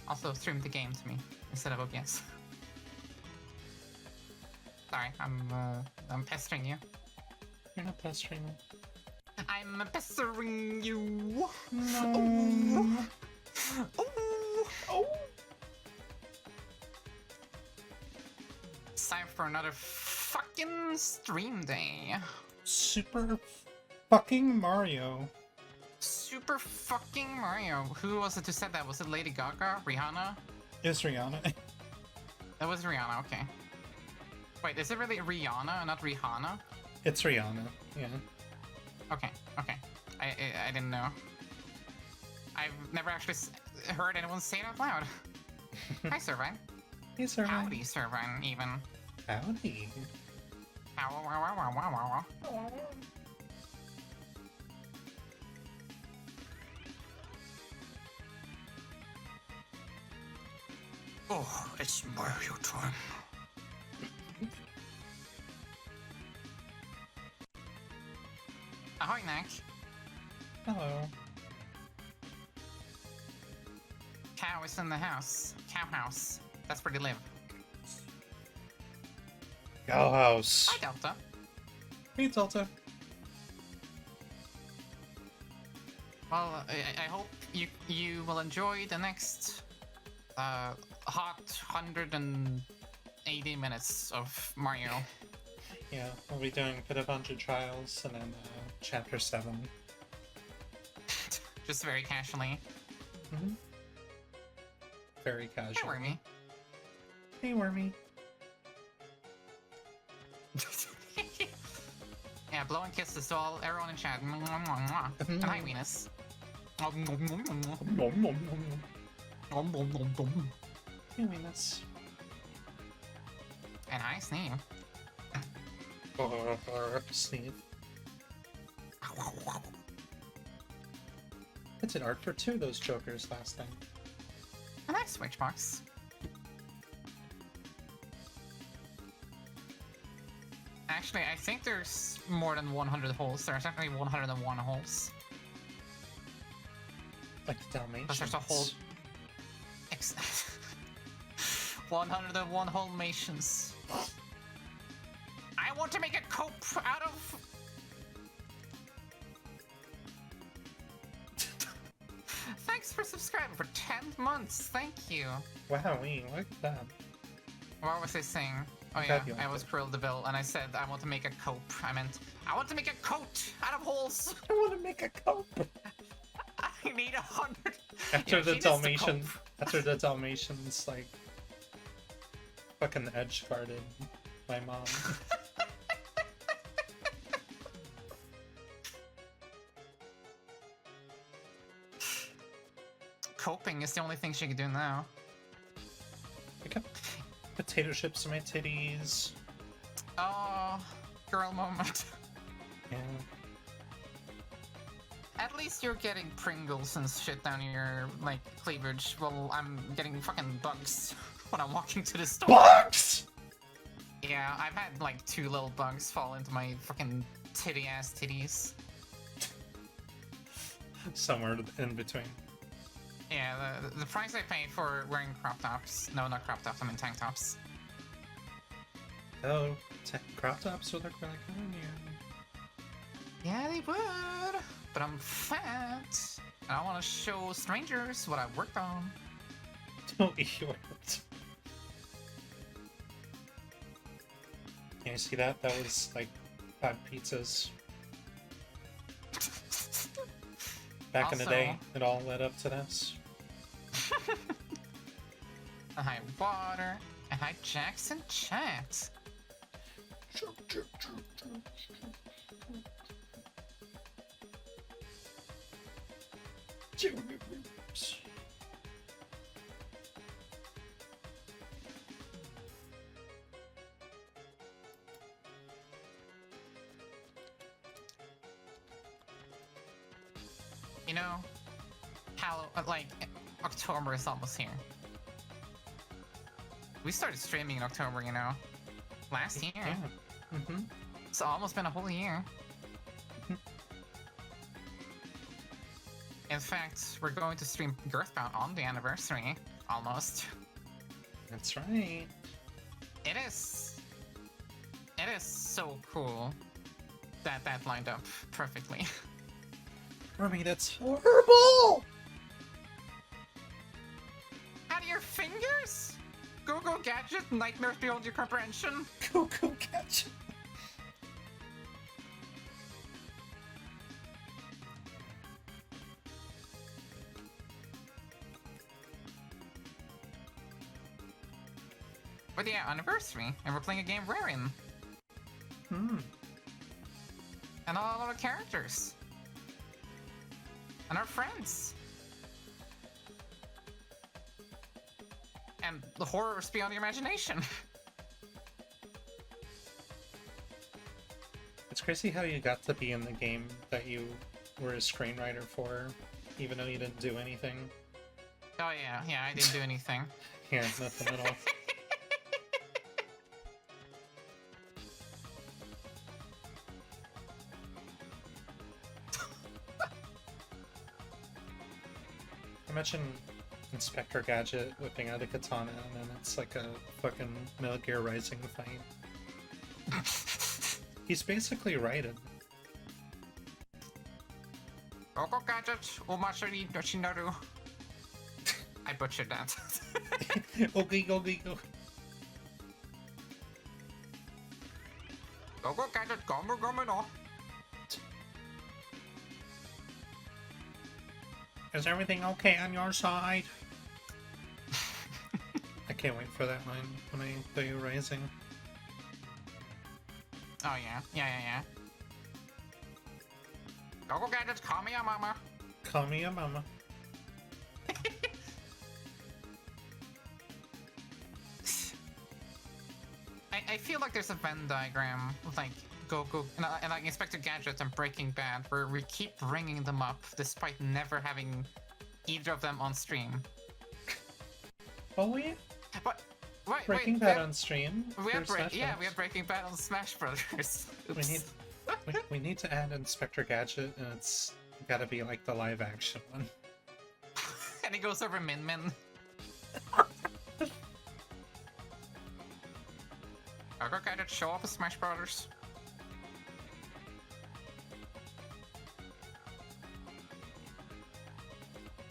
Also, stream the game to me instead of OBS. Sorry, I'm pestering you. You're not pestering me. I'm pestering you. No. Oh. It's time for another fucking stream day. Super fucking Mario. Super fucking Mario. Who was it who said that? Was it Lady Gaga? Rihanna? It's Rihanna. That was Rihanna, okay. Wait, is it really Rihanna, not Rihanna? It's Rihanna, yeah. Okay, okay. I didn't know. I've never actually heard anyone say it out loud. Hi, Servine. Hey, Servine. Howdy, Servine, even. Howdy. Oh, it's Mario time. Ahoy, Nick. Hello. Cow is in the house. Cow house. That's where they live. Cow house. Hi, Delta. Hey, Delta. Well, I hope you will enjoy the next hot 180 minutes of Mario. Yeah, we'll be doing a bunch of trials and then chapter 7. Just very casually. Mm-hmm. Very casual. Hey, Wormy. Hey, Wormy. Yeah, blowing kisses to all everyone in chat. And hi, Venus. Hey, Venus. And hi, Sneeve. Sneeve. I did art for 2 of those jokers last time. A nice switchbox. Actually, I think there's more than 100 holes. There's actually 101 holes. Like the Dalmatians. There's a whole... 101 Dalmatians. I want to make a cope out of... Thanks for subscribing for 10 months. Thank you. Wowee, look at that. What was I saying? Oh yeah, I was Krill DeVille, and I said I want to make a cope. I meant, I want to make a coat out of holes. I want to make a cope. I need 100. After the Dalmatians, like, fucking edge guarded my mom. Coping is the only thing she can do now. I got potato chips in my titties. Oh, girl moment. Yeah. At least you're getting Pringles and shit down your, like, cleavage. Well, I'm getting fucking bugs when I'm walking to the store. Bugs! Yeah, I've had, like, 2 little bugs fall into my fucking titty-ass titties. Somewhere in between. Yeah, the price I pay for wearing crop tops. No, not crop tops, I mean tank tops. Oh, crop tops would look really good on you. Yeah, they would. But I'm fat. And I want to show strangers what I've worked on. Don't eat yours. Can you see that? That was like 5 pizzas. Back in the day, it all led up to this. And hi, Water. And hi, Jackson Chat. You know, how, like, October is almost here. We started streaming in October, you know, last year. Yeah. Mm-hmm. It's almost been a whole year. And In fact, we're going to stream Girthbound on the anniversary, almost. That's right. It is so cool that that lined up perfectly. Remy, that's horrible! Out of your fingers? Go go gadget, nightmares beyond your comprehension. Go gadget. But yeah, anniversary, and we're playing a game we're in. And a lot of characters. And our friends. And the horrors beyond your imagination. It's crazy how you got to be in the game that you were a screenwriter for, even though you didn't do anything. Oh yeah, I didn't do anything. Yeah, nothing at all. Imagine Inspector Gadget whipping out a katana and then it's like a fucking Metal Gear Rising fight. He's basically righted. Gogo gadget, umashiri yoshinaru. I butchered that. Okay, go. Gogo gadget, gomu no. Is everything okay on your side? I can't wait for that line when I play Rising. Oh yeah. Gogo gadget, call me a mama. Call me a mama. I feel like there's a Venn diagram with like Goku and like Inspector Gadget and Breaking Bad where we keep bringing them up despite never having either of them on stream. Oh yeah? But wait, Breaking Bad on stream? We have Smash we Bros. have Breaking Bad on Smash Brothers. we need to add Inspector Gadget, and it's gotta be like the live action one. And he goes over Min Min. Gogo Gadget, show up as Smash Brothers.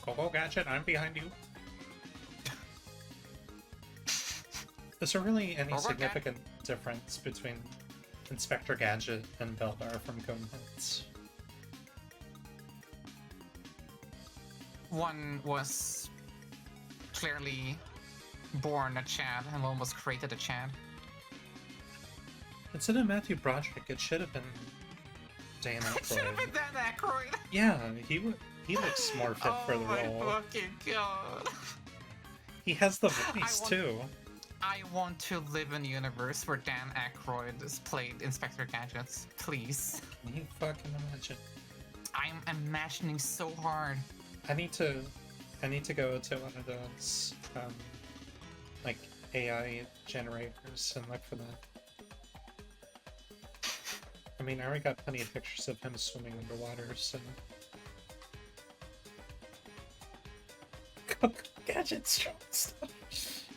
Go Gadget, I'm behind you. Is there really any significant difference between Inspector Gadget and Beldar from Coneheads? One was clearly born a Chad, and one was created a Chad. Instead of Matthew Broderick, it should have been Dan Aykroyd. It should have been Dan Aykroyd. Yeah, he looks more fit for the role. Oh my fucking god. He has the voice too. I want to live in a universe where Dan Aykroyd is played Inspector Gadget. Please. Can you fucking imagine? I'm imagining so hard. I need to go to one of those like AI generators and look for that. I mean, I already got plenty of pictures of him swimming underwater, so... Go Gadget, strong stuff!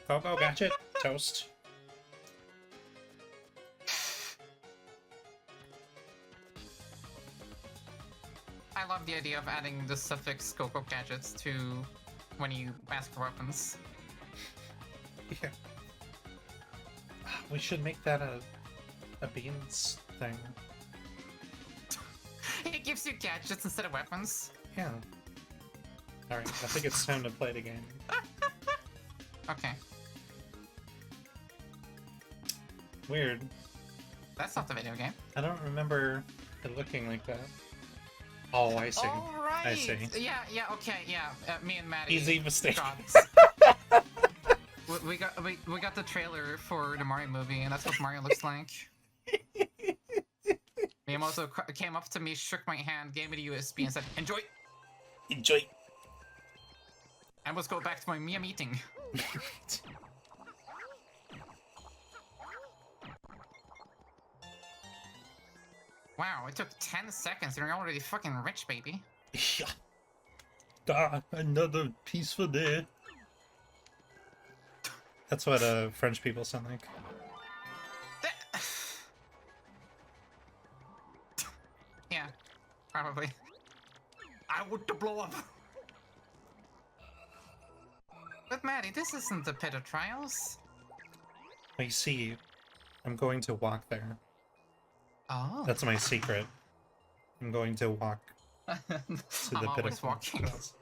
Go Gadget, toast. I love the idea of adding the suffix Go Gadgets to when you ask for weapons. Yeah. We should make that a beans thing. It gives you gadgets instead of weapons. Yeah. Alright, I think it's time to play the game. Okay. Weird. That's not the video game. I don't remember it looking like that. Oh, I see. Oh, right. I see. Yeah, okay, yeah. Me and Maddie. Easy mistake. we got the trailer for the Mario movie, and that's what Mario looks like. Miyamoto came up to me, shook my hand, gave me the USB, and said, "Enjoy." Enjoy. I must go back to my Mia meeting. Wow, it took 10 seconds and you're already fucking rich, baby. Yeah. Ah, another piece for there. That's what French people sound like. Yeah, probably. I want to blow up. But Maddie, this isn't the pit of trials. I see. I'm going to walk there. Oh. That's my secret. I'm going to walk to the I'm pit always of walking. trials.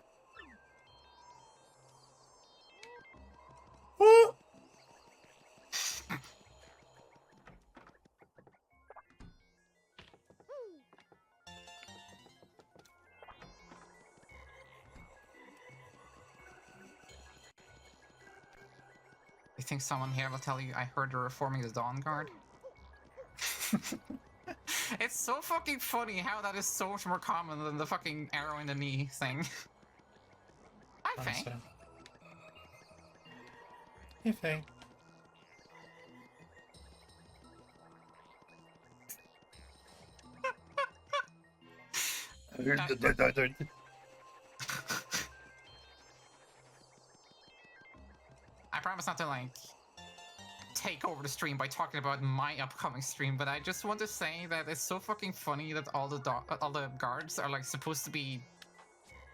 Oh! You think someone here will tell you I heard you're reforming the Dawn Guard? It's so fucking funny how that is so much more common than the fucking arrow in the knee thing. Hi, Faye. Honestly. Hey, Faye. I promise not to, like, take over the stream by talking about my upcoming stream, but I just want to say that it's so fucking funny that all the guards are, like, supposed to be,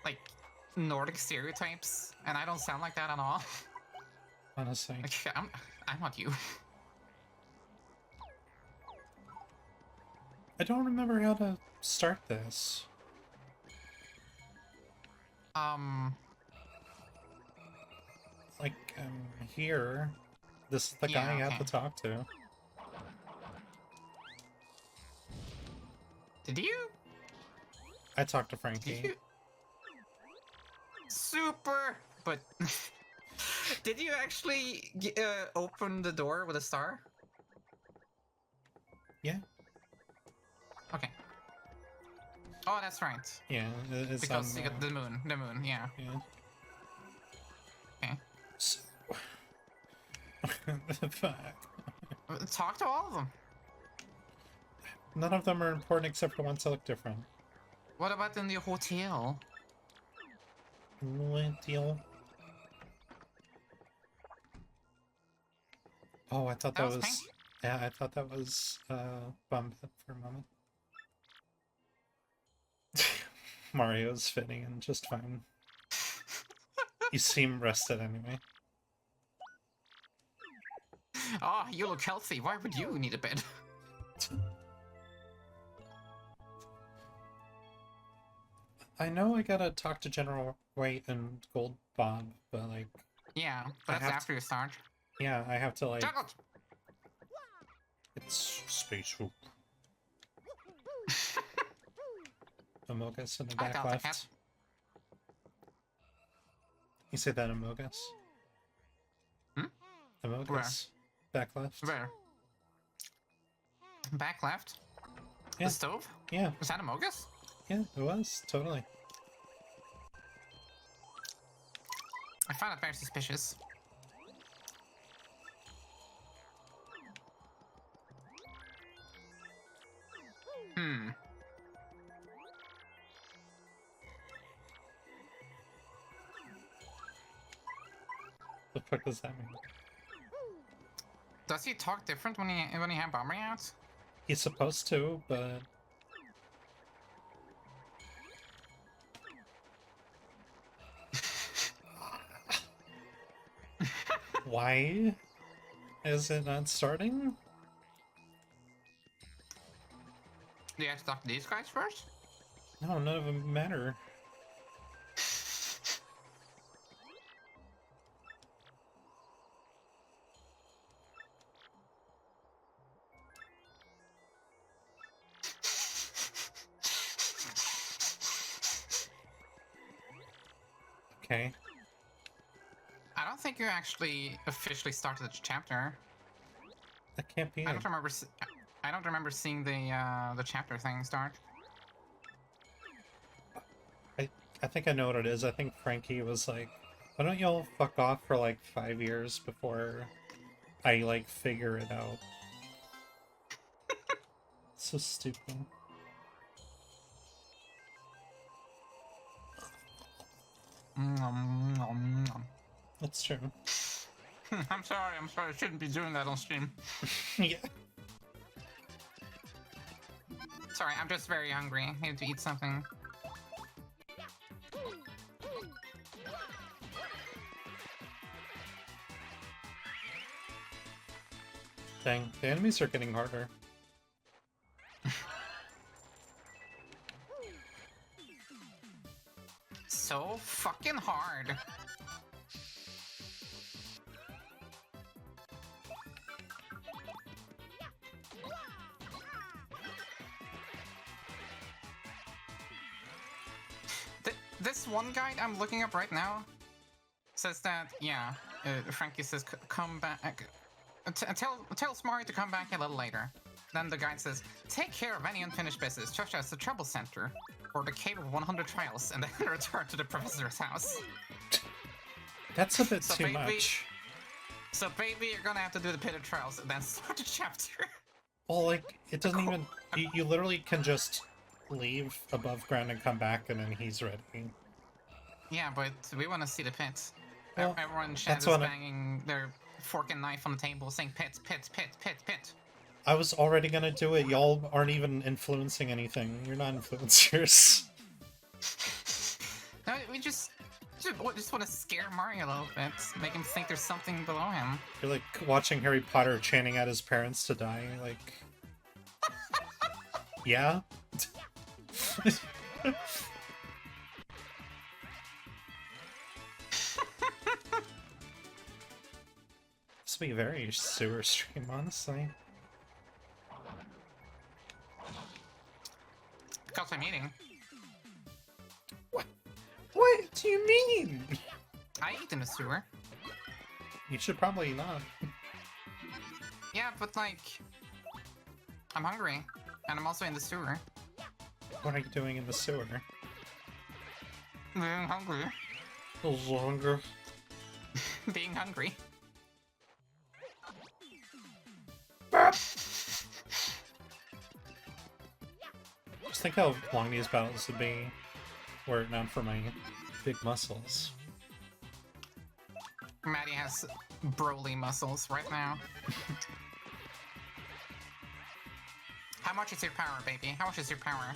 like, Nordic stereotypes, and I don't sound like that at all. Honestly. Like, I'm not you. I don't remember how to start this. Like, I'm here. This is the guy I have to talk to. Did you? I talked to Frankie. Super! But... Did you actually open the door with a star? Yeah. Okay. Oh, that's right. Yeah, it's because on, you got the moon. The moon, yeah. Yeah. Okay. So... Fuck. Talk to all of them. None of them are important except for one to look different. What about in the hotel? Deal. Oh, I thought that was... Pink? Yeah, I thought that was Bump for a moment. Mario's fitting in just fine. You seem rested anyway. Oh, you look healthy. Why would you need a bed? I know I gotta talk to General White and Gold Bob, but like... Yeah, but that's after you start. Yeah, I have to like... Juggled! It's space hoop. Amogus in the back left. You say that Amogus? Hmm? Amogus. Where? Back left. Where? Back left? Yeah. The stove? Yeah. Was that a Mogus? Yeah, it was. Totally. I find it very suspicious. Hmm. The fuck does that mean? Does he talk different when he have Bombery out? He's supposed to, but... Why is it not starting? Do you have to talk to these guys first? No, none of them matter. Okay. I don't think you actually officially started the chapter. That can't be I it. don't remember. I don't remember seeing the chapter thing start. I think I know what it is. I think Frankie was like, why don't y'all fuck off for like 5 years before I like figure it out? So stupid. That's true. I'm sorry, I shouldn't be doing that on stream. Yeah. Sorry, I'm just very hungry. I need to eat something. Dang, the enemies are getting harder. So fucking hard. This one guide I'm looking up right now says that, yeah, Frankie says, come back. Tell Smari to come back a little later. Then the guide says, take care of any unfinished business, such as the Trouble Center or the Cave of 100 Trials, and then return to the professor's house. That's a bit too much. So, baby, you're gonna have to do the Pit of Trials and then start the chapter. Well, like, it doesn't even... You literally can just leave above ground and come back, and then he's ready. Yeah, but we want to see the pit. Well, everyone is banging their fork and knife on the table, saying pit, pit, pit, pit, pit. I was already gonna do it. Y'all aren't even influencing anything. You're not influencers. No, we just want to scare Mario a little bit, make him think there's something below him. You're like watching Harry Potter chanting at his parents to die, like... Yeah? This will be a very sewer stream, honestly. Because I'm eating. What? What do you mean? I eat in the sewer. You should probably not. Yeah, but like... I'm hungry. And I'm also in the sewer. What are you doing in the sewer? Being hungry. Longer. Being hungry. Just think how long these battles would be were it not for my big muscles. Maddie has Broly muscles right now. How much is your power, baby? How much is your power?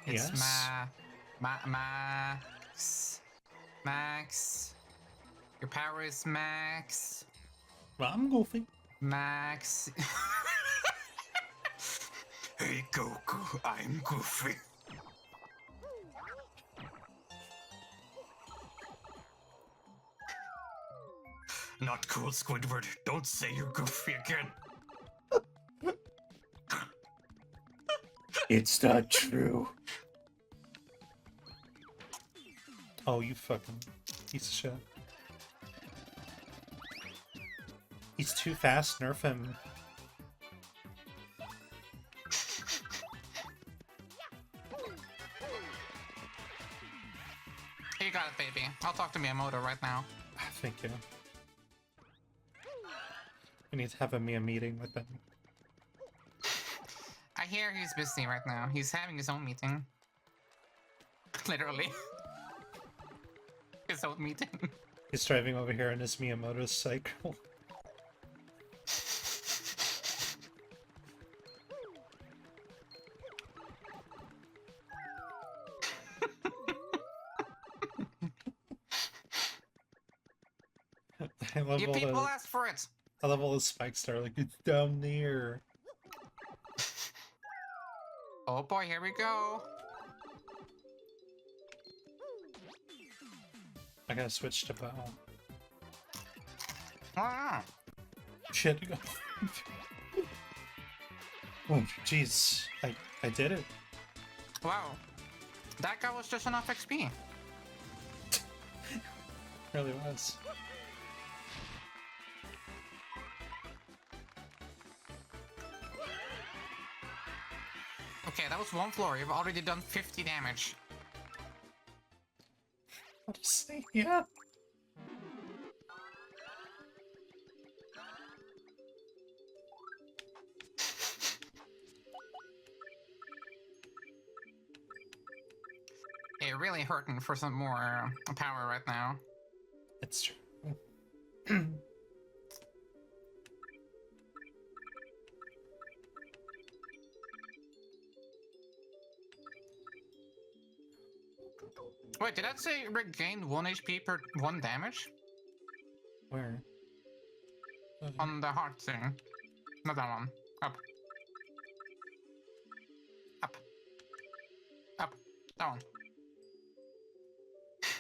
It's yes. Max. Your power is max. Well, I'm goofy. Max. Hey Goku, I'm Goofy. Not cool, Squidward. Don't say you're Goofy again. It's not true. Oh, you fucking piece of shit. He's too fast, nerf him. You got it, baby. I'll talk to Miyamoto right now. Thank you. We need to have a meeting with him. I hear he's busy right now. He's having his own meeting. Literally. His own meeting. He's driving over here in his Miyamoto cycle. I love You people asked for it! I love all the spikes that are like, it's down there. Oh boy, here we go. I gotta switch to bow. Ah. Shit. Oh, jeez. I did it. Wow. That guy was just enough XP. Really was. Okay, that was one floor. You've already done 50 damage. Honestly, yeah. Okay, really hurting for some more power right now. It's true. Wait, did that say regain 1 HP per 1 damage? Where? On the heart thing. Not that one. Up. Up. Up. That one.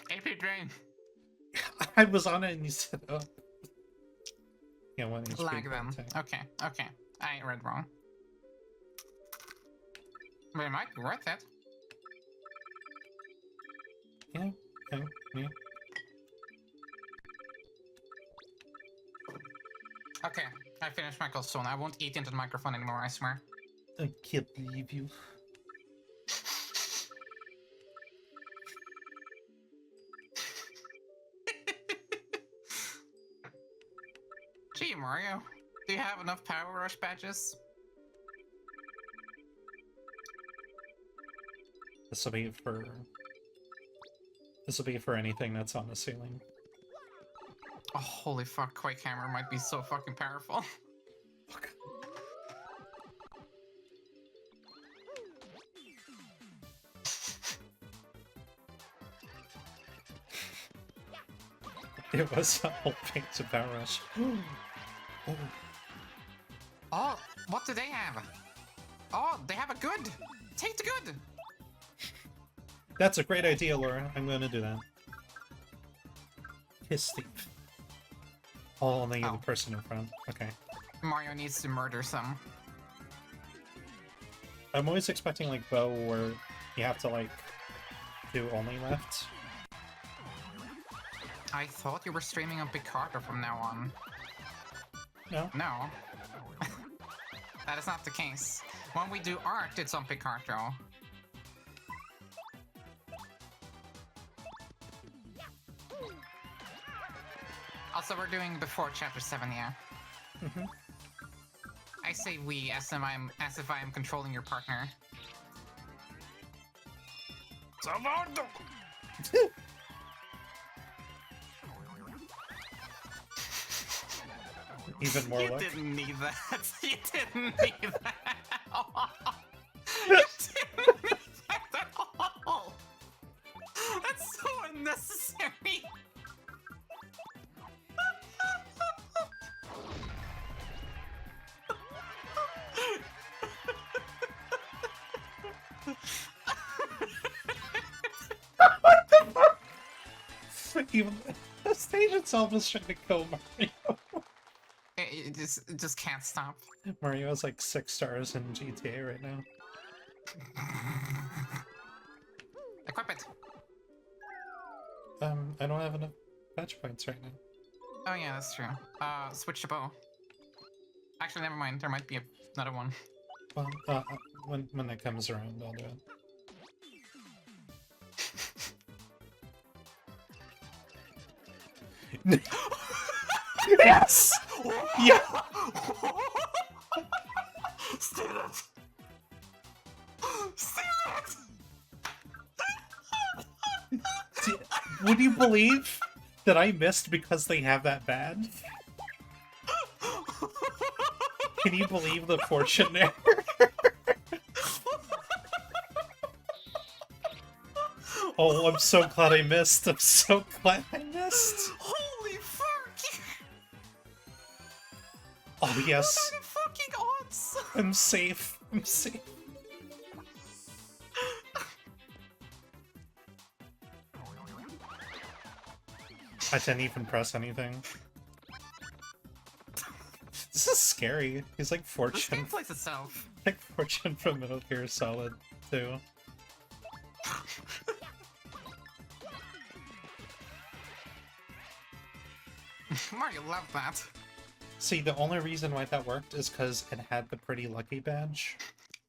AP drain. I was on it and you said, oh. Yeah, 1 HP. Lag then. Tank. Okay, okay. I read wrong. But it might be worth it. Yeah, okay, yeah. Okay, I finished my Koboltoon. I won't eat into the microphone anymore, I swear. I can't believe you. Gee, Mario, do you have enough Power Rush badges? This will be for... This will be for anything that's on the ceiling. Oh, holy fuck, Quake Hammer might be so fucking powerful. Fuck. It was a whole thing to Power Rush. Oh. Oh, what do they have? Oh, they have a good! Take the good! That's a great idea, Laura. I'm going to do that. Kiss thief. Oh, only the person in front. Okay. Mario needs to murder some. I'm always expecting, like, Bow where you have to, like, do only left. I thought you were streaming on Picarto from now on. No. No. That is not the case. When we do art, it's on Picarto. Also, we're doing before Chapter 7, yeah? Mm-hmm. I say we, as if I am controlling your partner. Even more luck. You didn't need that. You didn't need that. You didn't need that at all. That's so unnecessary. What the fuck? Even the stage itself is trying to kill Mario. It just can't stop. Mario has like 6 stars in GTA right now. Equip it. I don't have enough patch points right now. Oh yeah, that's true. Switch to bow. Actually, never mind. There might be another one. Well, when that comes around, I'll do it. Yes! Yeah! Steal it! Steal it! Would you believe that I missed because they have that bad? Can you believe the fortune there? Oh, I'm so glad I missed. I'm so glad I missed. Holy fuck! Oh, yes. What are the fucking odds? I'm safe. I'm safe. I didn't even press anything. This is scary. He's like This Fortune. game plays itself. Like Fortune from Metal Gear Solid 2. Mario loved that. See, the only reason why that worked is because it had the Pretty Lucky badge.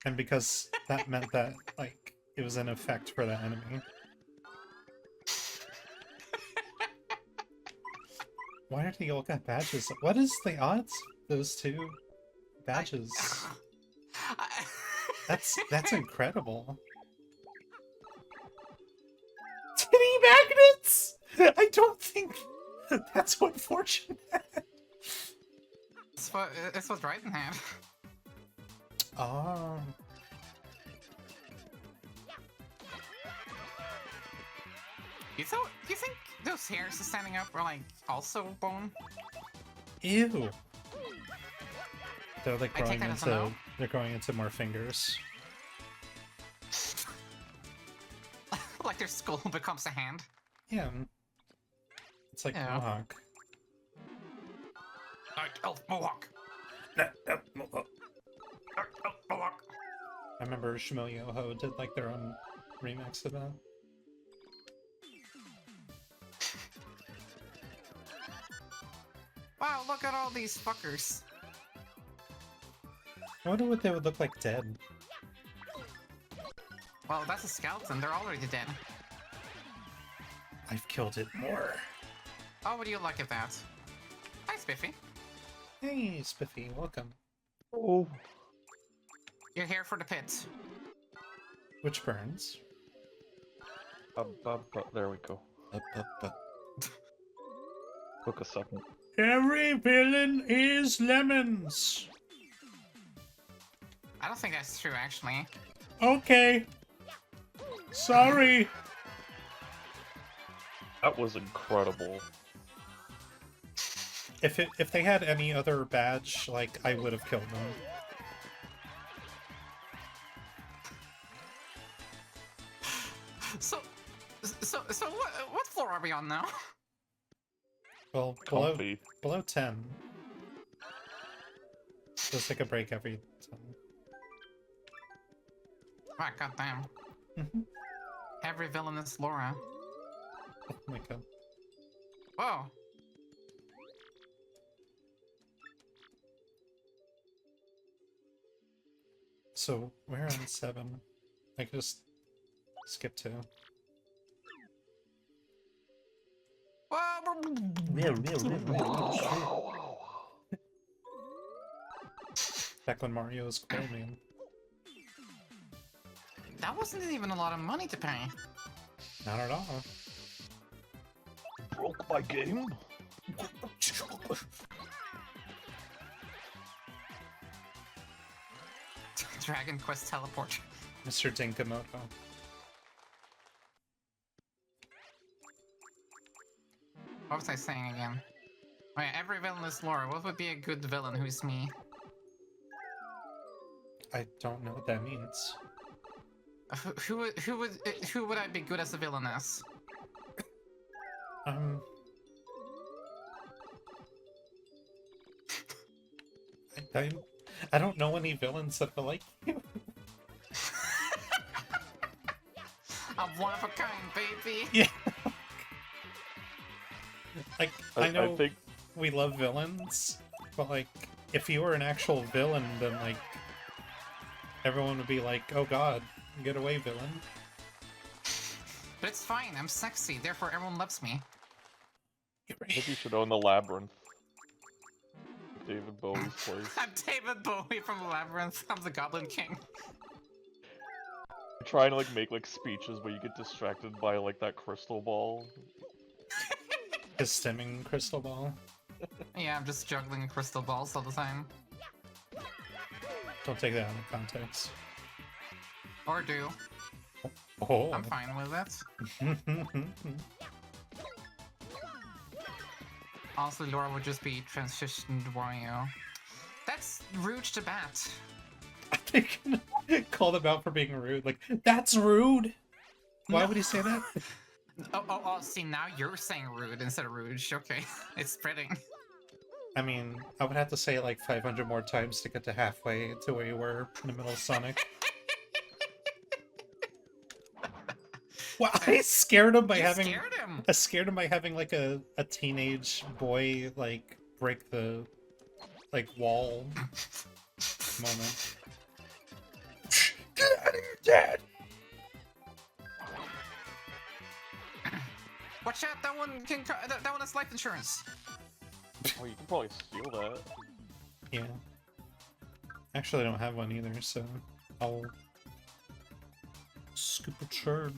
And because that meant that, like, it was in effect for the enemy. Why are they all got badges? What is the odds of those two badges? That's incredible. magnets! I don't think that's what Fortune had. It's what Dryden had. Oh. You think those hairs standing up are like also bone? Ew. They're like I take growing that as a into no. they're growing into more fingers. Like their skull becomes a hand. Yeah. It's like Yeah. Mohawk. Night Elf Mohawk. Mohawk. Night Elf Mohawk. I remember Shimoyo-ho did like their own remix of that. Wow, look at all these fuckers. I wonder what they would look like dead. Well, that's a skeleton. They're already dead. I've killed it more. Oh, would you look at that? Hi, Spiffy. Hey, Spiffy, welcome. Oh. You're here for the pit. Which burns? There we go. Took a second. Every villain is lemons. I don't think that's true, actually. Okay. Sorry. That was incredible. If they had any other badge, like, I would have killed them. So what floor are we on now? Well, Comfy. below 10. Let's take a break every time. Ah, goddamn. Mhm. Every villain is Laura. Oh my god. Whoa. So, we're on 7. I could just skip 2. Back when Mario was cool, man. That wasn't even a lot of money to pay. Not at all. Broke my game? Dragon Quest teleport. Mr. Dinkamoto. What was I saying again? Oh yeah, every villain is Laura. What would be a good villain who's me? I don't know what that means. Who would I be good as a villain as? Um... I don't know any villains that are like you. I'm one of a kind, baby. Yeah. Like, I know I think we love villains, but like, if you were an actual villain, then like, everyone would be like, oh god, get away, villain. But it's fine, I'm sexy, therefore everyone loves me. I think you should own the Labyrinth. David Bowie's place. I'm David Bowie from Labyrinth. I'm the Goblin King. You're trying to like make like speeches, but you get distracted by like that crystal ball. His stimming crystal ball. Yeah, I'm just juggling crystal balls all the time. Don't take that out of context. Or do. Oh. I'm fine with it. Honestly, Laura would just be transitioned Wario. That's rude to bat. They can call them out for being rude. Like, that's rude! Why would he say that? Oh, see, now you're saying rude instead of rude. Okay, it's spreading. I mean, I would have to say it like 500 more times to get to halfway to where you were in the middle of Sonic. Well, I scared him by having... Scared him! I scared him by having like a teenage boy like break the like wall moment. Get out of here, Dad! Watch out! That one can. That one has life insurance. Oh, you can probably steal that. Yeah. Actually, I don't have one either, so I'll scoop a turd.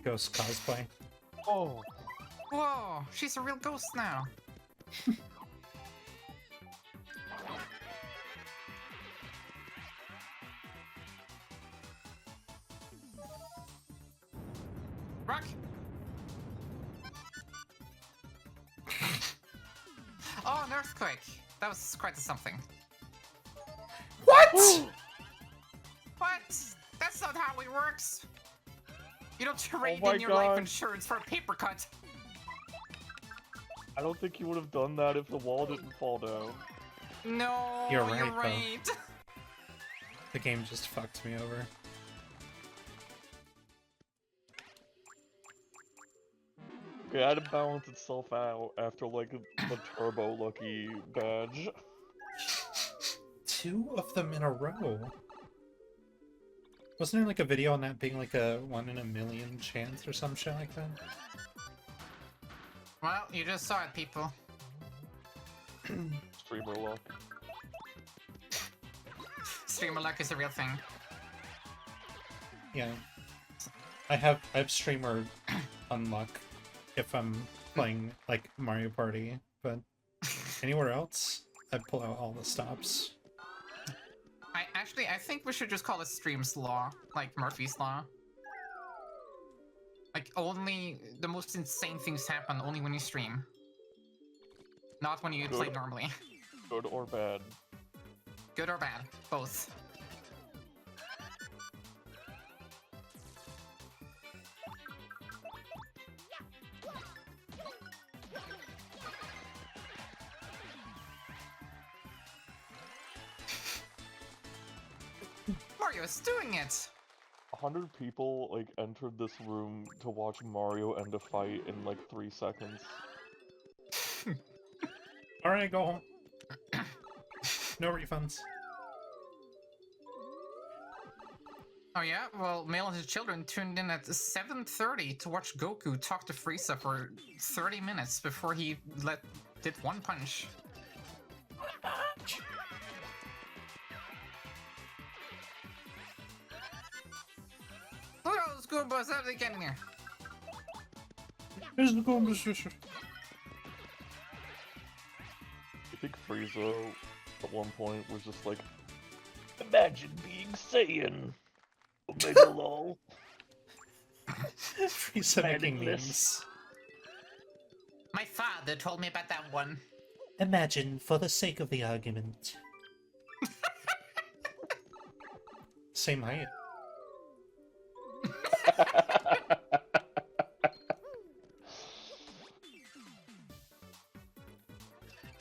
Ghost cosplay. Oh, Whoa, she's a real ghost now. Rock. Oh, an earthquake. That was quite something. What? What? That's not how it works. You don't trade my in your life God. insurance for a paper cut. I don't think you would have done that if the wall didn't fall down. No, You're you're right, though. right. The game just fucked me over. It had to balance itself out after like the Turbo Lucky badge. 2 of them in a row. Wasn't there like a video on that being like a 1 in a million chance or some shit like that? Well, you just saw it, people. Streamer luck. Streamer luck is a real thing. Yeah. I have streamer unluck if I'm playing like Mario Party, but anywhere else, I pull out all the stops. I think we should just call it Stream's Law, like Murphy's Law. Like, only the most insane things happen only when you stream. Not when you play normally. Good or bad. Good or bad, both. Mario's doing it! 100 people like entered this room to watch Mario end a fight in like 3 seconds. Alright, go home. No refunds. Oh yeah? Well, Male and his children tuned in at 7:30 to watch Goku talk to Frieza for 30 minutes before he did one punch. Look at all those Goombas, how did they get in here? Here's the Goomba sister. I think Frieza at one point was just like, imagine being Saiyan. Omega lol. Frieza making Meaningless. memes. My father told me about that one. Imagine for the sake of the argument. Same height.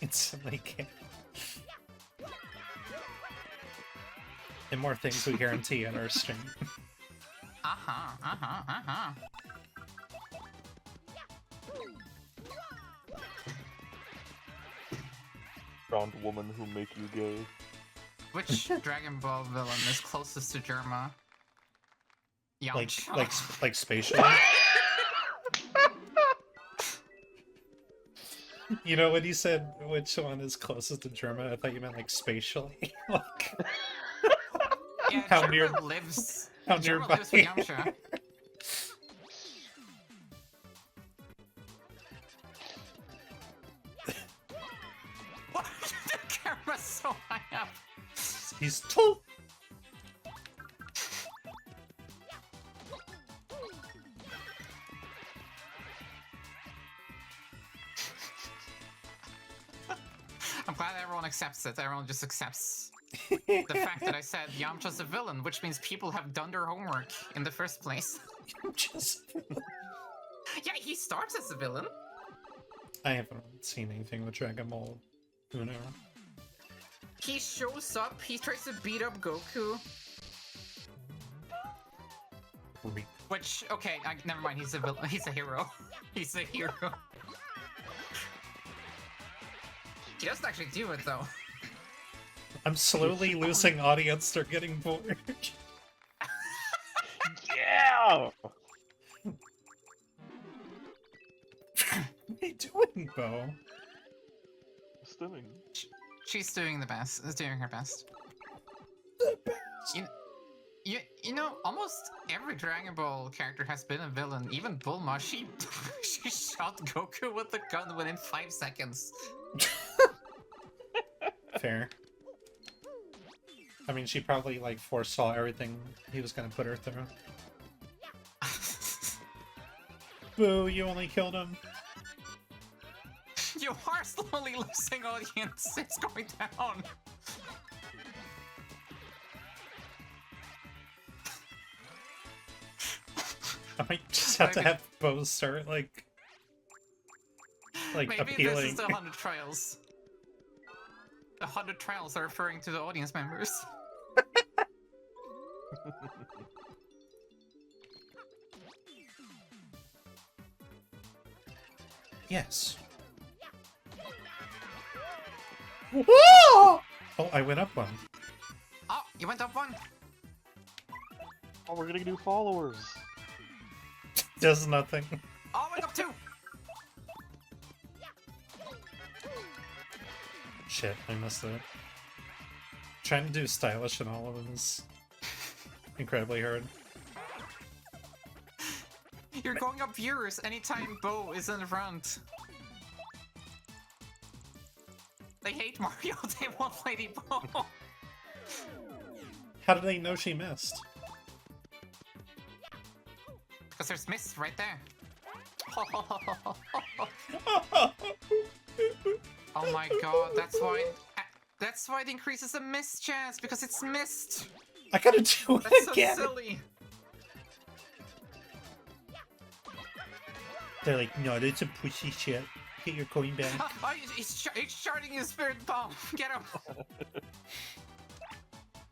Instantly can't. And more things we guarantee in our stream. Round woman who make you gay. Which Dragon Ball villain is closest to Germa? Yamcha. Like spatially. You know, when you said which one is closest to Germa, I thought you meant like spatially. Like, Yeah, how Germa near- lives. how Germa nearby? lives with Yamcha. What? The camera's so high up. He's tall. I'm glad everyone accepts it. Everyone just accepts the fact that I said Yamcha's a villain, which means people have done their homework in the first place. Just... Yeah, he starts as a villain. I haven't seen anything with Dragon Ball Uno. He shows up, he tries to beat up Goku. Which, okay, never mind, he's a villain. He's a hero. He's a hero. He doesn't actually do it, though. I'm slowly losing audience. They're getting bored. Yeah! What are you doing, Bo? Stimming. She's doing the best. Is doing her best. The best. You know, almost every Dragon Ball character has been a villain. Even Bulma, she she shot Goku with the gun within 5 seconds. Fair. I mean, she probably, like, foresaw everything he was gonna put her through. Boo, you only killed him. You are slowly losing audience. It's going down. I might just have to Maybe- have Bo start, like Maybe appealing. this is the 100 trials. The 100 trials are referring to the audience members. Yes. Whoa! Oh, I went up one. Oh, you went up one. Oh, we're getting new followers. Does nothing. Oh, I went up two. Shit, I missed it. Trying to do stylish in all of them is incredibly hard. You're going up viewers anytime Bo is in the front. They hate Mario, they want Lady Bo. How did they know she missed? Because there's mist right there. Oh my god, that's why it increases the mist chance, because it's mist. I gotta do it That's so again! silly. They're like, no, that's a pussy shit. Get your coin back. Oh, he's sharding his spirit bomb. Get him.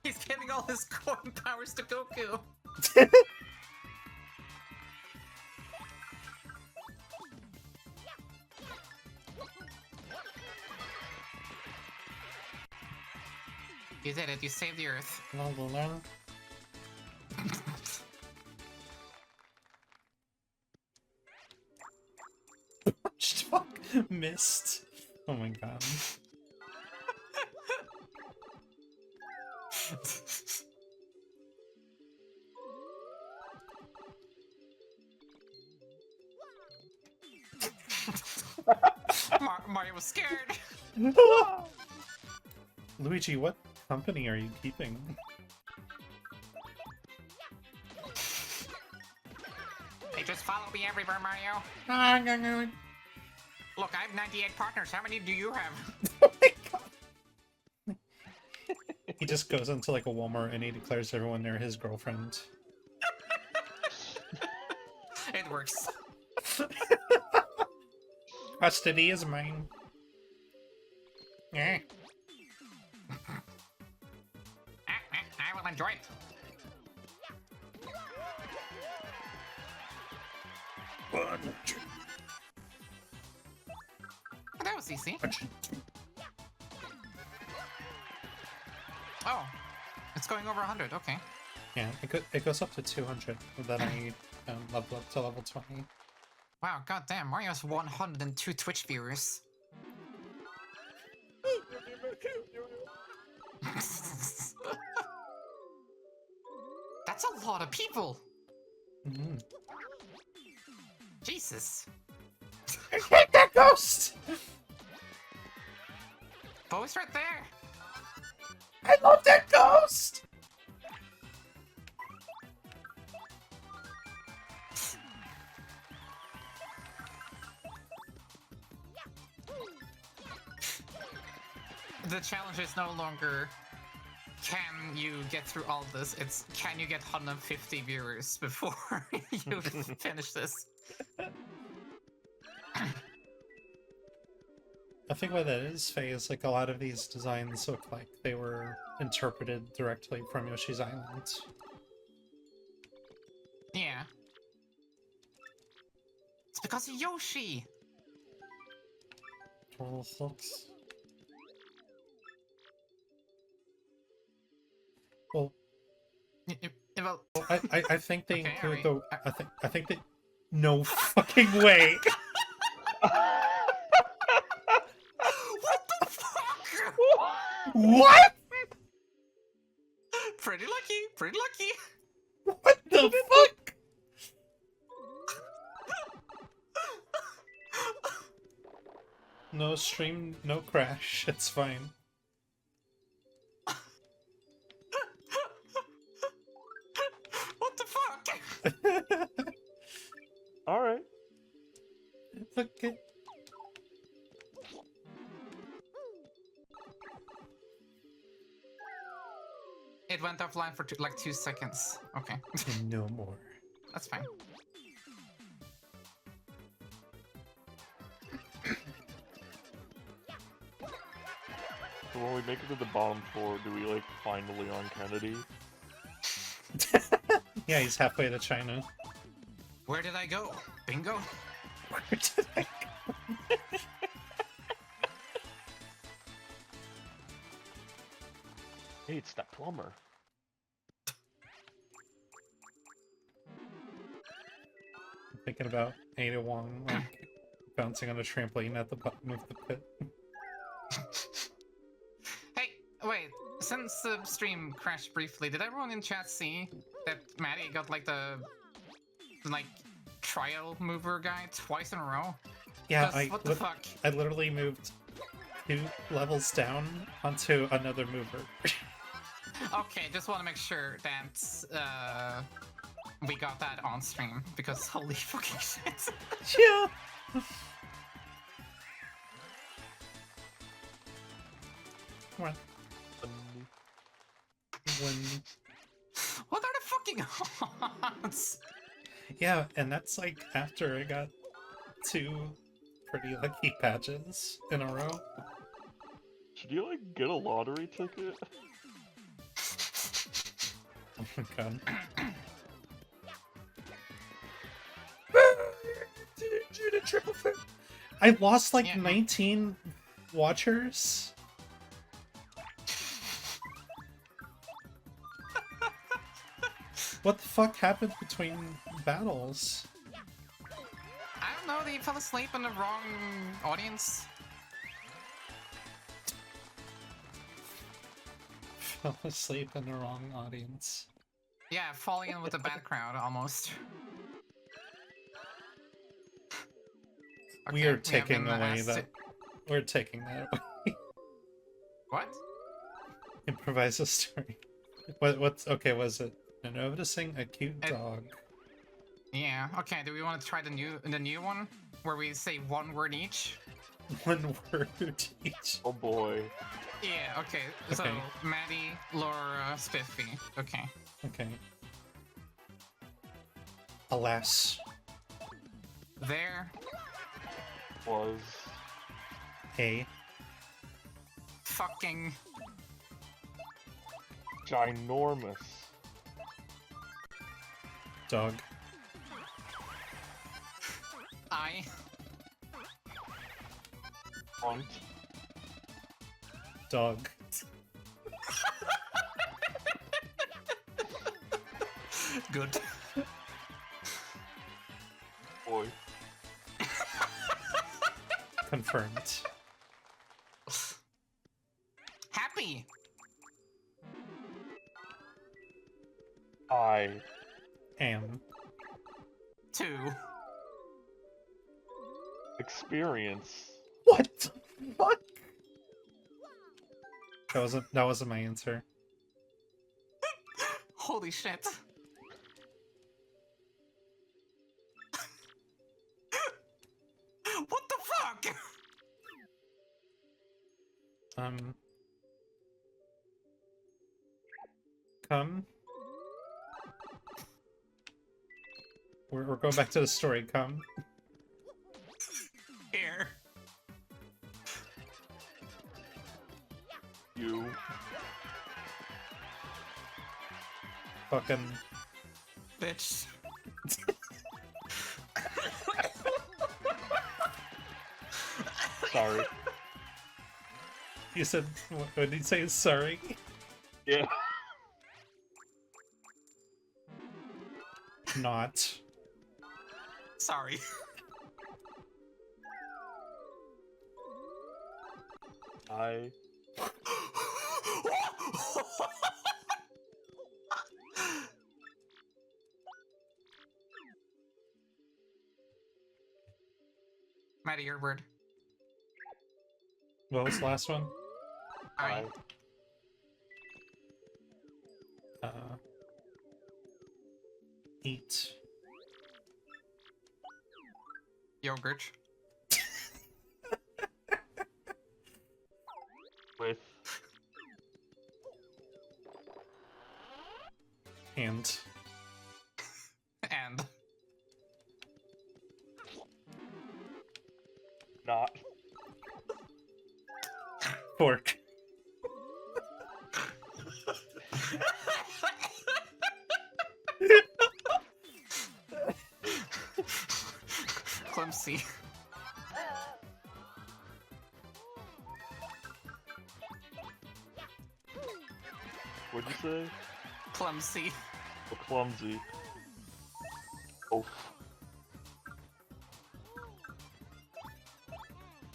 He's giving all his coin powers to Goku. You did it. You saved the Earth. La, la, la. Just fuck missed. Oh my god. Mario was scared. Luigi, what company are you keeping? Hey, just follow me everywhere, Mario. Look, I have 98 partners. How many do you have? Oh my god. He just goes into like a Walmart and he declares everyone there his girlfriend. It works. Custody is mine. Eh. I will enjoy it. That was easy. Oh, it's going over 100. Okay. Yeah, it goes up to 200, and then I level up to level 20. Wow, goddamn, Mario has 102 Twitch viewers. That's a lot of people. Mm. Jesus. I hate that ghost! Bo's right there. I love that ghost! The challenge is no longer can you get through all this, it's can you get 150 viewers before you finish this. I think what that is, Faye, is like a lot of these designs look like they were interpreted directly from Yoshi's Island. Yeah. It's because of Yoshi! 26. Well, Well, I think they Okay, include alright. the I think that no fucking way. what the fuck? What? Pretty lucky, Pretty lucky. What the fuck? No stream, no crash. It's fine. What the fuck? Alright. Okay. It went offline for like 2 seconds. Okay, No more. that's fine. So when we make it to the bottom floor, do we like find Leon Kennedy? Yeah, he's halfway to China. Where did I go? Bingo. Where did I go? Hey, it's that plumber. I'm thinking about Ada Wong, like, bouncing on a trampoline at the bottom of the pit. Hey, wait. Since the stream crashed briefly, did everyone in chat see that Maddie got like the trial mover guy twice in a row? Yeah, 'Cause what the fuck? I literally moved 2 levels down onto another mover. Okay, just want to make sure that we got that on stream because holy fucking shit. Yeah. Come on. When... What are the fucking odds? Yeah, and that's like after I got 2 pretty lucky patches in a row. Should you like get a lottery ticket? Oh my god. I lost like 19 watchers. What the fuck happened between battles? I don't know, they fell asleep in the wrong audience. Fell asleep in the wrong audience. Yeah, falling in with a bad crowd, almost. We Okay, are have taking been away asked that. We're taking that away. What? Improvise a story. What's okay? Was it noticing a cute dog? Yeah. Okay. Do we want to try the new one where we say one word each? One word each. Oh boy. Yeah. Okay. So Okay. Maddie, Laura, Spiffy. Okay. Okay. Alas, There. Was a Fucking. ginormous. dog. I. Hunt. Dog. Good. Boy. Confirmed. Happy. I Am. 2. experience. What the fuck? That wasn't my answer. Holy shit. What the fuck? Come. We're going back to the story. Come. Here. You. Fucking. Bitch. Sorry. You said. What did you say? Sorry. Yeah. Not. Sorry. I Maddie, your word. What was the last one? I. Eat. Yogurt. With And. And. not. Fork. Clumsy. What'd you say? Clumsy. Oh, clumsy. Oh.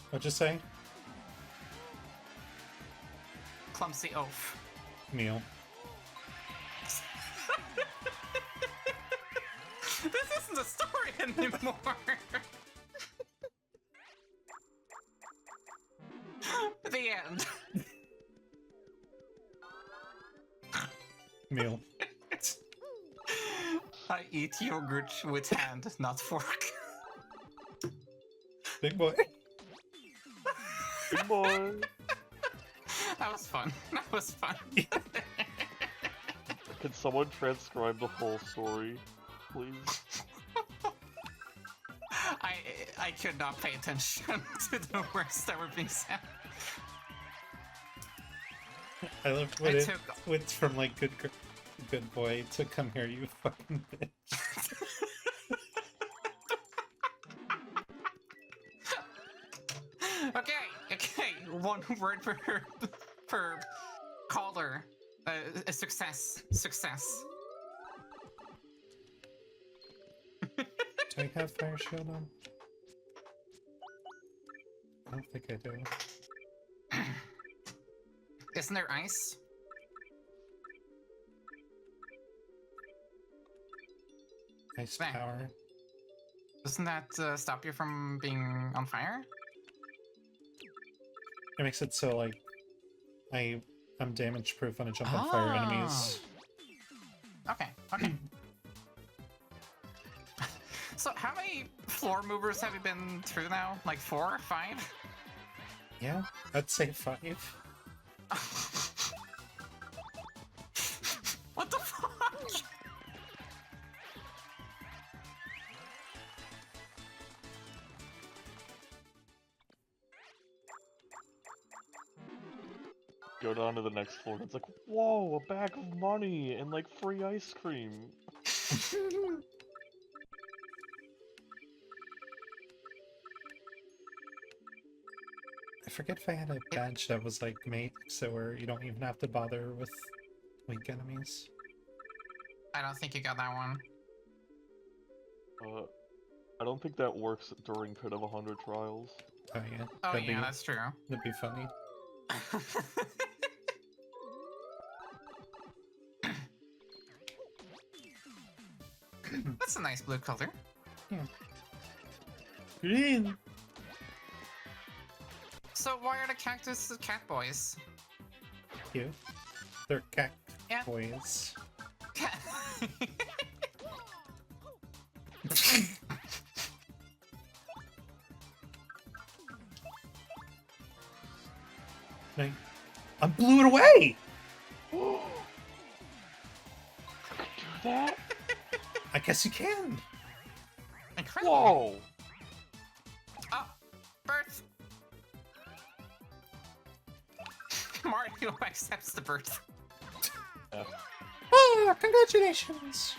What'd you say? Clumsy oaf. Meal. This isn't a story anymore. The end. Meal. I eat yogurt with hand, not fork. Big boy. Good boy. That was fun. That was fun. Can someone transcribe the whole story, please? I could not pay attention to the words that were being said. I love I what it took- went from like good boy to come here, you fucking bitch. Okay, one word per caller. A success. Success. Do I have fire shield on? I don't think I do. Isn't there ice? Ice Bang. power. Doesn't that stop you from being on fire? It makes it so like I'm damage proof when I jump on fire enemies. Okay. So how many floor movers have you been through now? Like 4, 5? Yeah, I'd say 5. What the fuck? Go down to the next floor, and it's like, whoa, a bag of money and like free ice cream. I forget if I had a badge that was like mate, so where you don't even have to bother with weak enemies. I don't think you got that one. I don't think that works during Pit of 100 Trials. Oh yeah. Oh that'd yeah, be, that's true. that'd be funny. That's a nice blue color. Green. So why are the cactus cat boys? Cute. They're cat Yeah. boys. Cat. Like, I blew it away. Do that? I guess you can. Incredible. Whoa! Oh, birth. Mario accepts the birth. Yeah. Oh, congratulations.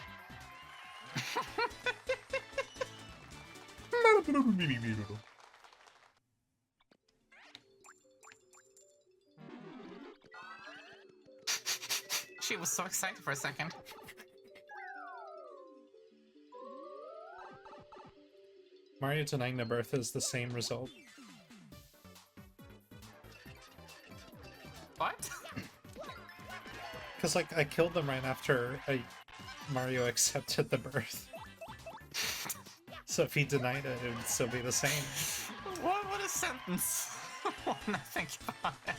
She was so excited for a second. Mario denying the birth is the same result. What? Because, like, I killed them right after Mario accepted the birth. So if he denied it, it would still be the same. a sentence when I think about it.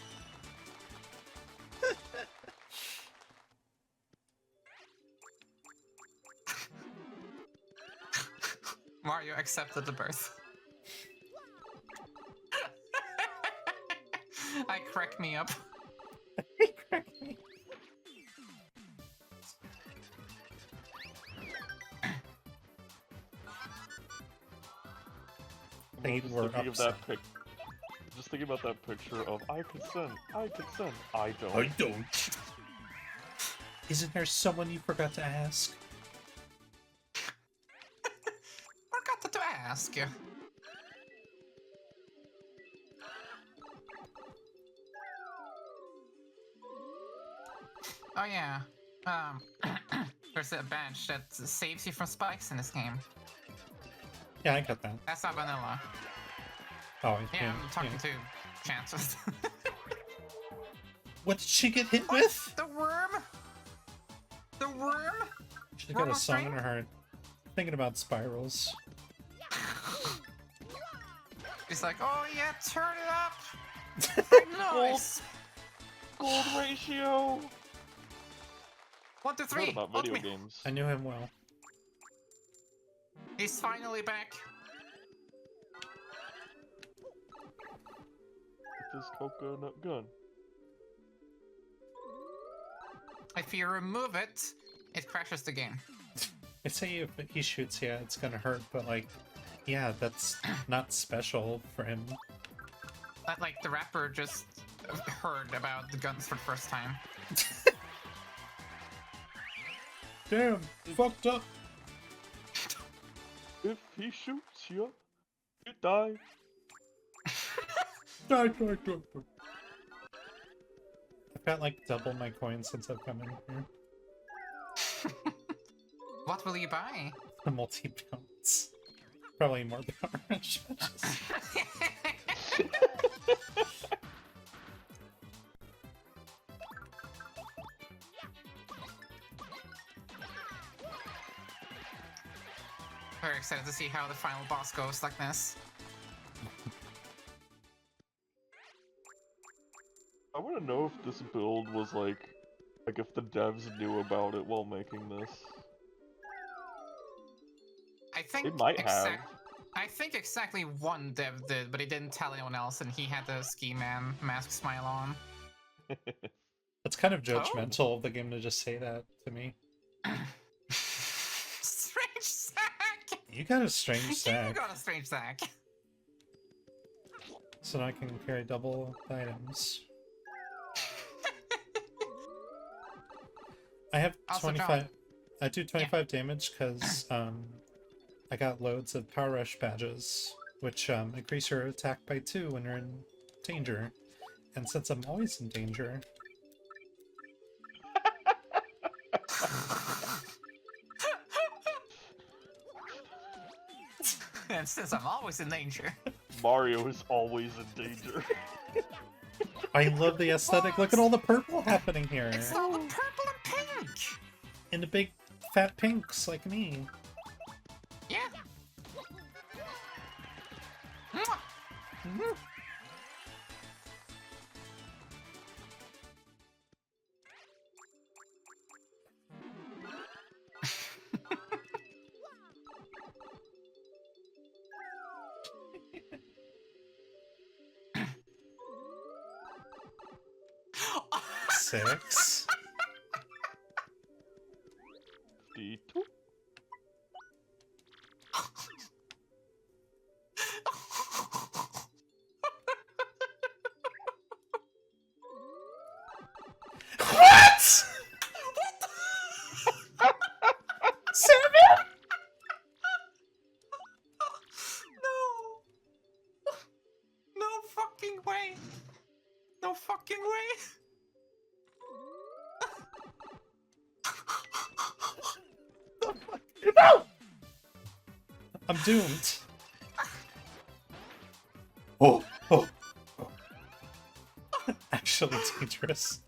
Mario accepted the birth. I crack me up. They Just were thinking of upset. that just thinking about that picture of I consent, I consent, I don't. I don't. Isn't there someone you forgot to ask? Forgot to ask you. Oh yeah. There's a badge that saves you from spikes in this game. Yeah, I got that. That's not vanilla. Oh, Yeah, I'm talking to chances. What did she get hit with? The worm? The worm? She's got a Worm song in string? her heart. Thinking about spirals. He's like, oh yeah, turn it up. Nice. Gold ratio! 1, 2, What 3. about Look video me. games? I knew him well. He's finally back. With this coconut gun. If you remove it, it crashes the game. I say if he shoots, yeah, it's gonna hurt, but like, yeah, that's not special for him. That, like, the rapper just heard about the guns for the first time. Damn, fucked up. If he shoots you, you die. Die. I've got like double my coins since I've come in here. What will you buy? The multi-bounce. Probably more power rush matches. Very excited to see how the final boss goes like this. I want to know if this build was like if the devs knew about it while making this. I think They might have. I think exactly one dev did, but he didn't tell anyone else, and he had the ski man mask smile on. It's kind of judgmental of the game to just say that to me. Strange sack! You got a strange You sack, got a strange sack. so now I can carry double items. I have Also, 25. John. I do 25 damage because I got loads of power rush badges, which increase your attack by 2 when you're in danger. And since I'm always in danger, And since I'm always in danger. Mario is always in danger. I love the aesthetic. Look at all the purple happening here. It's all the purple and pink! And the big fat pinks like me. Yeah. Mwah. Mm-hmm. Six. D2. What? 7? No! No fucking way! No fucking way! No! I'm doomed. Oh. Actually dangerous.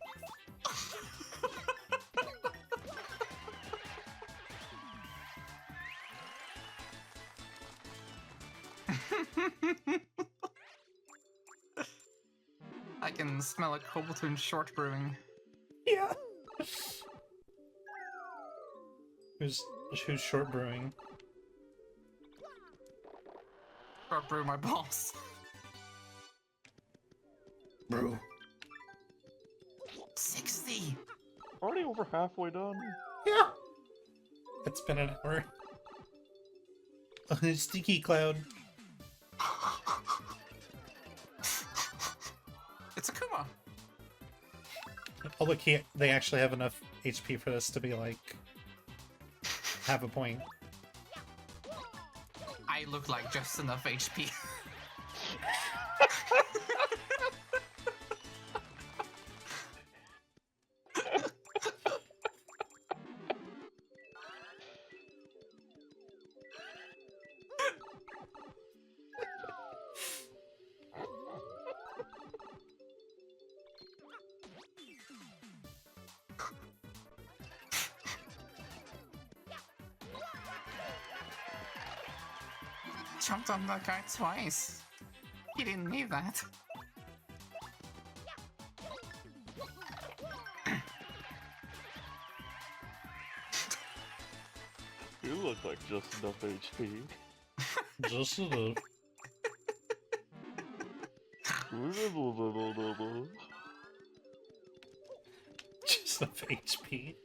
I can smell a Koboltoon short brewing. Yeah. Who's short brewing? Short brew my balls. Brew. 60! Already over halfway done. Yeah. It's been an hour. Sticky cloud. It's a Kuma! Oh look, they actually have enough HP for this to be like have a point. I look like just enough HP. Jumped on that guy twice. He didn't need that. You look like just enough HP. Just enough. Just enough HP.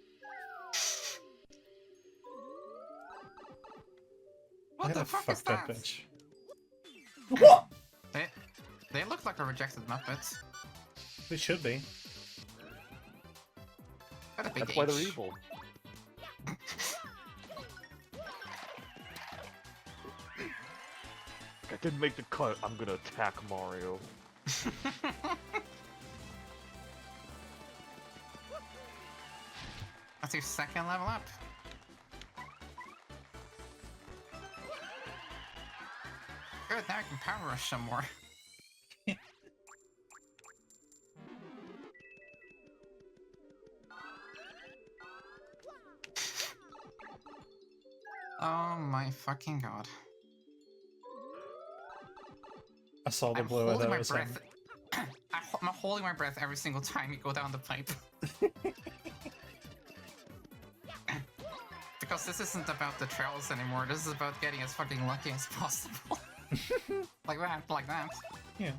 What the fuck is that? Bitch. What? They look like a rejected Muppet. They should be. Got a big That's why they're H. evil. I didn't make the cut. I'm gonna attack Mario. That's your second level up. Good, now I can power rush some more. Oh my fucking god. I saw the I'm blow holding that my was breath. I'm holding my breath every single time you go down the pipe. Because this isn't about the trails anymore, this is about getting as fucking lucky as possible. Like that, like that. Yeah.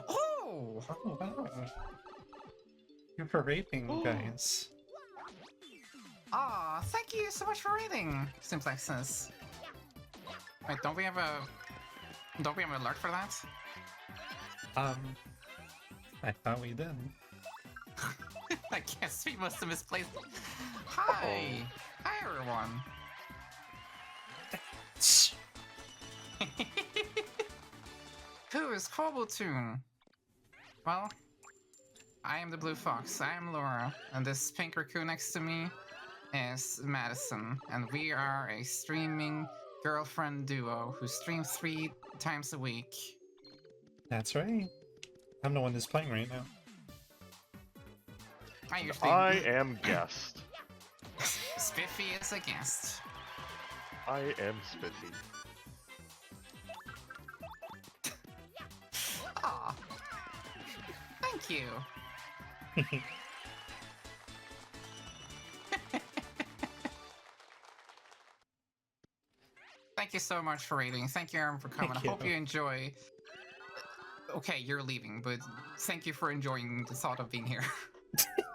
Oh! Oh wow. You're for raping, guys. Aw, thank you so much for reading, Simplexes. Wait, don't we have an alert for that? I thought we did. I guess we must have misplaced. Hi! Hi everyone! Who is Koboltoon? Well, I am the Blue Fox, I am Laura, and this pink raccoon next to me is Madison, and we are a streaming girlfriend duo who stream 3 times a week. That's right. I'm the one who's playing right now. I am guest. Spiffy is a guest. I am Spiffy. Aw. Thank you. Thank you so much for reading. Thank you, Aaron, for coming. Thank I hope you. you enjoy. Okay, you're leaving, but thank you for enjoying the thought of being here.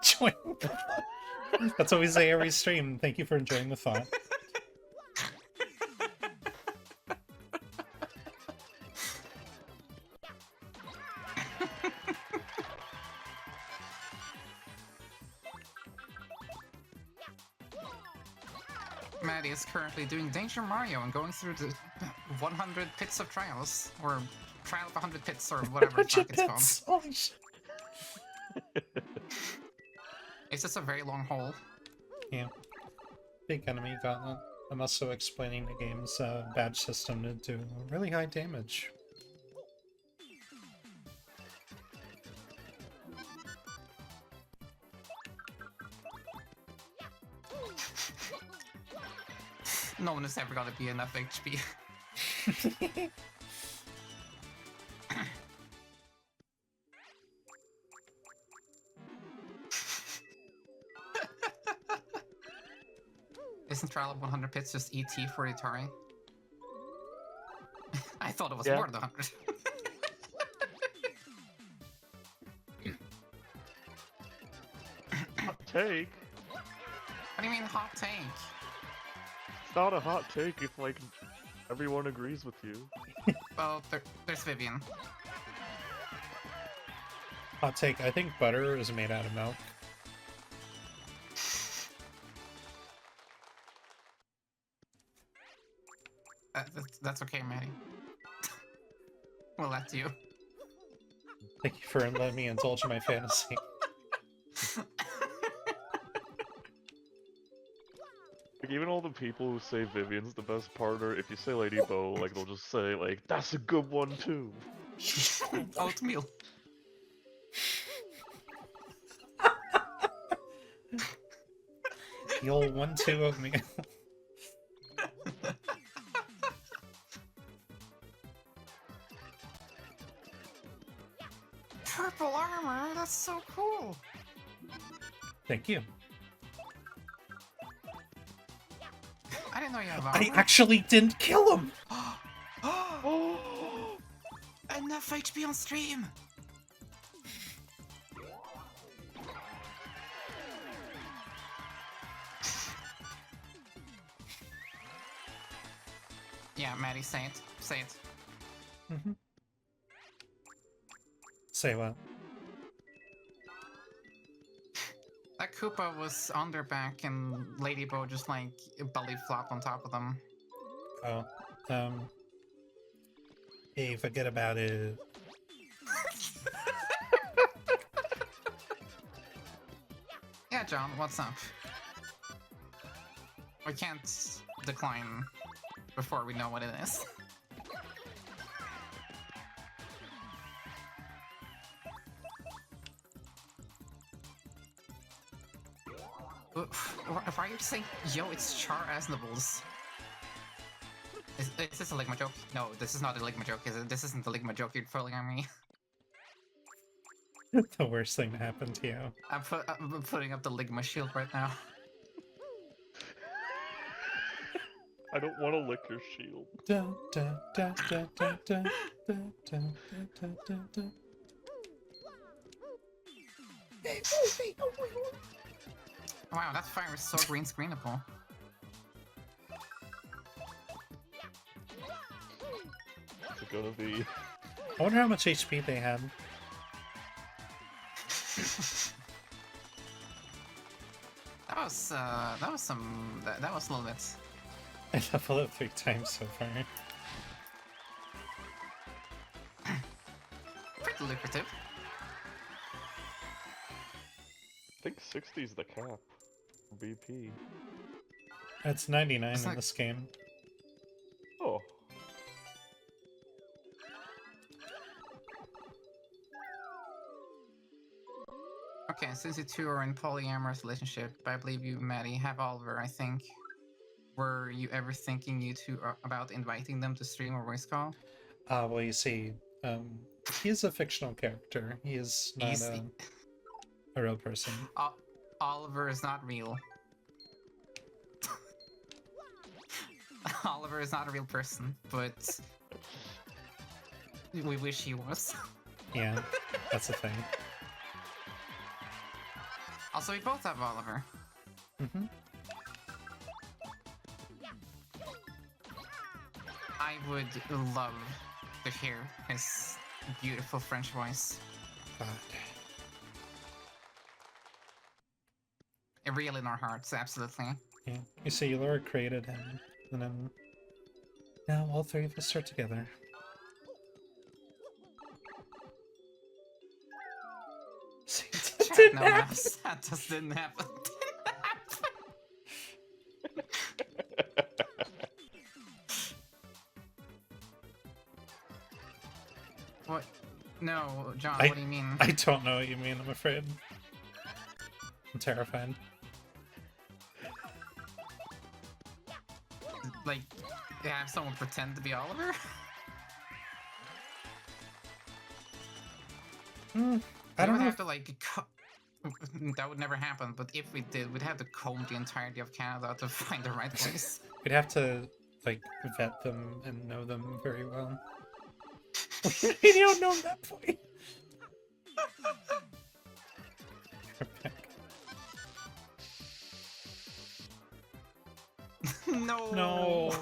Join. That's what we say every stream. Thank you for enjoying the thought. Maddie is currently doing Danger Mario and going through the 100 pits of trials, or trial of 100 pits, or whatever the fuck it's called. Holy shit. It's just a very long hole. Yeah. Big enemy gauntlet. I'm also explaining the game's badge system to do really high damage. No one is ever gonna be enough HP. Isn't Trial of 100 Pits just ET for Atari? I thought it was Yeah. more than 100. Hot take. What do you mean hot take? It's not a hot take if, like, everyone agrees with you. Well, there's Vivian. Hot take, I think butter is made out of milk. That's okay, Maddie. We'll let you. Thank you for letting me indulge in my fantasy. Like, even all the people who say Vivian's the best partner, if you say Lady Bo, like, they'll just say, like, that's a good one too. Oatmeal. The old 1-2 of me. Purple armor? That's so cool. Thank you. I didn't know you have I armor. actually didn't kill him! Enough HP on stream! Yeah, Maddie, say it. Say it. Mm-hmm. Say what? That Koopa was on their back and Ladybug just like belly flopped on top of them. Oh, hey, forget about it. Yeah, John, what's up? We can't decline before we know what it is. Why are you saying, yo, it's Char as Nibbles? Is this a Ligma joke? No, this is not a Ligma joke, is it? This isn't the Ligma joke you're pulling on me. The worst thing to happen to you. I'm putting up the Ligma shield right now. I don't want to lick your shield. Da, da, da, da, da, da, da, da, da, da, da. Wow, that fire is so green screenable. It's gonna be. I wonder how much HP they had. That was a little bit. I leveled up 3 times so far. Pretty lucrative. I think 60 is the cap. BP. It's 99 It's in like- this game. Oh. Okay, since you two are in polyamorous relationship, I believe you, Maddie, have Oliver, I think. Were you ever thinking you two about inviting them to stream or voice call? Well, you see, he's a fictional character. He is not He's- a real person. Oliver is not real. Oliver is not a real person, but we wish he was. Yeah, that's the thing. Also, we both have Oliver. Mm-hmm. I would love to hear his beautiful French voice. God. Real in our hearts, absolutely. Yeah. You see, Laura created him, and then now all 3 of us are together. See, it didn't No, happen. that just didn't happen. What? No, John, what do you mean? I don't know what you mean, I'm afraid. I'm terrified. like have someone pretend to be Oliver? I We don't would know. have to like that would never happen, but if we did, we'd have to comb the entirety of Canada to find the right place. We'd have to like vet them and know them very well. We don't know that point. No. No.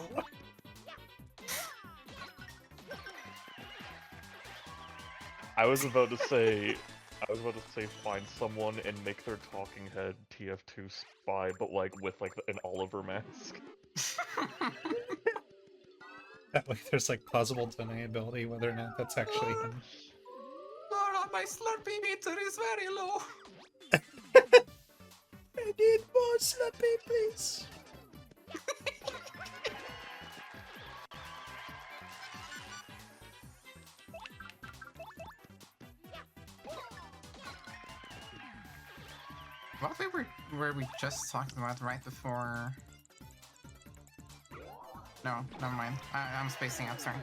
I was about to say find someone and make their talking head TF2 spy, but like with like an Oliver mask. That way there's like plausible deniability whether or not that's actually him. Laura, my Slurpee meter is very low. I need more Slurpee, please. What were we just talking about right before? No, never mind. I'm spacing out. Sorry.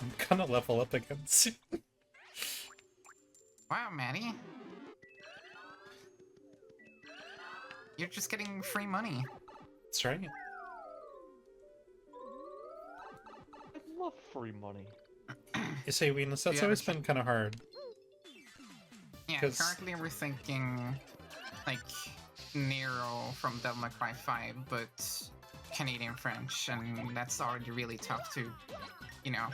I'm gonna level up again soon. Wow, Maddie. You're just getting free money. That's right. I love free money. You see, Venus, that's Yeah, always that's- been kind of hard. Yeah, 'Cause- currently we're thinking like Nero from Devil May Cry 5, but Canadian French, and that's already really tough to, you know.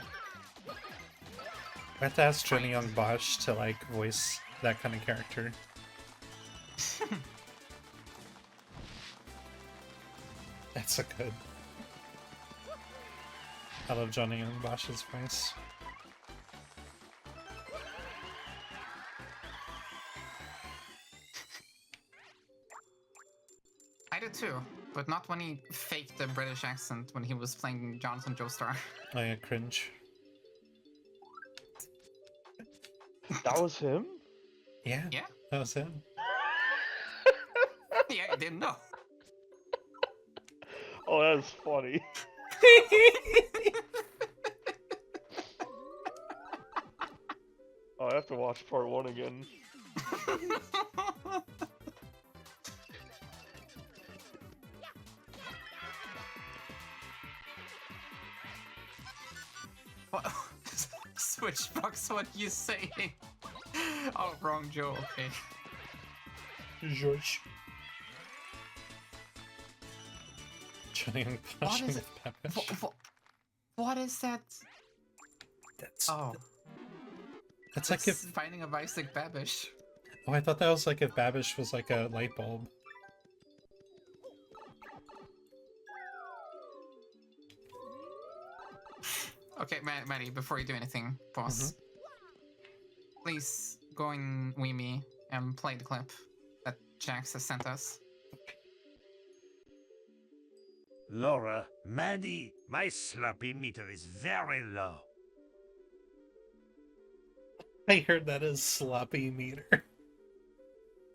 I have to ask Johnny Young Bosch to like voice that kind of character. That's so good. I love Johnny Young Bosch's voice. I did too, but not when he faked the British accent when he was playing Jonathan Joestar. I cringe. That was him? Yeah, Yeah? that was him. Yeah, I didn't know. Oh, that's funny. Oh, I have to watch part 1 again. What? Switchbox, what you saying? Oh, wrong Joe, okay. George. Johnny Young Bosch What is with Babish. What is that? That's Oh, that's like if Finding a Bicycle Babish. I thought that was like if Babish was like a light bulb. Okay, Maddie, before you do anything, pause. Please go in Weemy and play the clip that Jax has sent us. Laura, Maddie, my Slurpee meter is very low. I heard that as sloppy meter.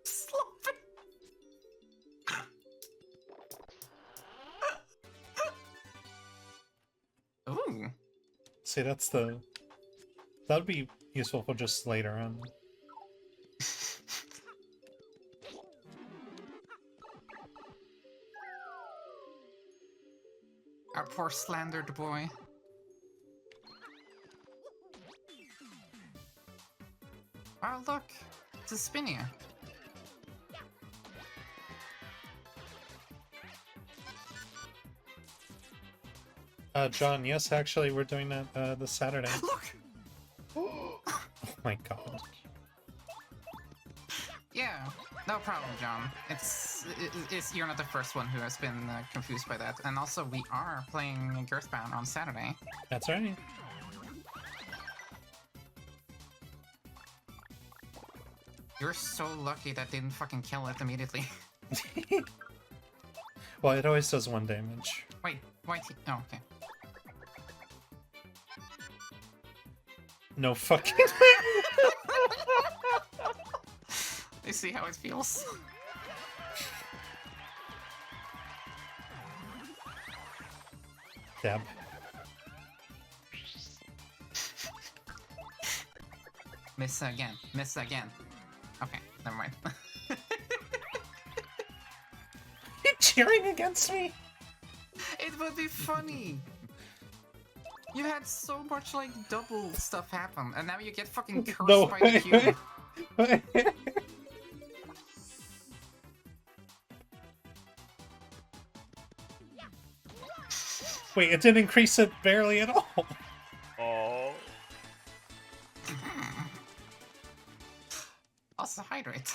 Sloppy. Ooh. See, that's the... That would be useful for just later on. Our poor slandered boy. Oh, look. It's a Spinia. John, yes, actually, we're doing that this Saturday. Look! Oh my god. Yeah, no problem, John. It's you're not the first one who has been confused by that. And also, we are playing Girthbound on Saturday. That's right. You're so lucky that didn't fucking kill it immediately. Well, it always does 1 damage. Wait, why? Oh, okay. No fucking... You see how it feels? Dab. Miss again. Miss again. Okay, never mind. You're cheering against me? It would be funny. You had so much like double stuff happen, and now you get fucking cursed No by the cube. way. Wait, it didn't increase it barely at all. Oh. Also hydrate.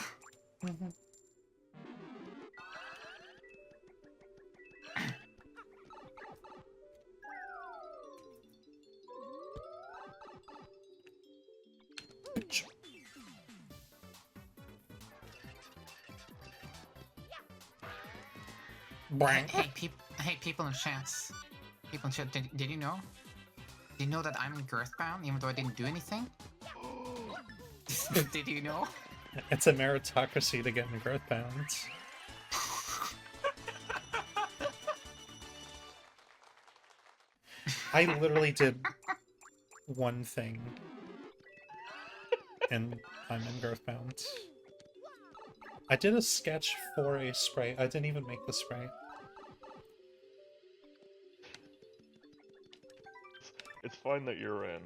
Hey, people in chats. People in chat, did you know? Did you know that I'm girth-bound even though I didn't do anything? Did you know? It's a meritocracy to get in growth bounds. I literally did one thing, and I'm in growth bounds. I did a sketch for a sprite. I didn't even make the sprite. It's fine that you're in.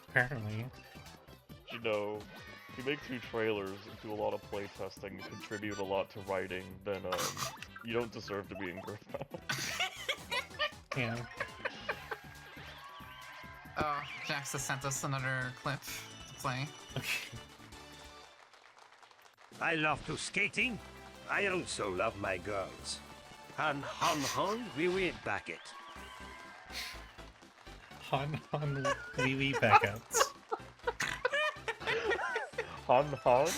Apparently. You know, if you make 2 trailers and do a lot of playtesting, contribute a lot to writing, then you don't deserve to be in Griffbound. Yeah. Oh, Jax has sent us another clip to play. Okay. I love to skating. I also love my girls. Han han han, we went back it. Han Han Wee Wee backouts. Han Han?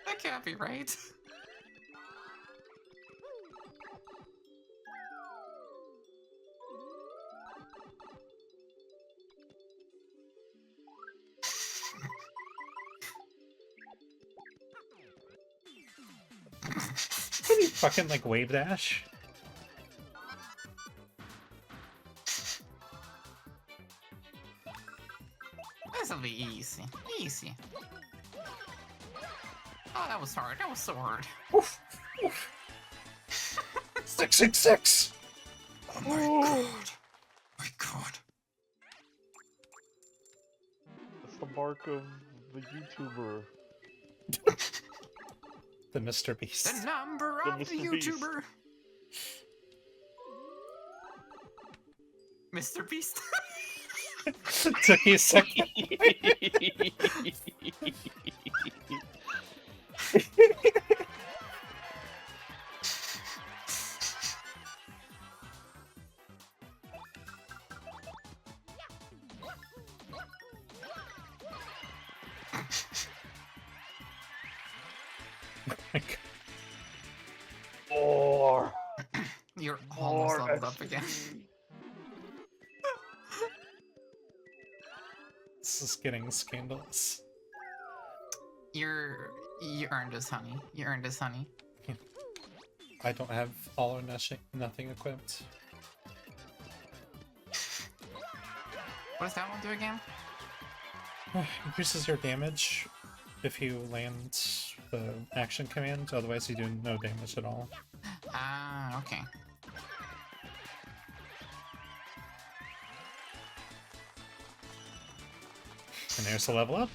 That can't be right. Can you fucking like wave dash? This'll be easy. Easy. Oh, that was hard. That was so hard. Oof, oof. 666. Oh my god. My god. That's the mark of the YouTuber. The Mr. Beast. The number The of the Mr. Beast. YouTuber. Mr. Beast. Took you a second. Or You're almost leveled up again. This is getting scandalous. You earned this, honey. You earned this, honey. I don't have all or nothing equipped. What does that one do again? Increases your damage if you land the action command, otherwise you do no damage at all. Ah, okay. And there's the level up.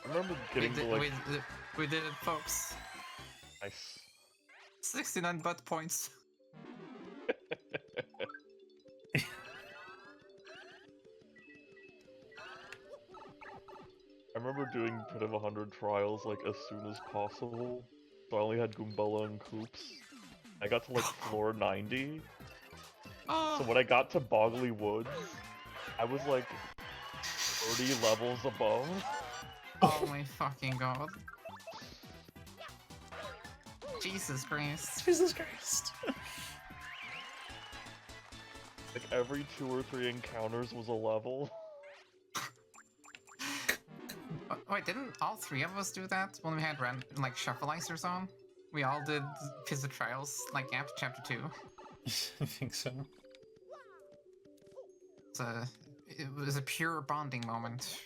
I remember getting to like we did it, folks. nice. 69 butt points. I remember doing Pit of 100 trials like as soon as possible. So I only had Goombella and Koops. I got to like floor 90. Oh, So when I got to Boggly Woods, I was like 30 levels above. oh my fucking god. Jesus Christ. Jesus Christ. Like every 2 or 3 encounters was a level. Wait, didn't all 3 of us do that when we had like shuffleizers on? We all did Pizza Trials, like after chapter 2. I think so. It was a pure bonding moment.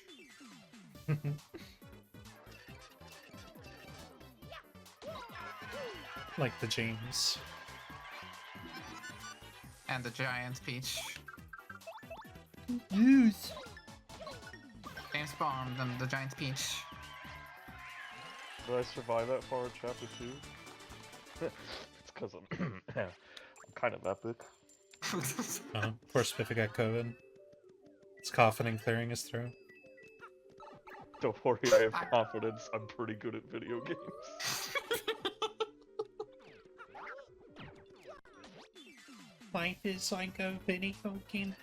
Like the James. And the giant Peach. Yes. James Bond and the giant Peach. Did I survive that far in chapter 2? It's because I'm, I'm kind of epic. Poor Spiffy got COVID. He's coughing and clearing his throat. Don't worry, I have confidence. I'm pretty good at video games. Life is like a video game.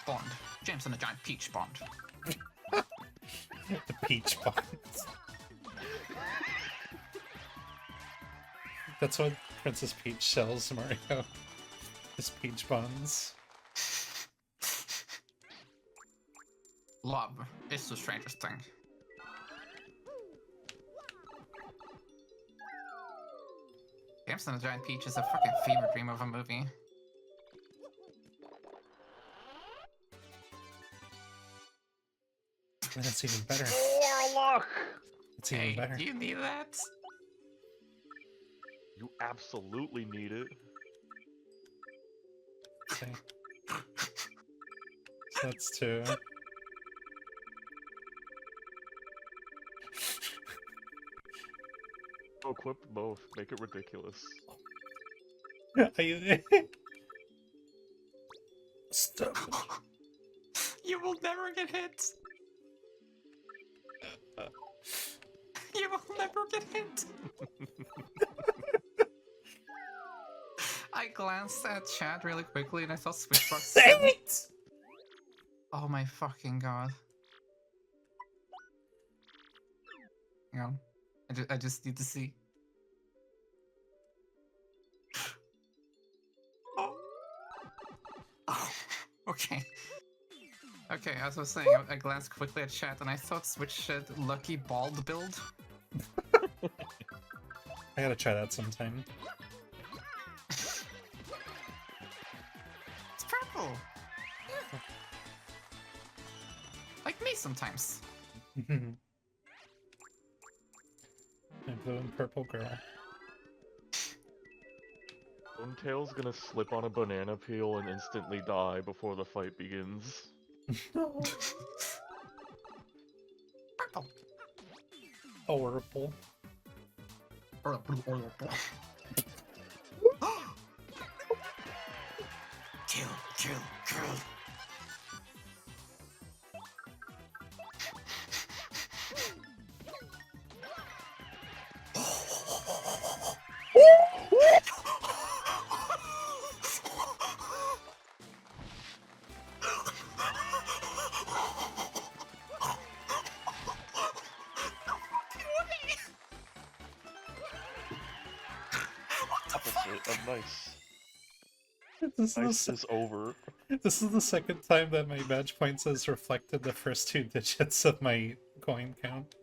Bond. James and the giant Peach Bond. The Peach Bonds. That's what Princess Peach sells Mario. His Peach Bonds. Love is the strangest thing. James and the Giant Peach is a fucking fever dream of a movie. And that's even better. Warlock! It's even better. Do you need that? You absolutely need it. Okay. So that's 2. Oh, equip both. Make it ridiculous. Are you Stop. You will never get hit. You will never get hit. I glanced at chat really quickly and I saw Switchbox. Oh my fucking god. Hang on. I just need to see. Oh. Oh. Okay. Okay, as I was saying, I glanced quickly at chat and I thought Switch said lucky bald build. I gotta try that sometime. It's purple! Like me sometimes. My blue and purple girl. Bonetail's gonna slip on a banana peel and instantly die before the fight begins. Purple. Horrible. Kill, kill, kill. Opposite of nice. This Nice is over. This is the second time that my badge points has reflected the first 2 digits of my coin count.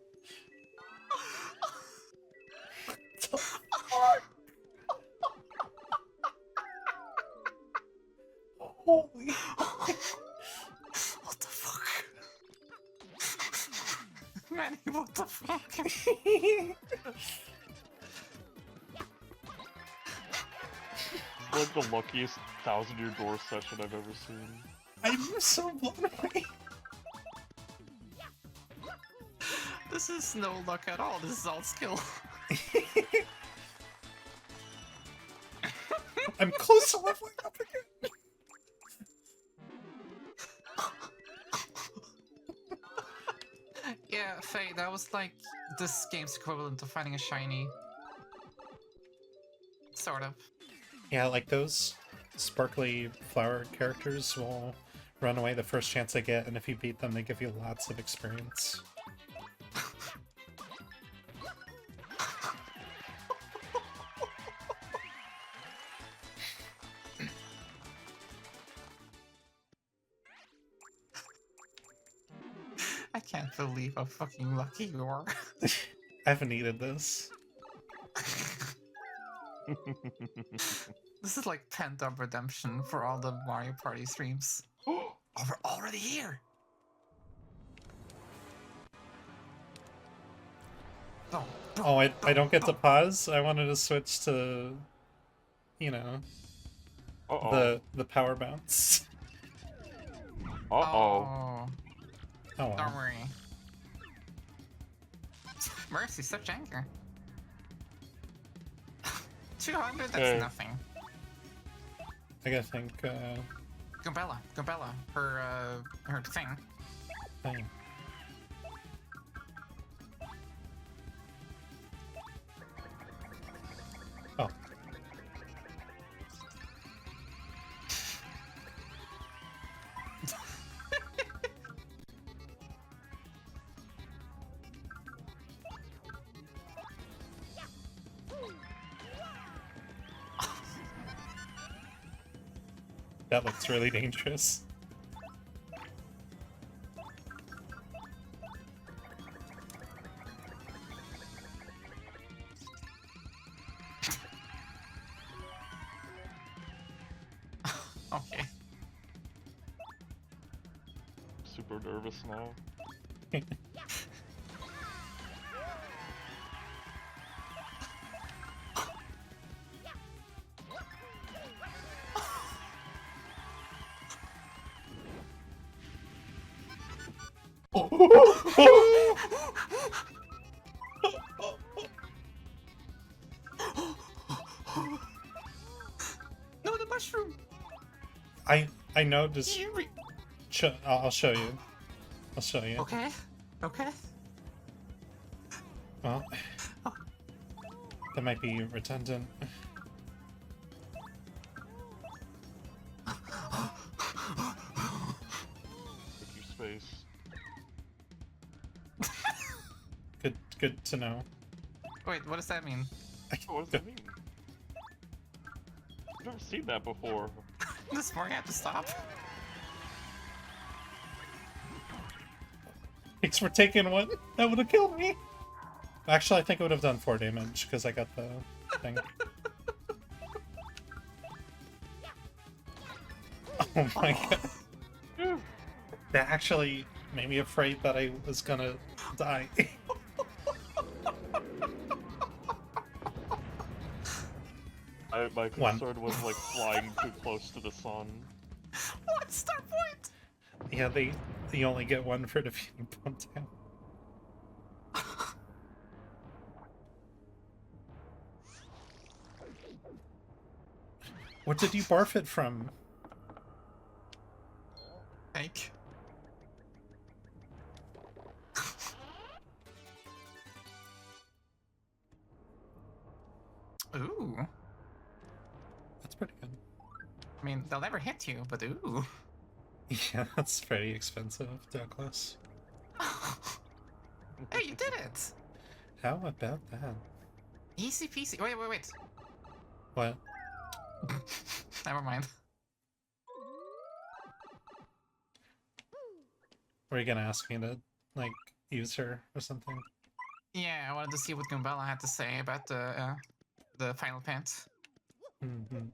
Holy. What the fuck? Manny, what the fuck? Like the luckiest 1,000-year door session I've ever seen. I'm so blown away. This is no luck at all, this is all skill. I'm close to leveling up again. Yeah, Faye, that was like this game's equivalent to finding a shiny. Sort of. Yeah, like those sparkly flower characters will run away the first chance they get, and if you beat them, they give you lots of experience. I can't believe how fucking lucky you are. I haven't needed this. This is like pent-up redemption for all the Mario Party streams. Oh, we're already here! Boom, boom, Oh, I boom, don't get to boom. pause? I wanted to switch to, you know, Uh-oh. the power bounce. Uh-oh. Oh, Oh, don't well. worry. Mercy, such anger. 200, that's Okay. nothing. I gotta think, Gumbella, her thing. thing. Oh. That looks really dangerous. Okay. Super nervous now. No, the mushroom! I know, just I'll show you. I'll show you. Okay, okay. Well, that might be redundant. Take your space. Good to know. Wait, what does that mean? What does that mean? I've never seen that before. This morning I have to stop. Thanks for taking one. That would have killed me. Actually, I think it would have done 4 damage because I got the thing. Oh my god. That actually made me afraid that I was gonna die. My concern was like flying too close to the sun. What? Start point! Yeah, you only get one for defeating Bonetown. What did you barf it from? Fake. Ooh. That's pretty good. I mean, they'll never hit you, but ooh. Yeah, that's pretty expensive, Douglas. Hey, you did it! How about that? Easy peasy. Wait. What? Never mind. Were you gonna ask me to, like, use her or something? Yeah, I wanted to see what Gumbella had to say about the final pant. Mm-hmm.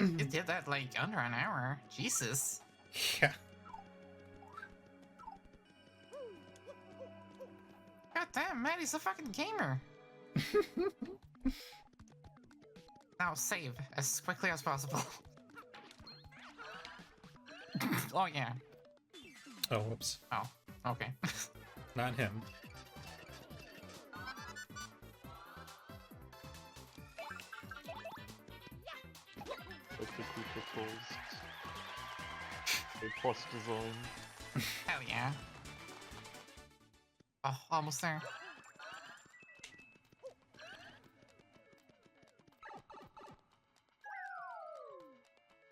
You did that like under an hour. Jesus. Yeah. God damn, Maddie's a fucking gamer. Now save as quickly as possible. Oh yeah. Oh, whoops. Oh, okay. Not him. Like the Koopa Trolls. A plus design. Hell yeah. Oh, almost there.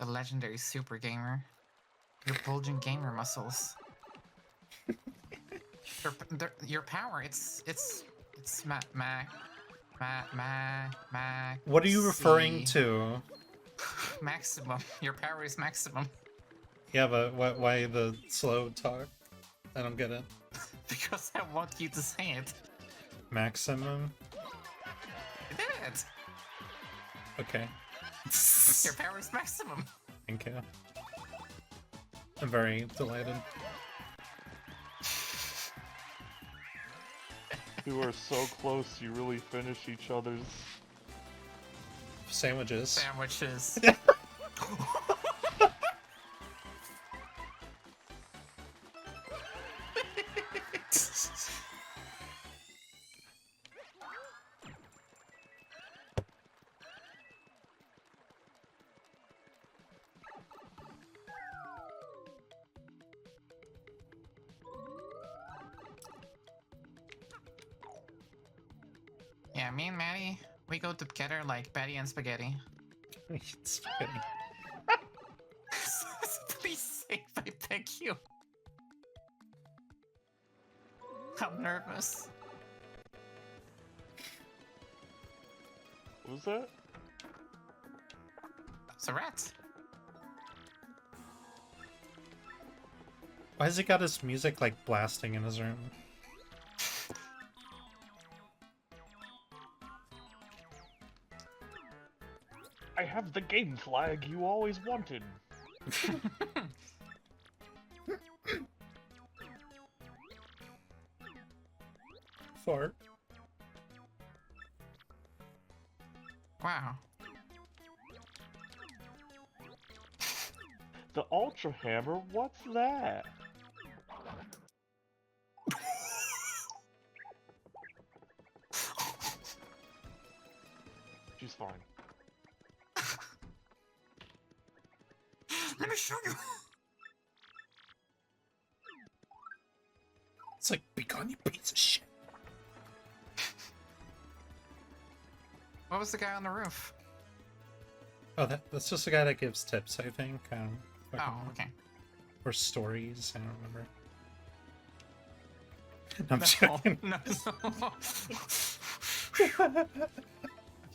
The legendary super gamer. Your bulging gamer muscles. Your power, it's What are you referring to? Maximum. Your power is maximum. Yeah, but why the slow talk? I don't get it. Because I want you to say it. Maximum? I did it! Okay. Your power is maximum. Thank you. I'm very delighted. You are so close, you really finish each other's. Sandwiches. Sandwiches. Yeah, me and Maddie, we go together like Betty and spaghetti. Spaghetti. Please save, I beg you. I'm nervous. What was that? It's a rat. Why has he got his music like blasting in his room? I have the game flag you always wanted. Fart. Wow. The Ultra Hammer? What's that? She's fine. Let me show you. It's like, be gone, you piece of shit. What was the guy on the roof? Oh, that's just the guy that gives tips, I think. Oh, okay. Or stories, I don't remember. I'm joking. No.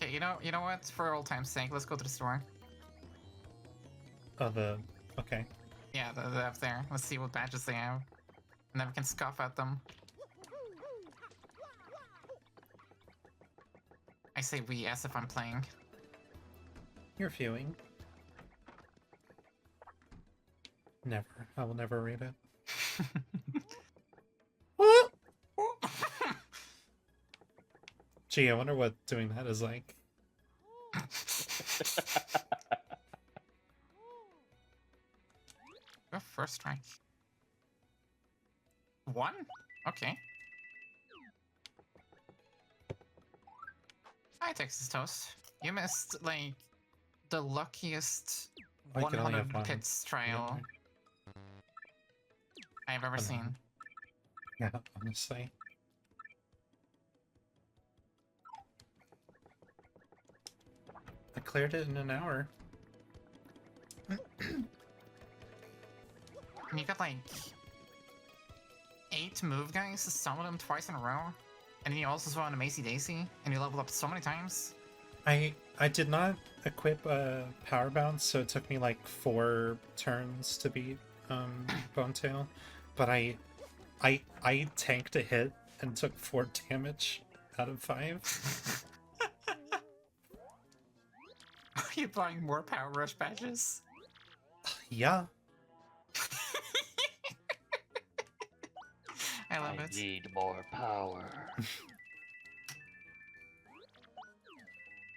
Okay, you know what? For old time's sake, let's go to the store. Oh, okay. Yeah, they're up there. Let's see what badges they have. And then we can scoff at them. I say we as if I'm playing. You're viewing. Never. I will never read it. Gee, I wonder what doing that is like. Go first strike. 1? Okay. Hi, Texas Toast. You missed, like, the luckiest I can only have 100 one. pits trial I've ever seen. Yeah, honestly. I cleared it in an hour. And you got, like, 8 move guys, some of them twice in a row. And then you also saw an Macy Daisy, and you leveled up so many times. I did not equip a power bounce, so it took me like 4 turns to beat Bonetail. But I tanked a hit and took 4 damage out of 5. Are you buying more Power Rush badges? Yeah. I love it. Need more power.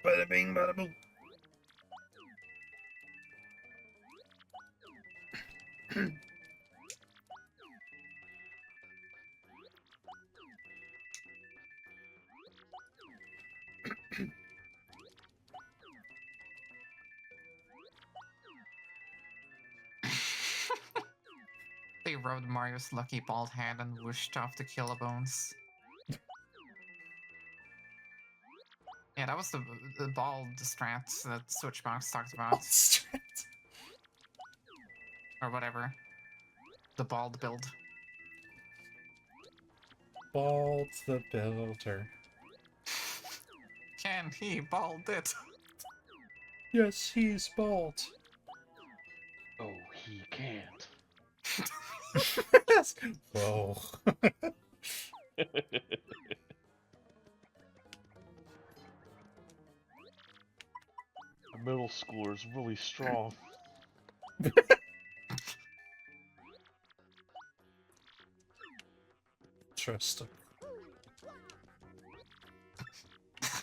Bada bing, bada boom. They rubbed Mario's lucky bald head and whooshed off the kilobones. Yeah, that was the bald strat that Switchbox talked about. Or whatever. The bald build. Bald the Builder. Can he bald it? Yes, he's bald. Oh, he can't. Whoa. The middle schooler's really strong. Interesting.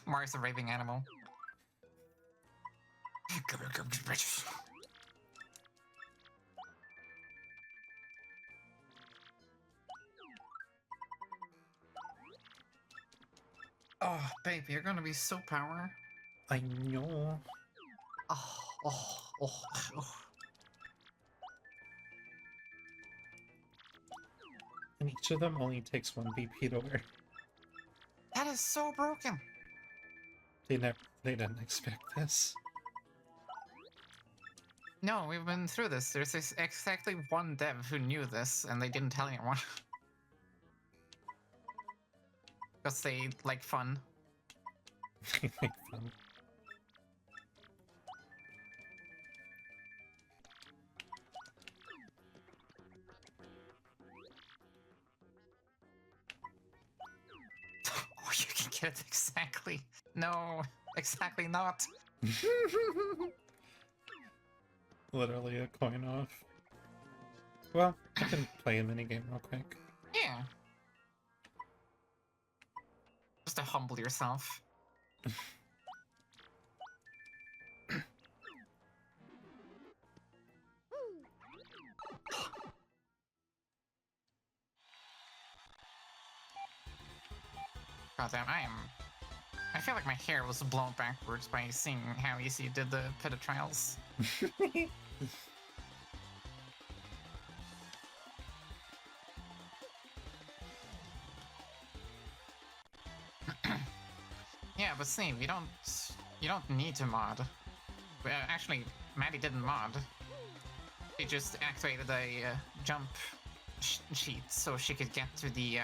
Mario's a raving animal. Come here, bitches. Oh, baby, you're gonna be so power. I know. Oh. And each of them only takes 1 BP to wear. That is so broken. They didn't expect this. No, we've been through this. There's exactly one dev who knew this, and they didn't tell anyone. Because they like fun. They make fun. Oh, you can get it exactly. No, exactly not. Literally a coin off. Well, I can play a minigame real quick. Yeah. Just to humble yourself. Goddamn, I feel like my hair was blown backwards by seeing how easy you did the pitted trials. Yeah, but Steve, you don't need to mod. Well, actually, Maddie didn't mod. She just activated a jump sheet so she could get to the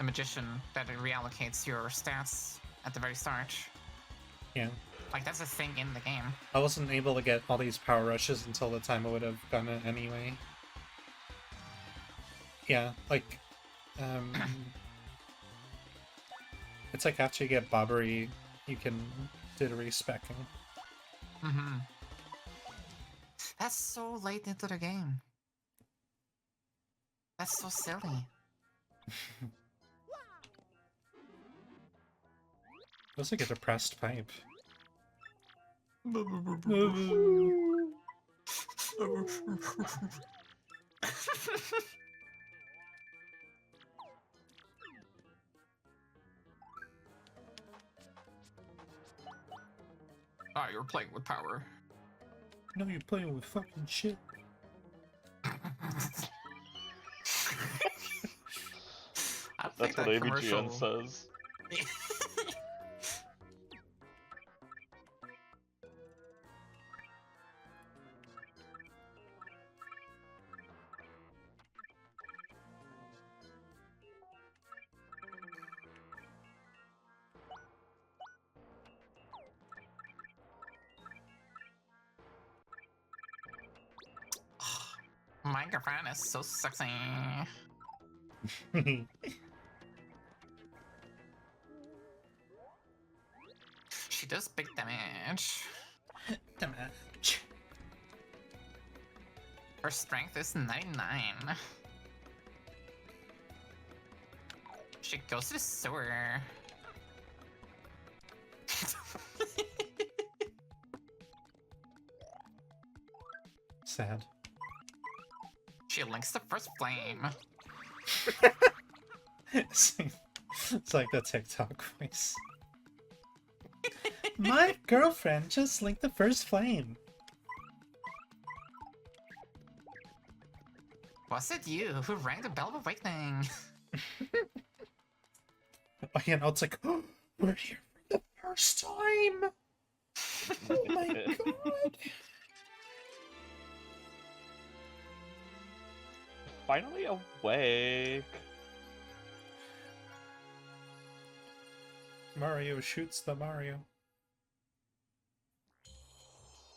magician that reallocates your stats at the very start. Yeah. Like, that's a thing in the game. I wasn't able to get all these power rushes until the time I would have done it anyway. Yeah, like, it's like after you get Bobbery, you can do the respecking. Mm-hmm. That's so late into the game. That's so silly. Feels like a depressed pipe. Oh, you're playing with power. No, you're playing with fucking shit. That's what AVGN says. My girlfriend is so sexy. She does big damage. Damage. Her strength is 99. She goes to the sewer. Sad. She links the first flame. It's like the TikTok voice. My girlfriend just linked the first flame. Was it you who rang the bell of awakening? Oh, you know, it's like, oh, we're here for the first time. Oh my god. finally awake. Mario shoots the Mario.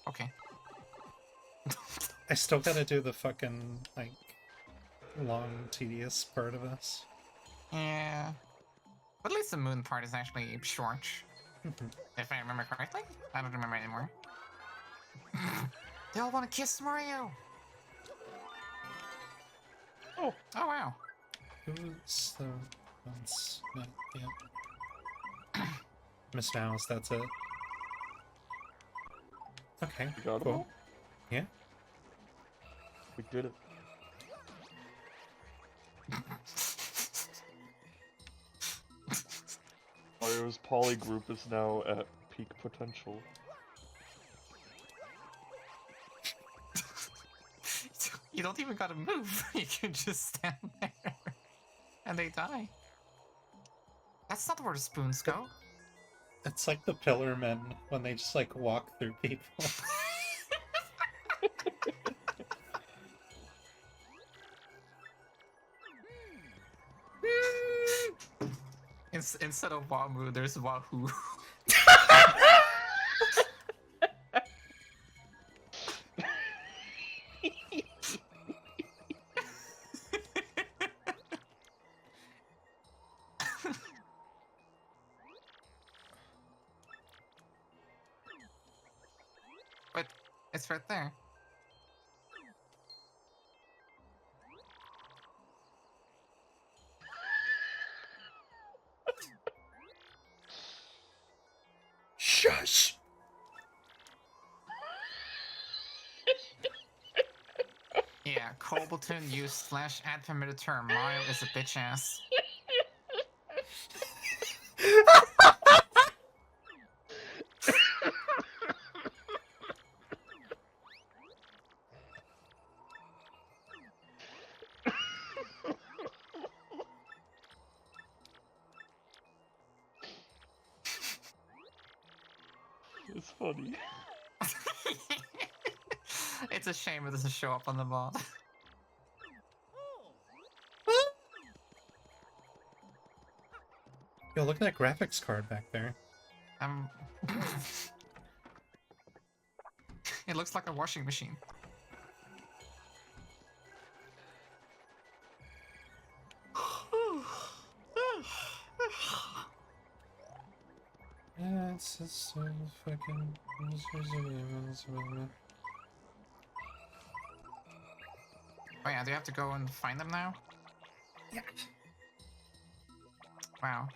Okay. I still gotta do the fucking, like, long, tedious part of this. Yeah. But at least the moon part is actually short. If I remember correctly. I don't remember anymore. They all want to kiss Mario! Oh, Oh wow. Who's the ones not yet? Miss Mouse, that's it. Okay, you got 'em cool. all? Yeah. We did it. Mario's poly group is now at peak potential. You don't even gotta move. You can just stand there. And they die. That's not where the spoons go. It's like the Pillar Men when they just, like, walk through people. Instead of Wamu, there's Wahoo. But it's right there. Shush! Yeah, Koboltoon use /add permitted term. Mario is a bitch ass. It's funny. It's a shame it doesn't show up on the mod. Yo, look at that graphics card back there. It looks like a washing machine. Yeah, it's just fucking... Oh yeah, do you have to go and find them now? Yeah. Wow.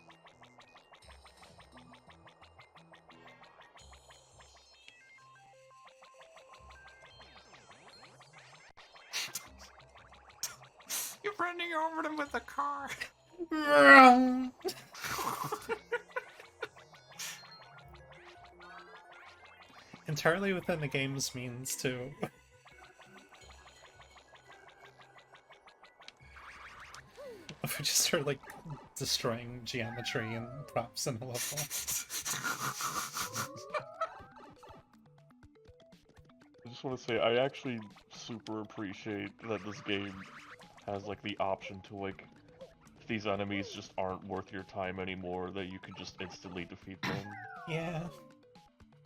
You're running over them with the car. Entirely within the game's means, too. We just start, like, destroying geometry and props in the level. I just want to say, I actually super appreciate that this game has, like, the option to, like, if these enemies just aren't worth your time anymore, that you can just instantly defeat them. Yeah.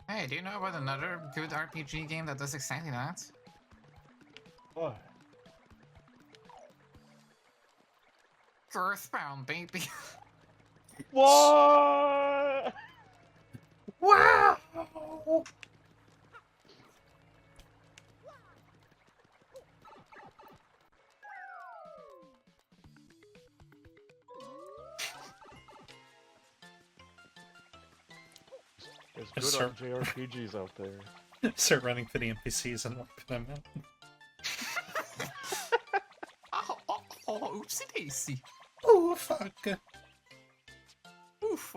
Hey, do you know about another good RPG game that does exactly that? What? Earthbound, baby. What? Wow! There's Yes, good sir. JRPGs out there. Start running for the NPCs and wiping them out. Oh, oopsie daisy. Oh, fuck. Oof.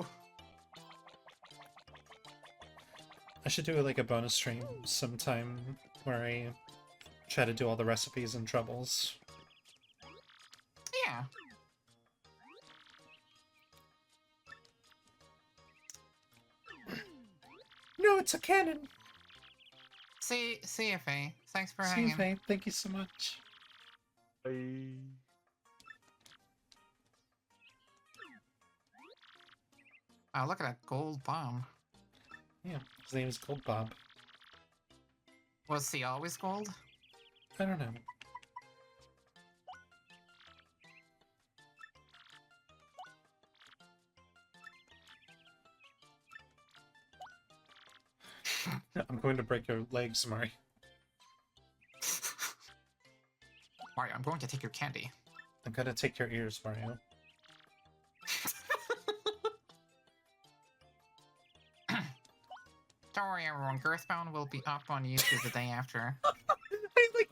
I should do like a bonus stream sometime where I try to do all the recipes and troubles. Yeah. No, it's a cannon! See you, Faye. Thanks for hanging. CFA, thank you so much. Bye. Oh, look at that gold bomb. Yeah, his name is Gold Bob. Was he always gold? I don't know. I'm going to break your legs, Mari. Mario, I'm going to take your candy. I'm gonna take your ears, Mario. Don't worry, everyone. Girthbound will be up on YouTube the day after. I like.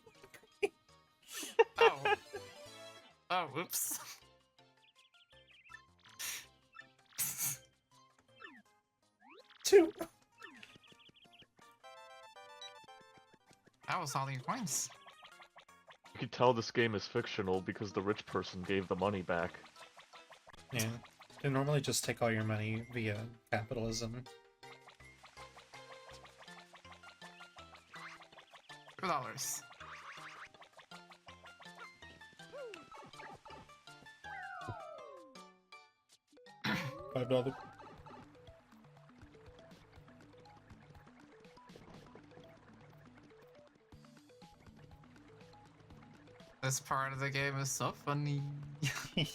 Oh. Oh, oops. Two. That was all these points. You can tell this game is fictional because the rich person gave the money back. Yeah, they normally just take all your money via capitalism. $2. $5. This part of the game is so funny. This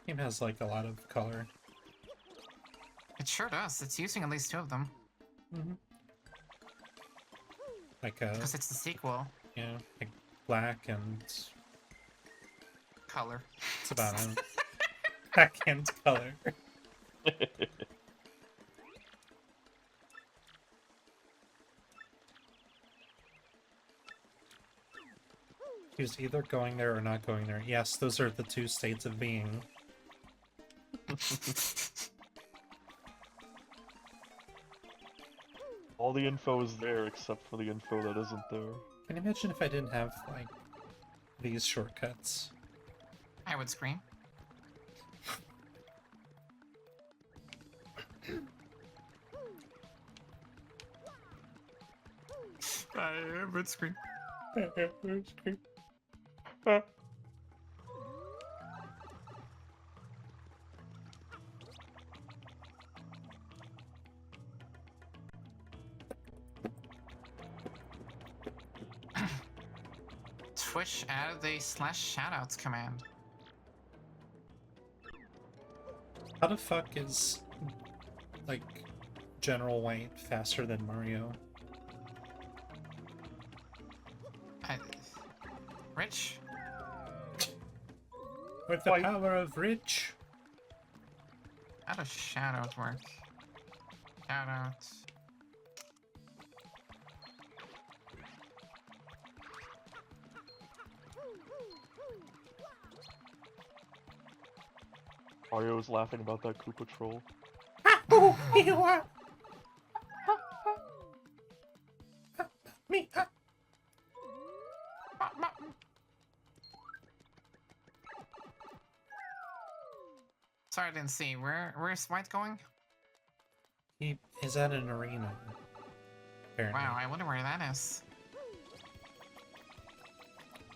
game has like a lot of color. It sure does. It's using at least 2 of them. Mm-hmm. Like Because it's the sequel. yeah, like black and Color. it's about it. Black and color. He was either going there or not going there. Yes, those are the 2 states of being. All the info is there except for the info that isn't there. Can you imagine if I didn't have, like, these shortcuts? I would scream. I would scream. Twitch added a /shoutouts command. How the fuck is, like, General White faster than Mario? Rich? With the White. power of Rich? How does shoutouts work? Shoutouts. Mario was laughing about that Koopa troll. Me. Sorry, I didn't see. Where's White going? He is at an arena. Apparently. Wow, I wonder where that is.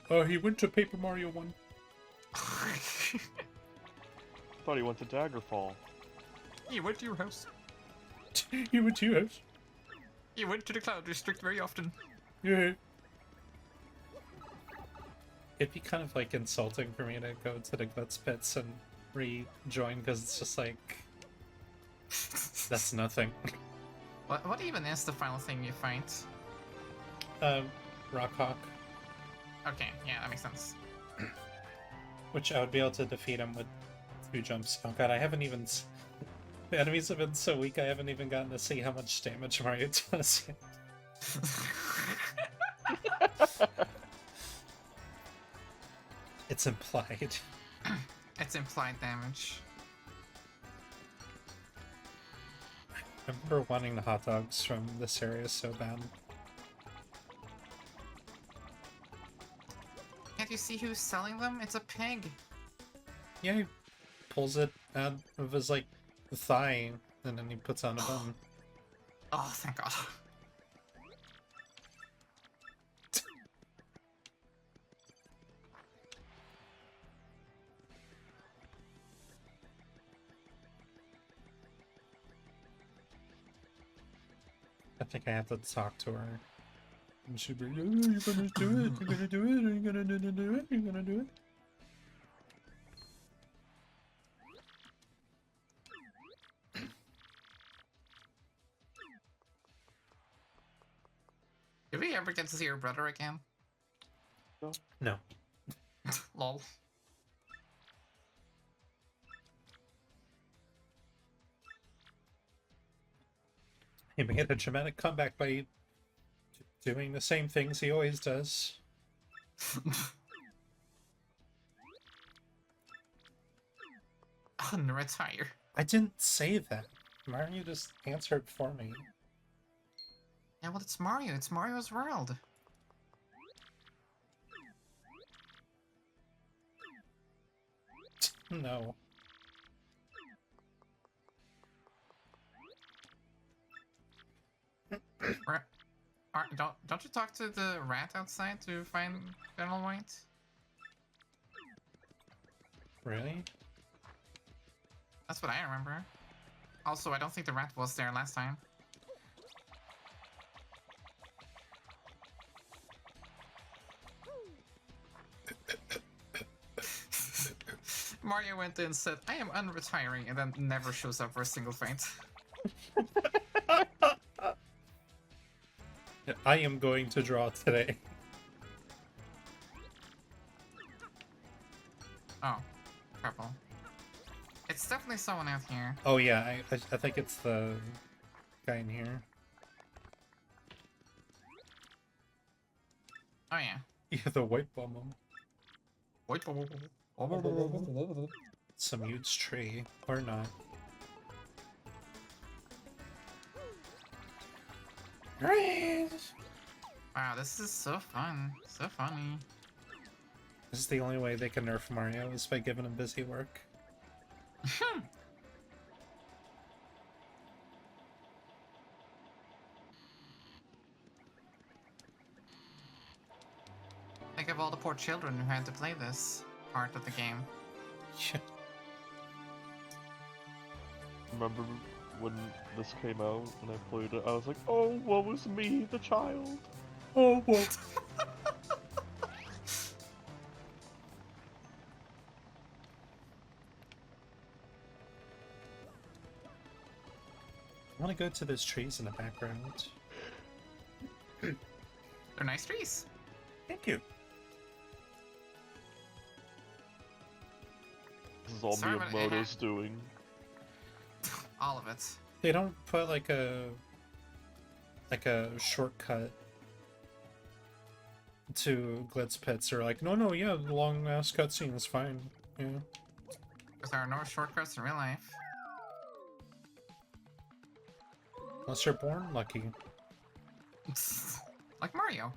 Oh, he went to Paper Mario 1. Thought he went to Daggerfall. You went to your house. He went to your house. You went to the Cloud District very often. Yeah. It'd be kind of like insulting for me to go to the Guts Pits and rejoin because it's just like that's nothing. What even is the final thing you find? Rockhawk, Okay, yeah, that makes sense. which I would be able to defeat him with 2 jumps. Oh god, I haven't even. The enemies have been so weak, I haven't even gotten to see how much damage Mario does yet. It's implied. It's implied damage. I remember wanting the hot dogs from this area so bad. Can't you see who's selling them? It's a pig. Yeah, he pulls it out of his, like, thigh, and then he puts on a bun. Oh, thank God. I think I have to talk to her. And she'll be like, oh, you're gonna do it, you're gonna do it, are you gonna do it, you're gonna do it. Did we ever get to see your brother again? No. Lol. He made a dramatic comeback by doing the same things he always does. Unretire. I didn't say that. Mario just answered for me. Yeah, well, it's Mario. It's Mario's world. No. Don't you talk to the rat outside to find General White? Really? That's what I remember. Also, I don't think the rat was there last time. Mario went in and said, I am unretiring, and then never shows up for a single fight. I am going to draw today. Oh, purple. It's definitely someone out here. Oh yeah, I think it's the guy in here. Oh yeah. Yeah, the white bum. Wait, Some huge tree. Or not. wow, this is so fun. So funny. This is the only way they can nerf Mario, is by giving him busy work. Think of all the poor children who had to play this part of the game. Yeah. Remember when this came out and I played it? I was like, oh, woe is me, the child. Oh, well. I want to go to those trees in the background. They're nice trees. Thank you. This is all Sorry, but Miyamoto's doing. All of it. They don't put like a shortcut to Glitz Pits, or like, no, yeah, the long ass cutscene is fine. Yeah. Because there are no shortcuts in real life. Unless you're born lucky. Like Mario.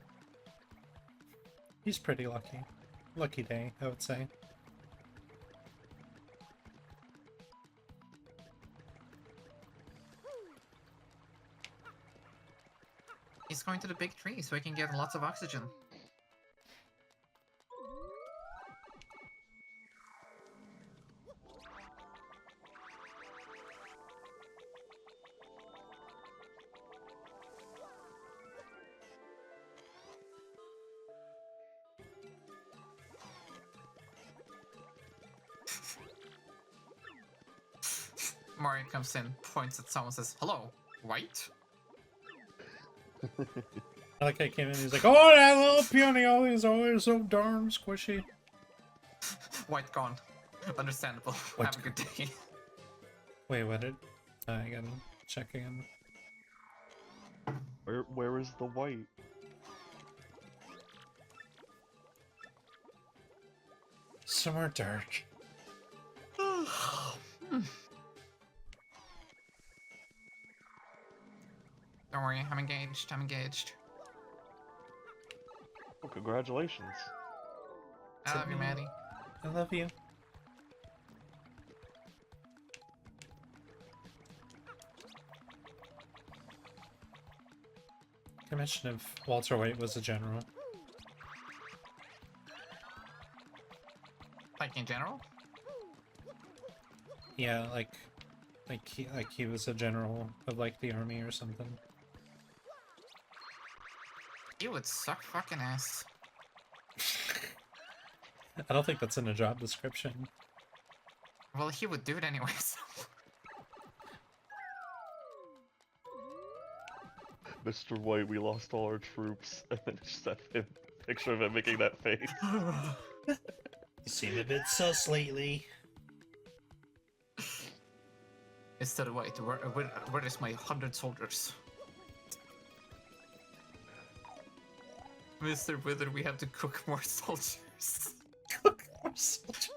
He's pretty lucky. Lucky day, I would say. He's going to the big tree so he can get lots of oxygen. Mario comes in, points at someone, says, "Hello, white?" I like I came in, he's like, oh, that little peony, he's always so darn squishy. White gone. Understandable. White Have a good day. Wait, what did... I gotta check again. Where is the white? Somewhere dark. Don't worry, I'm engaged. I'm engaged. Oh, congratulations. I love you, Maddie. I love you. I mentioned if Walter White was a general. Like in general? Yeah, like he was a general of like the army or something. You would suck fucking ass. I don't think that's in a job description. Well, he would do it anyways. Mr. White, we lost all our troops, and then just that picture of him making that face. You seem a bit sus lately. Mr. White, where is my 100 soldiers? Mr. Wither, we have to cook more soldiers. Cook more soldiers.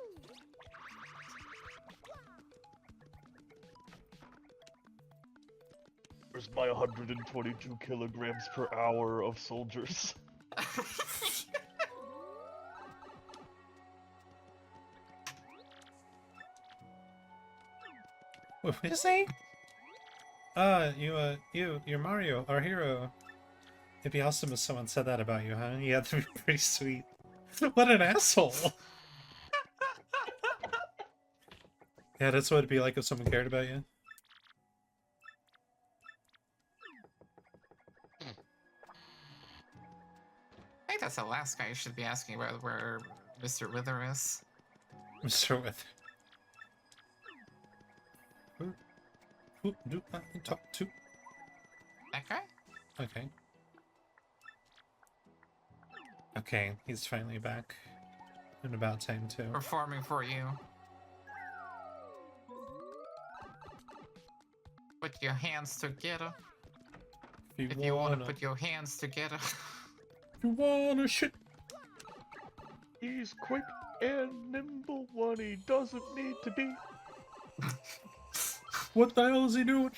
Where's my 122 kilograms per hour of soldiers? What did you say? You're Mario, our hero. It'd be awesome if someone said that about you, huh? Yeah, that'd be pretty sweet. What an asshole! Yeah, that's what it'd be like if someone cared about you. I think that's the last guy you should be asking about where Mr. Wither is. Mr. Wither. Who do I talk to? That guy? Okay. Okay, he's finally back. In about time, too. Performing for you. Put your hands together. If you wanna put your hands together. If you wanna shit. He's quick and nimble when he doesn't need to be. What the hell is he doing?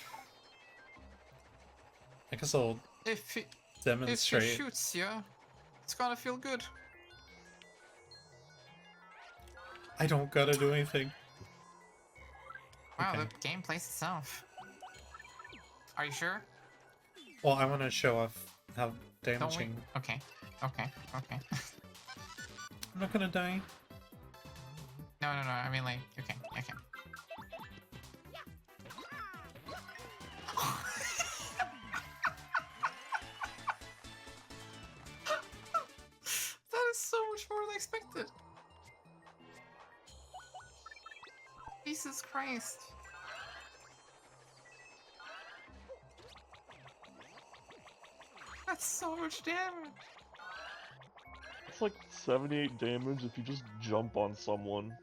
I guess I'll If he demonstrate. shoots you, it's gonna feel good. I don't gotta do anything. Wow, Okay. the game plays itself. Are you sure? Well, I want to show off how Don't we? damaging. Okay. I'm not gonna die. No, I mean, like, okay. That is so much more than expected. Jesus Christ. That's so much damage. It's like 78 damage if you just jump on someone.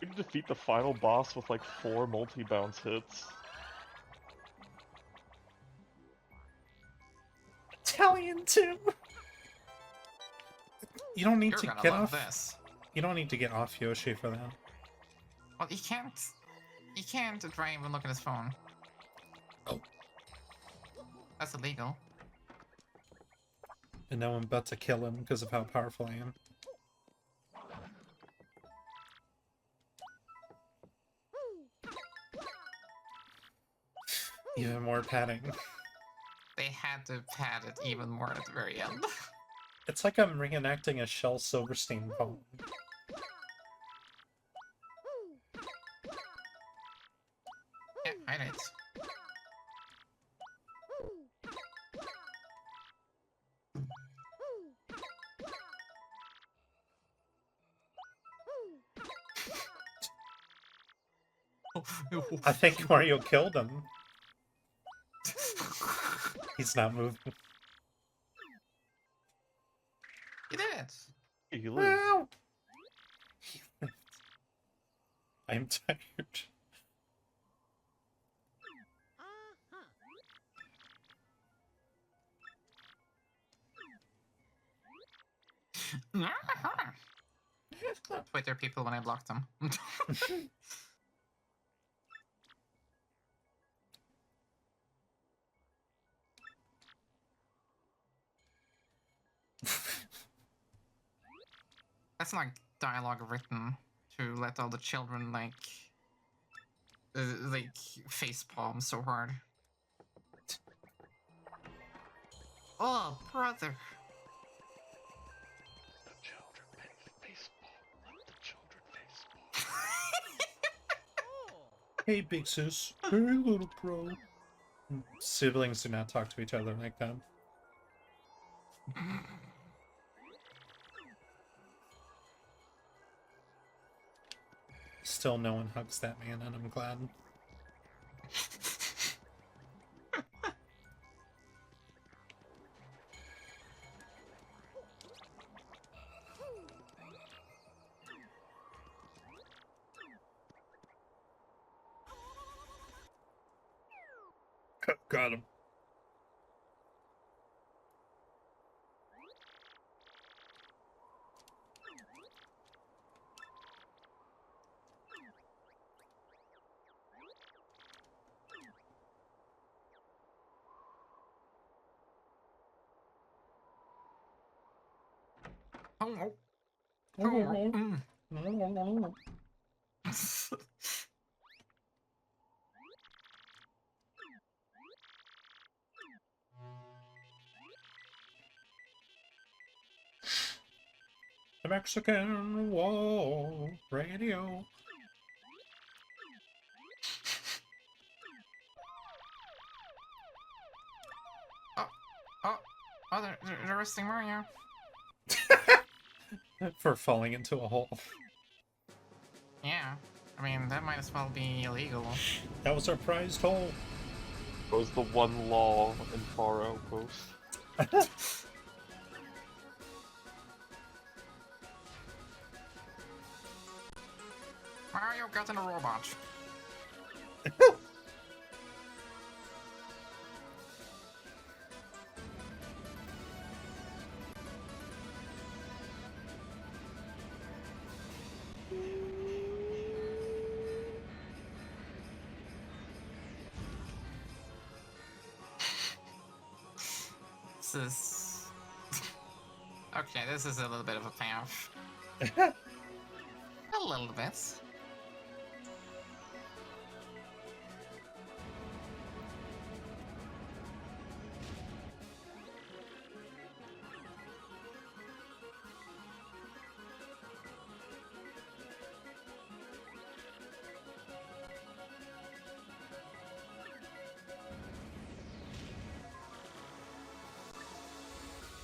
You can defeat the final boss with like 4 multi-bounce hits. Italian too. You don't need You're to gonna get love off. this. You don't need to get off Yoshi for that. Well, he can't try and even look at his phone. Oh. That's illegal. And now I'm about to kill him because of how powerful I am. Even more padding. They had to pad it even more at the very end. It's like I'm reenacting a Shel Silverstein poem. Yeah, alright. I think Mario killed him. He's not moving. You did it! He lived. Ow! He lived. I'm tired. Twitter people when I blocked them. That's like dialogue written to let all the children like face palm so hard. Oh, brother. The children baseball. Let the children baseball. Hey, big sis. Hey, little bro. Siblings do not talk to each other like that. Still, no one hugs that man, and I'm glad. Got him. Oh, oh. Mm. The Mexican Wall Radio. Oh, they're arresting Mario. For falling into a hole. Yeah, I mean, that might as well be illegal. That was our prized hole. That was the one law in Far Outpost. Mario got in a robot. This is... Okay, this is a little bit of a payoff. A little bit.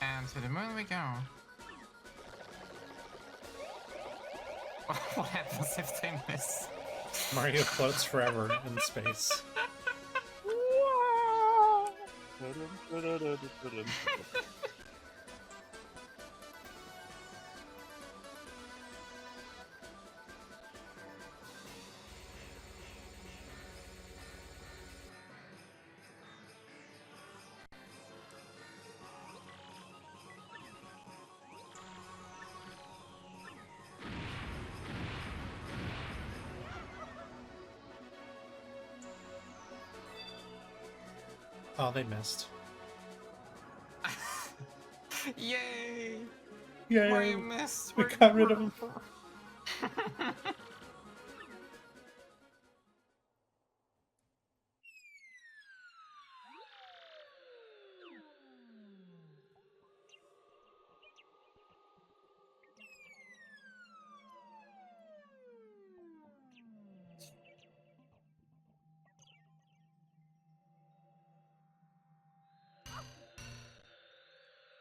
And to the moon we go. What happens if they miss? Mario floats forever in space. Oh, they missed. Yay! Yay! Mario missed. We got rid of him.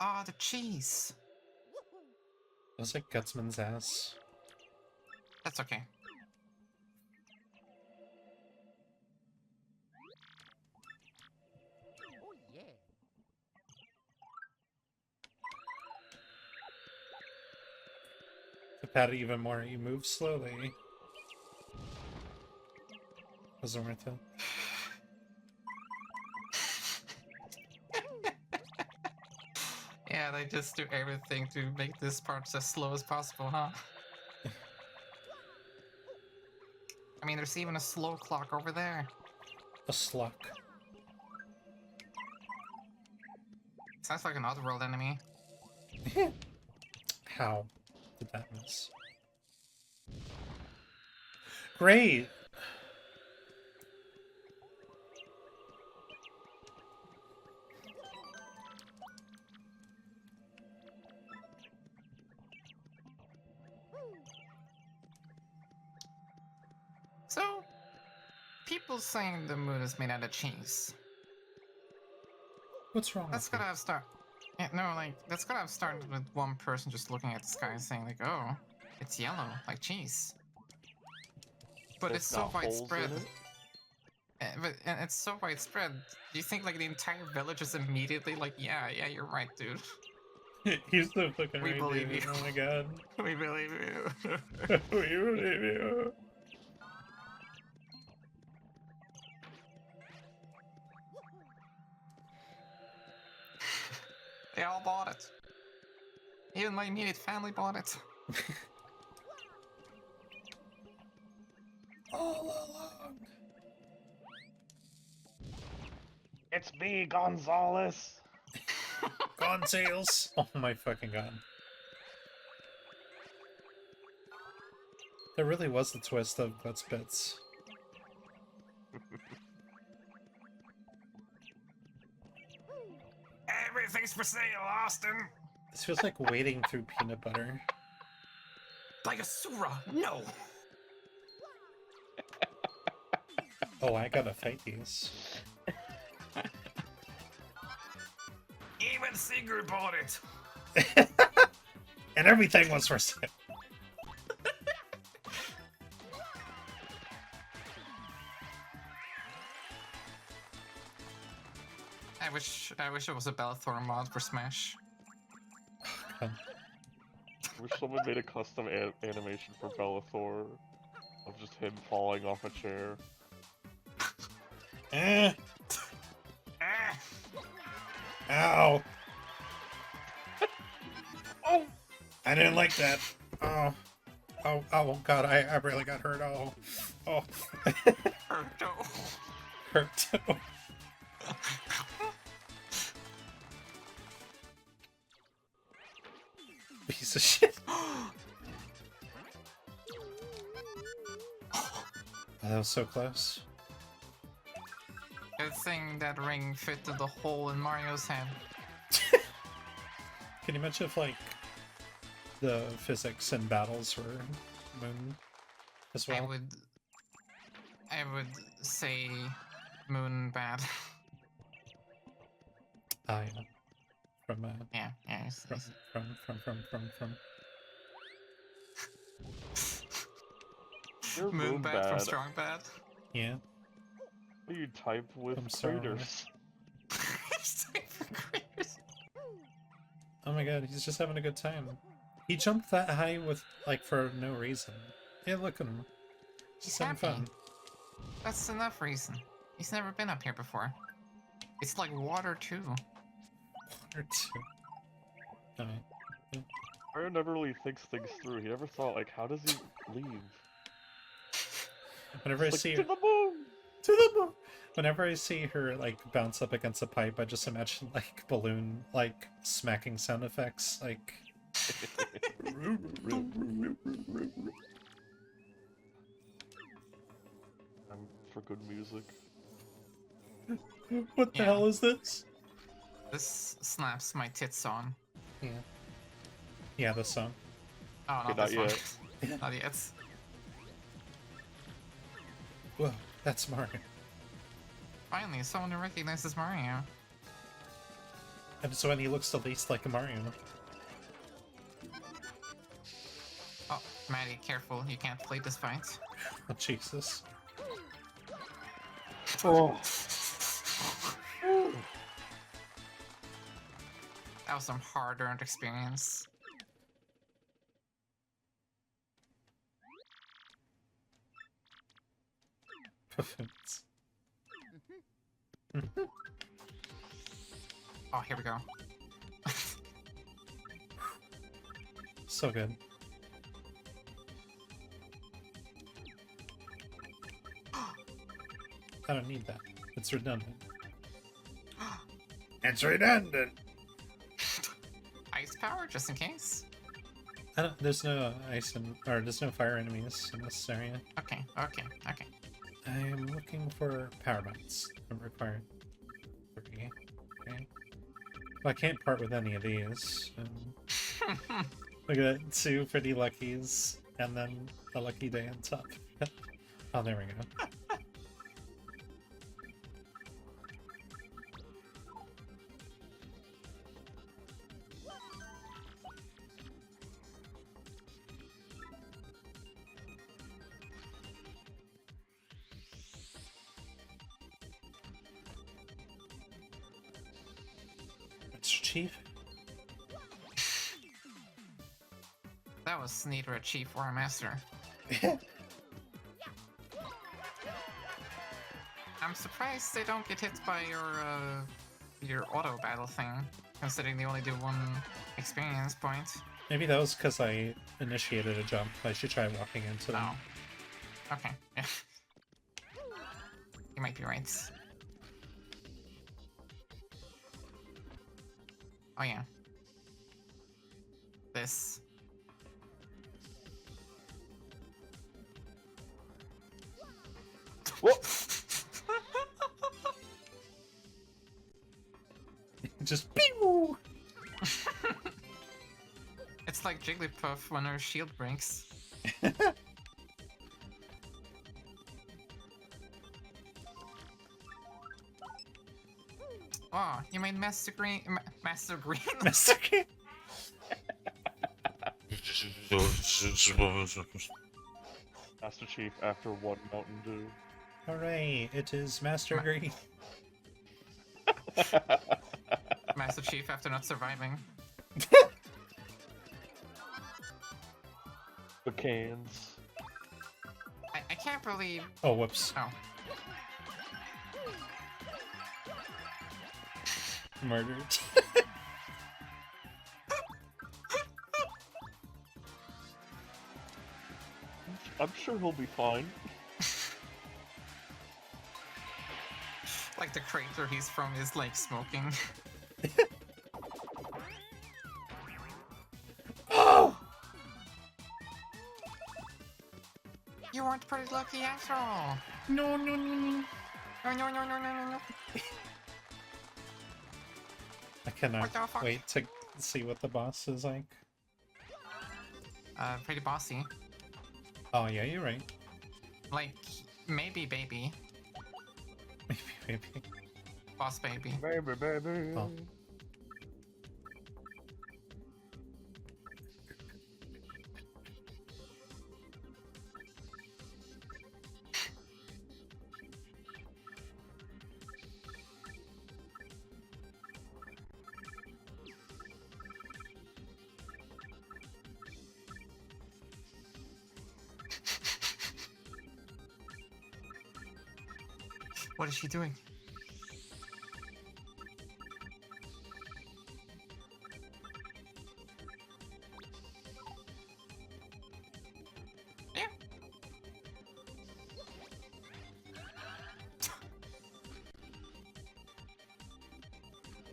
Ah, the cheese. It was like Gutsman's ass. That's okay. Oh yeah. To pat it even more, you move slowly. Wasn't worth it. Yeah, they just do everything to make this part as slow as possible, huh? I mean, there's even a slow clock over there. A sluck. Sounds like an Oddworld enemy. How? Did that is. Great! So, people saying the moon is made out of cheese. What's wrong That's with gotta have started. Yeah, no, like that's gotta have started with one person just looking at the sky and saying like, "Oh, it's yellow like cheese." But it's so got holes widespread. in it? And it's so widespread. Do you think like the entire village is immediately like, "Yeah, you're right, dude. you? He's so fucking We right, believe dude. you. Oh my god. We believe you." We believe you. They all bought it. Even my immediate family bought it. All along. It's me, Gonzalez. Gone sales. Oh my fucking god. There really was the twist of Guts Bits. Everything's for sale, Austin. This feels like wading through peanut butter. Like a Sura, no. Oh, I gotta fight these. Even Sigurd bought it. And everything was for sale. I wish it was a Bellathor mod for Smash. God. I wish someone made a custom animation for Bellathor of just him falling off a chair. Eh. Ah! Ow. Oh! I didn't like that. Oh. Oh god, I really got hurt. Oh. Oh. Erdo. Hurt. Piece of shit. Oh, that was so close. Good thing that ring fit through the hole in Mario's head. Can you imagine if, like, the physics in battles were Moon as well? I would say Moon bad. Ah, yeah. From, Yeah, it's- from. You're Moon bad from bad. strong bad. Yeah. You type with I'm sorry. craters. Oh my god, he's just having a good time. He jumped that high with, like, for no reason. Yeah, look at him. He's Just having happy. fun. That's enough reason. He's never been up here before. It's like water too. Or two. Alright. Mario never really thinks things through. He never thought, like, how does he leave? Whenever I Like, see to her, the moon! to the moon! Whenever I see her, like, bounce up against a pipe, I just imagine, like, balloon, like, smacking sound effects, like... I'm for good music. What the Yeah. hell is this? This snaps my tits on. Yeah. Yeah, the song. Oh, Okay, not not this yet. one. Not yet. Whoa, that's Mario. Finally, someone who recognizes Mario. And it's when he looks the least like a Mario. Oh, Maddie, careful. You can't play this fight. Oh, Jesus. Oh. That was some hard-earned experience. Puffins. Oh, here we go. So good. I don't need that. It's redundant. It's redundant! Ice power, just in case. There's no there's no fire enemies in this area. Okay. I'm looking for power bots. I'm required 3. Okay. Well, I can't part with any of these. Look at that, 2 pretty luckies, and then a lucky day on top. Oh, there we go. Mr. Chief? That was neither a chief or a master. I'm surprised they don't get hit by your auto battle thing, considering they only do 1 experience point. Maybe that was because I initiated a jump. I should try walking into them. Oh. Okay. Yeah. You might be right. Oh yeah. This. Just pew! It's like Jigglypuff when her shield breaks. Oh, you made Master Green. Master Green? Master Green! Master Chief after 1 Mountain Dew. Hooray, it is Master Green. Master Chief after not surviving. The cans. I can't believe. Oh, whoops. Oh. Murdered. I'm sure he'll be fine. Like the crater he's from is like smoking. Oh! You weren't pretty lucky after all. No. No. I cannot What the fuck? wait to see what the boss is like. Pretty bossy. Oh yeah, you're right. Like, maybe baby. Maybe. Boss baby. Baby. Oh. What is she doing? Yeah.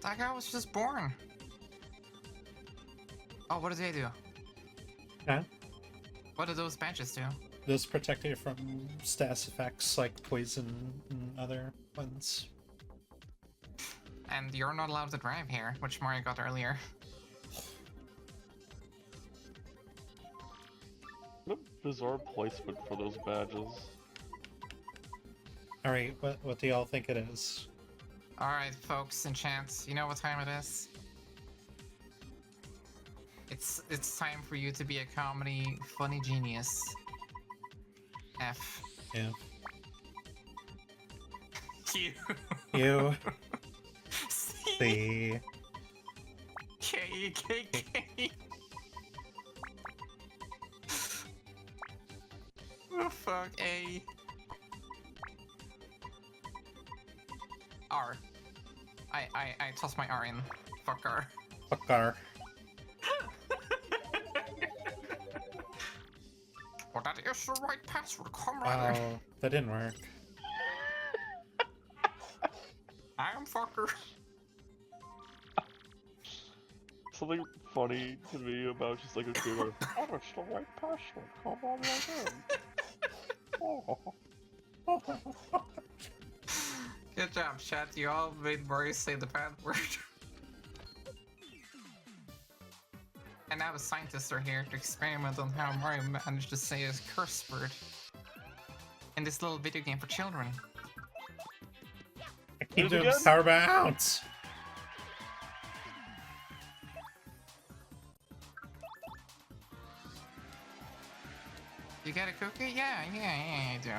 That guy was just born. Oh, what do they do? Huh? What do those badges do? Those protect you from status effects like poison and other ones. And you're not allowed to drive here, which Mario got earlier. What a bizarre placement for those badges. Alright, what do y'all think it is? Alright, folks and chants, you know what time it is? It's time for you to be a comedy funny genius. F. Yeah. Q. You. C. The... K. K. K. Oh fuck. A. R. I tossed my R in. Fuck R. Fuckar. Well, that is the right password, comrade. Oh, that didn't work. I am fucker. something funny to me about just like a kid like, oh, it's the right password. Come on right in. Oh. Good job, chat. You all made Mario say the bad word. And now the scientists are here to experiment on how Mario managed to say his curse word in this little video game for children. I keep doing again? power bounce. You get a cookie? Yeah, I do.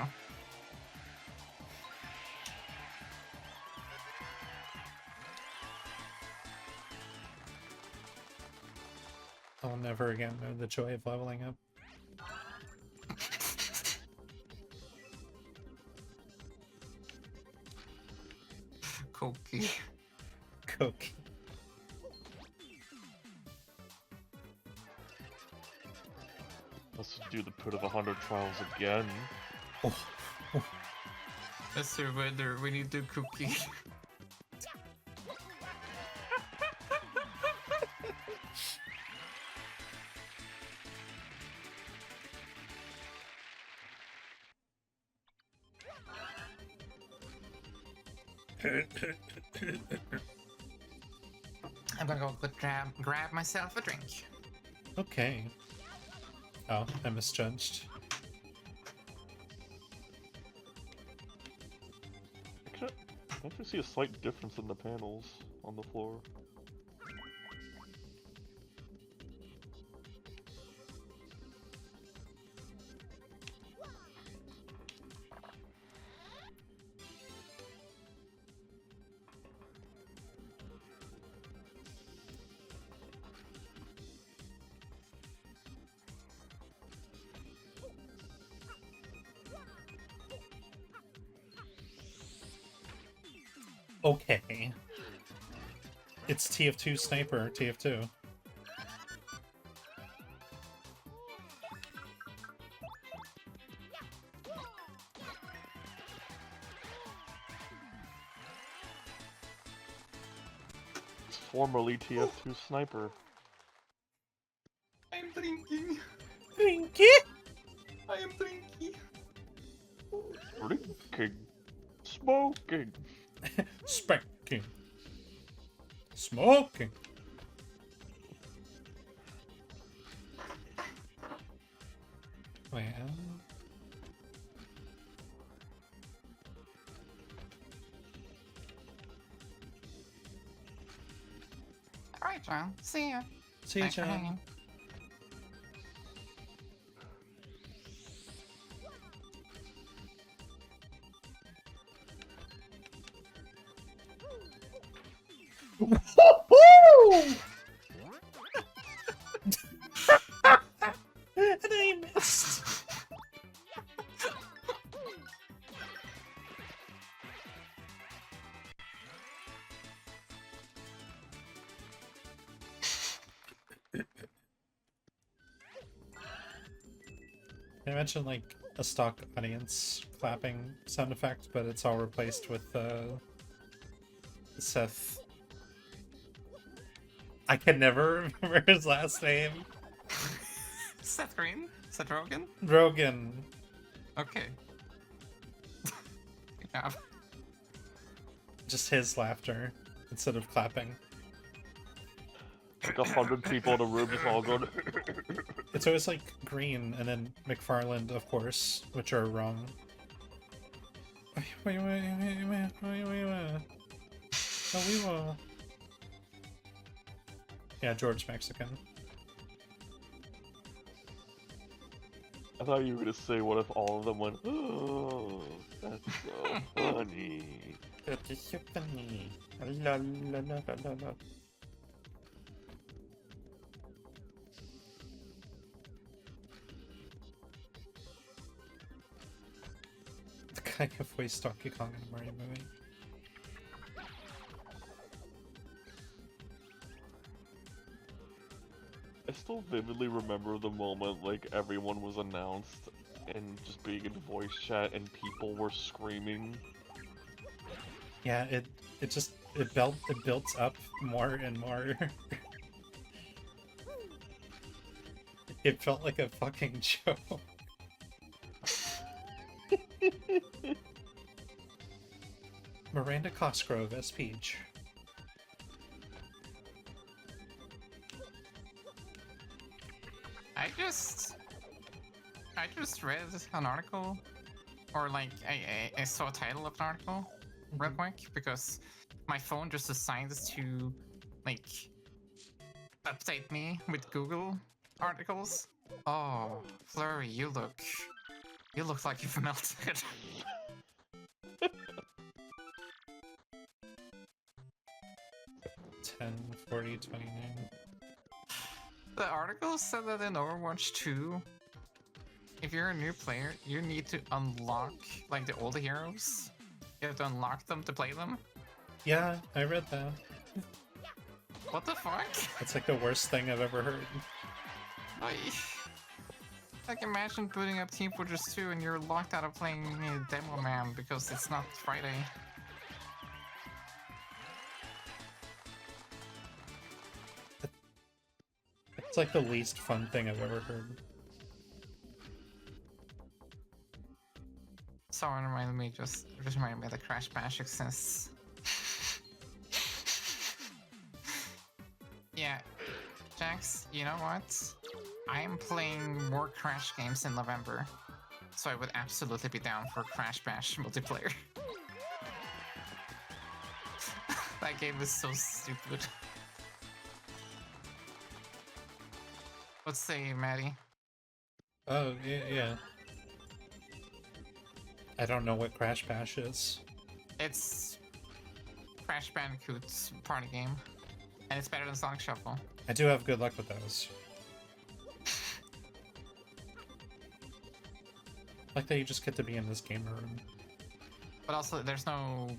I'll never again know the joy of leveling up. Cookie. Coke. Let's do the Pit of 100 Trials again. Oh, oh. Mr. Winner, we need the cookie. I'm gonna go grab myself a drink. Okay. Oh, I misjudged. I actually see a slight difference in the panels on the floor. Okay. It's TF2 Sniper, TF2. It's formerly TF2 Sniper. I'm drinking. Drinky! I am drinking. Drinking. Smoking. Spanking. Smoking. Well... Alright, John. See ya. See you, Thanks for John. hanging. Woohoo! And I missed. I mentioned like a stock audience clapping sound effect, but it's all replaced with Seth. I can never remember his last name. Seth Green? Seth Rogen? Rogan. Okay. Good job. Just his laughter instead of clapping. Like 100 people in a room just all going. It's always like Green and then McFarland, of course, which are wrong. Wait. Yeah, George Mexican. I thought you were gonna say, what if all of them went, oh, that's so funny. That is so funny. La la la la la. The guy who voiced Donkey Kong in the Mario movie. I still vividly remember the moment, like, everyone was announced and just being in voice chat and people were screaming. Yeah, it builds up more and more. It felt like a fucking joke. Miranda Cosgrove as Peach. I just read an article, or like I saw a title of an article real quick because my phone just decides to like update me with Google articles. Oh, Flurry, you look like you've melted. 10/40/29. The article said that in Overwatch 2, if you're a new player, you need to unlock like the older heroes. You have to unlock them to play them. Yeah, I read that. What the fuck? That's like the worst thing I've ever heard. Like imagine booting up Team Fortress 2 and you're locked out of playing Demo Man because it's not Friday. It's like the least fun thing I've ever heard. Someone reminded me just reminded me that Crash Bash exists. Yeah, Jax, you know what? I am playing more Crash games in November, so I would absolutely be down for Crash Bash multiplayer. That game is so stupid. Let's say, Maddie. Oh, yeah. I don't know what Crash Bash is. It's Crash Bandicoot's party game, and it's better than Sonic Shuffle. I do have good luck with those. Like that you just get to be in this gamer room. But also, there's no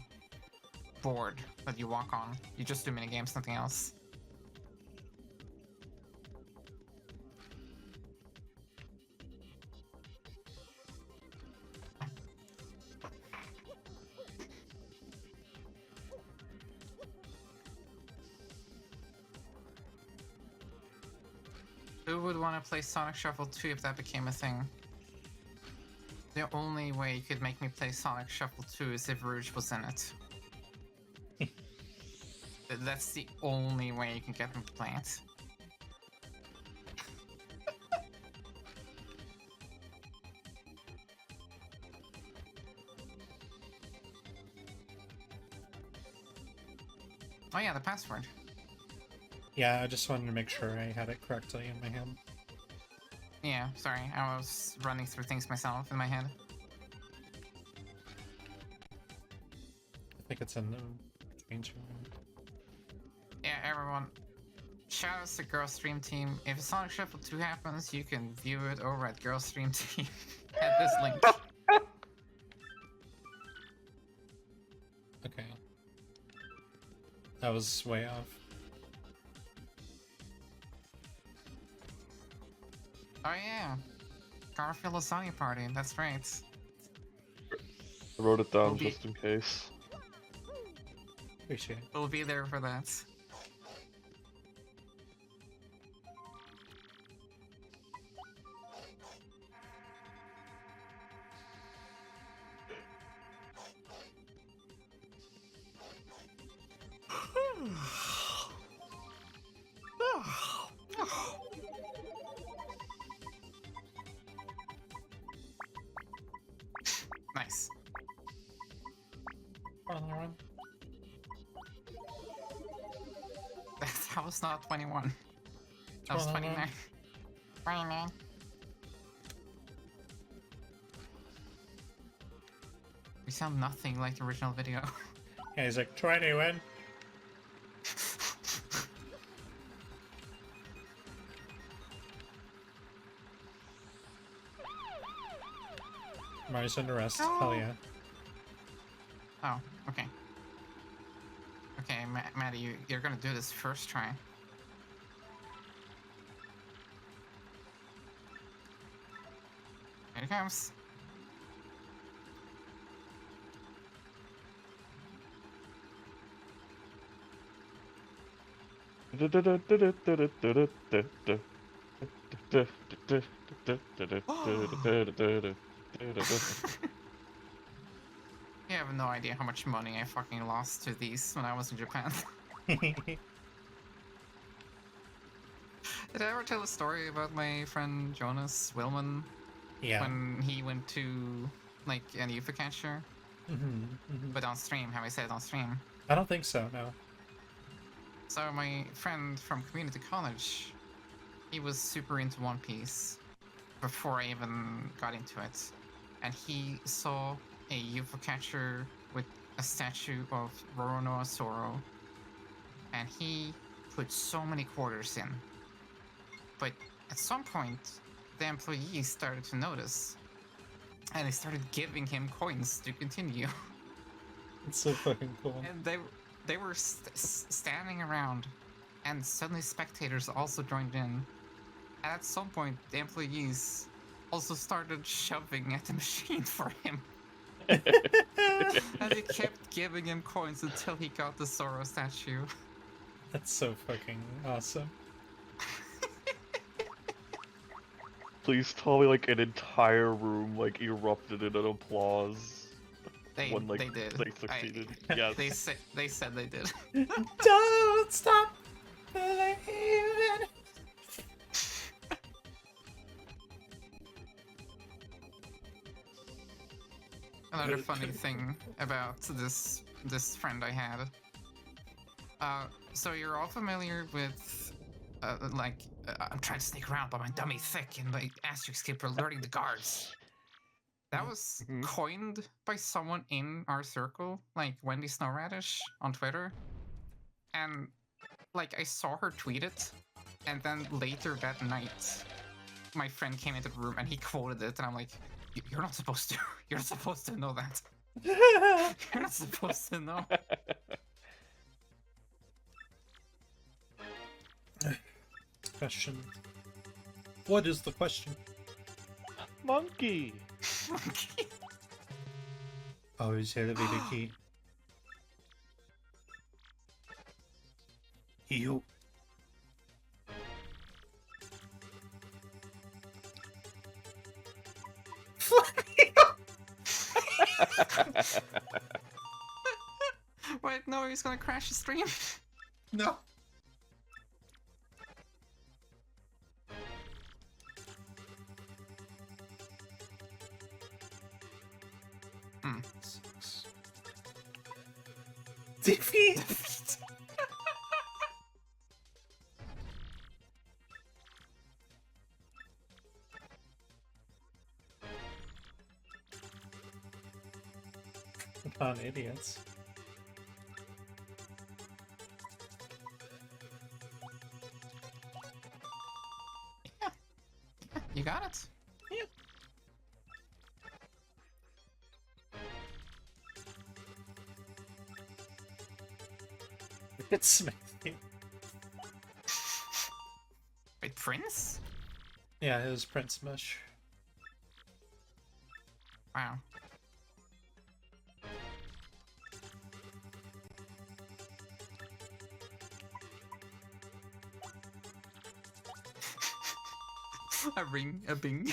board that you walk on. You just do minigames, nothing else. Who would want to play Sonic Shuffle 2 if that became a thing? The only way you could make me play Sonic Shuffle 2 is if Rouge was in it. That's the only way you can get me to play it. Oh yeah, the password. Yeah, I just wanted to make sure I had it correctly in my head. Yeah, sorry, I was running through things myself in my head. I think it's in the change room. Yeah, everyone, shout out to Girl Stream Team. If Sonic Shuffle 2 happens, you can view it over at Girl Stream Team at this link. Okay. That was way off. Oh yeah, Garfield Lasagna Party, that's right. I wrote it down We'll be- just in case. Appreciate it. We'll be there for that. Nice. Run, run. That was not 21. That was 29. 29. We sound nothing like the original video. Yeah, he's like, 21. Mario's under arrest. No. Hell yeah. Oh, okay. Okay, Maddie, you're gonna do this first try. Here it comes. You have no idea how much money I fucking lost to these when I was in Japan. Did I ever tell a story about my friend Jonas Willman Yeah. when he went to like an UFO catcher? But on stream, how I said on stream. I don't think so, no. So my friend from community college, he was super into One Piece before I even got into it. And he saw a UFO catcher with a statue of Roronoa Zoro. And he put so many quarters in. But at some point, the employees started to notice. And they started giving him coins to continue. It's so fucking cool. And they were standing around, and suddenly spectators also joined in. And at some point, the employees also started shoving at the machine for him. And they kept giving him coins until he got the Zoro statue. That's so fucking awesome. Please tell me like an entire room like erupted in an applause when like they did. they succeeded. Yes. They said they did. Don't stop believing. Another funny thing about this friend I had. So you're all familiar with, I'm trying to sneak around, but my dummy thick, and my asterisks keep alerting the guards. That was coined by someone in our circle, like Wendy Snowradish on Twitter. And, like, I saw her tweet it, and then later that night, my friend came into the room and he quoted it, and I'm like, you're not supposed to. You're not supposed to know that. You're not supposed to know. Question. What is the question? Monkey. Always elevator key. You. Wait, no, he's gonna crash the stream. No. Defeat. Upon idiots. Yeah. You got it. Yeah. It's Smithy. Wait, Prince? Yeah, it was Prince Mush. Wow. A ring, a bing.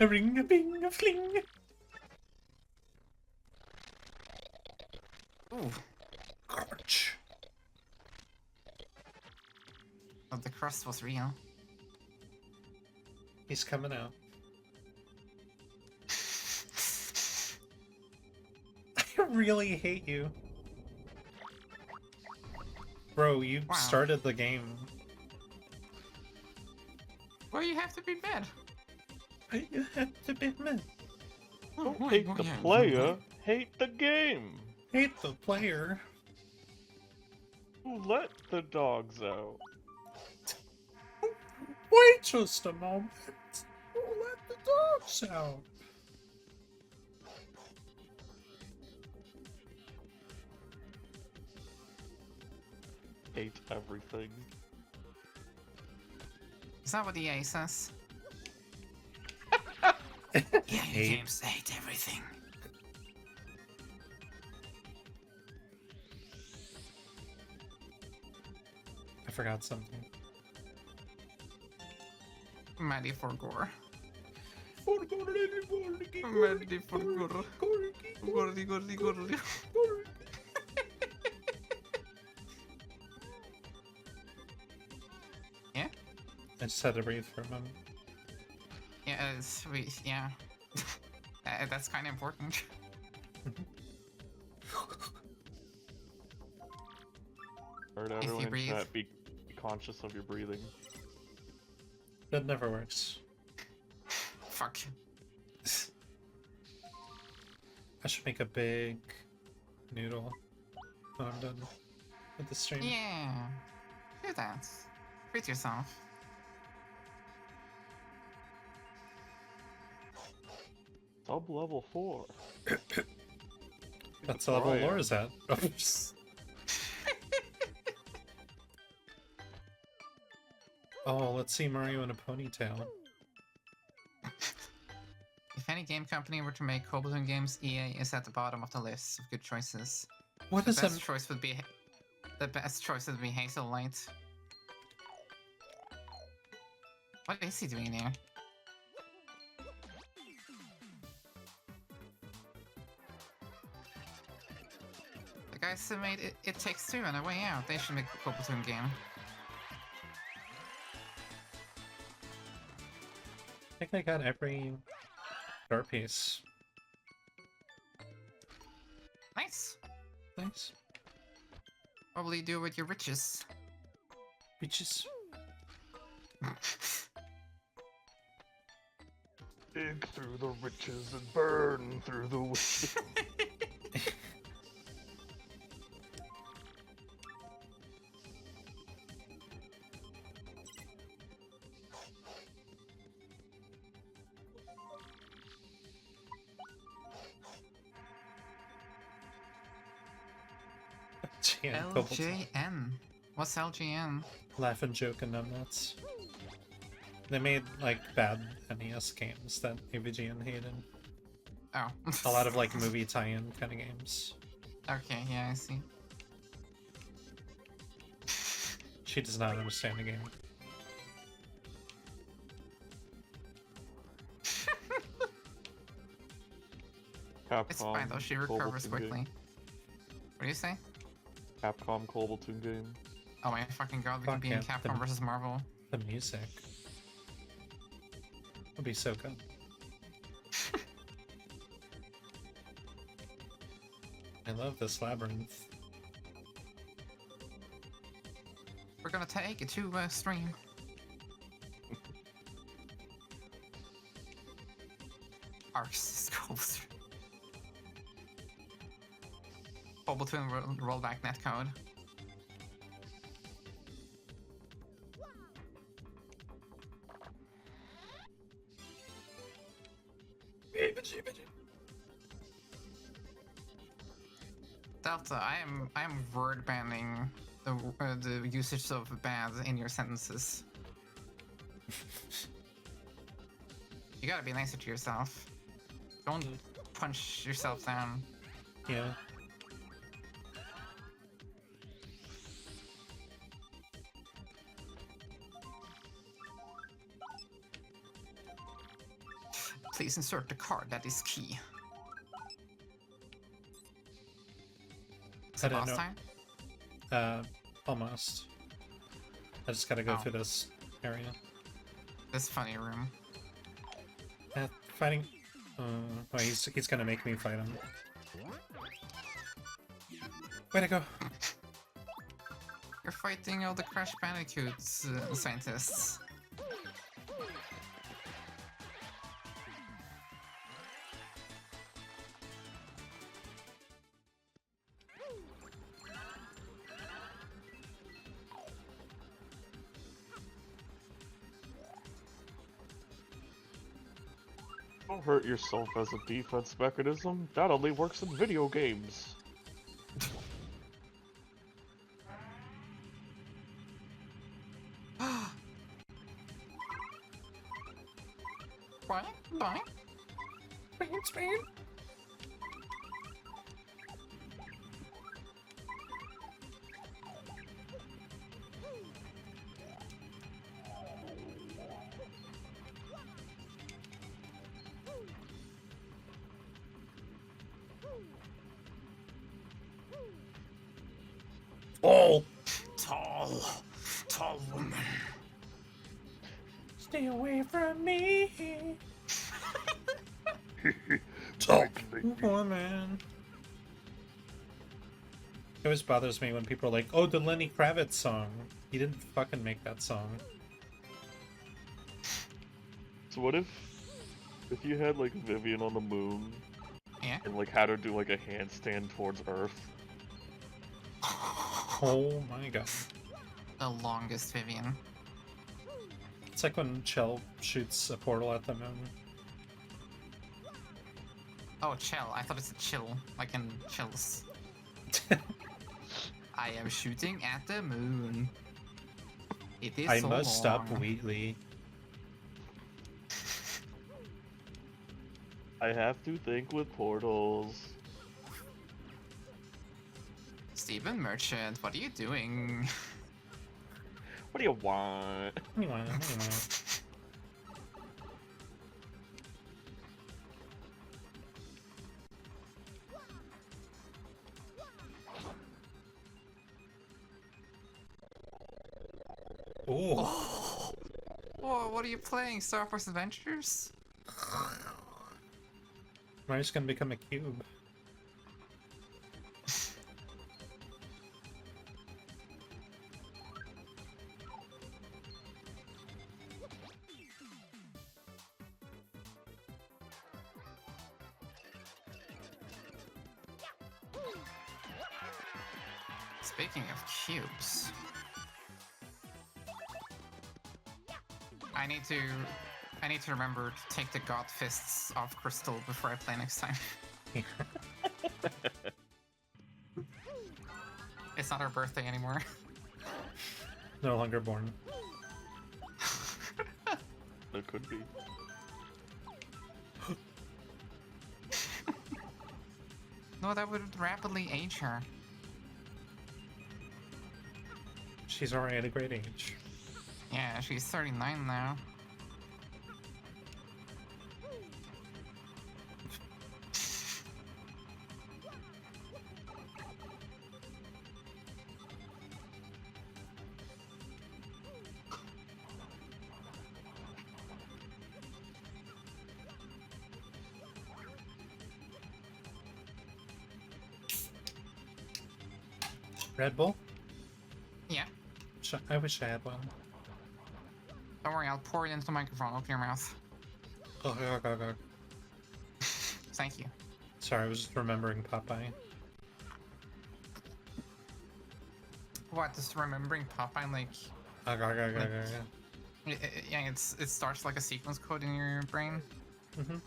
A ring, a bing, a fling. Ooh. Crunch. Oh, the crust was real. He's coming out. I really hate you. Bro, you Wow. started the game. Well, you have to be bad. You have to be mad. Don't hate the player, hate the game. Hate the player. Who let the dogs out? Wait just a moment. Who let the dogs out? Hate everything. Is that what EA says? Yeah, Hate. games hate everything. I forgot something. Maddie for gore. Maddie Maddie for gore. Gordy, gordy, gordy. Yeah? I just had to breathe for a moment. Yeah, yeah. That's kind of important. Alright, If you everyone in breathe. chat, be conscious of your breathing. That never works. Fuck. I should make a big noodle when I'm done with the stream. Yeah. Do that. Treat yourself. Sub level 4. That's the level Brian. Laura's at. Oh, let's see Mario in a ponytail. If any game company were to make Koboltoon games, EA is at the bottom of the list of good choices. What The is best that? choice would be Hazel Light. What is he doing there? The guys who made It Takes Two and A Way Out, they should make a Koboltoon game. I think I got every art piece. Nice. Nice. What will you do with your riches? Bitches. Dig through the riches and burn through the witches. LJN. What's LJN? Laugh and joke and numbnuts. They made like bad NES games that AVGN hated. Oh. A lot of like movie tie-in kind of games. Okay, yeah, I see. She does not understand the game. It's fine though, she recovers Koboltoon quickly. game. What do you say? Capcom Koboltoon game. Oh my fucking god, we Fuck could be in yeah, Capcom versus Marvel. The music would be so good. I love this labyrinth. We're gonna take it to stream. Arcs Koboltoon. Koboltoon rollback netcode. Delta, I am word banning the usage of bad in your sentences. You gotta be nicer to yourself. Don't punch yourself down. Yeah. Please insert the card that is key. Is I it don't boss know. time? Almost. I just gotta go Oh. through this area. This funny room. Fighting. Oh, he's gonna make me fight him. Way to go! You're fighting all the Crash Bandicoots scientists. Don't hurt yourself as a defense mechanism. That only works in video games. What? Bye? Spain. Stay away from me. Talk. Woman. It always bothers me when people are like, oh, the Lenny Kravitz song. He didn't fucking make that song. So what if you had like Vivian on the moon Yeah. and like had her do like a handstand towards Earth? Oh my god. The longest Vivian. It's like when Chell shoots a portal at the moon. Oh, chill. I thought it's a chill, like in chills. I am shooting at the moon. It is I so must stop long. Wheatley. I have to think with portals. Stephen Merchant, what are you doing? What do you want? Anyway. Ooh. Whoa, what are you playing? Star Wars Adventures? Mario's gonna become a cube. Speaking of cubes, I need to remember to take the God Fists off Crystal before I play next time. It's not her birthday anymore. No longer born. There could be. No, that would rapidly age her. She's already at a great age. Yeah, she's 39 now. Red Bull? Yeah. I wish I had one. Don't worry, I'll pour it into the microphone. Open your mouth. Thank you. Sorry, I was just remembering Popeye. What, just remembering Popeye, like... Yeah, it starts like a sequence code in your brain. Mm-hmm.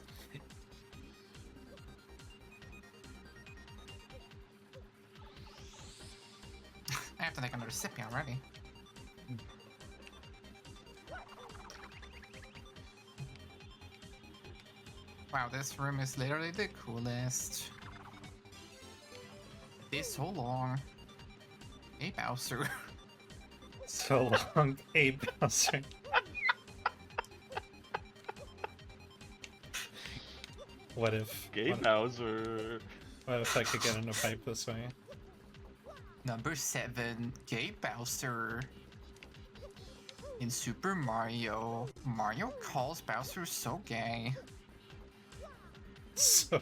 I have to take another sip already. Wow, this room is literally the coolest. It is so long. Hey, Bowser. So long, hey Bowser. What if... Gay Bowser. What if I could get in a pipe this way? Number 7, Gay Bowser. In Super Mario, Mario calls Bowser so gay. So...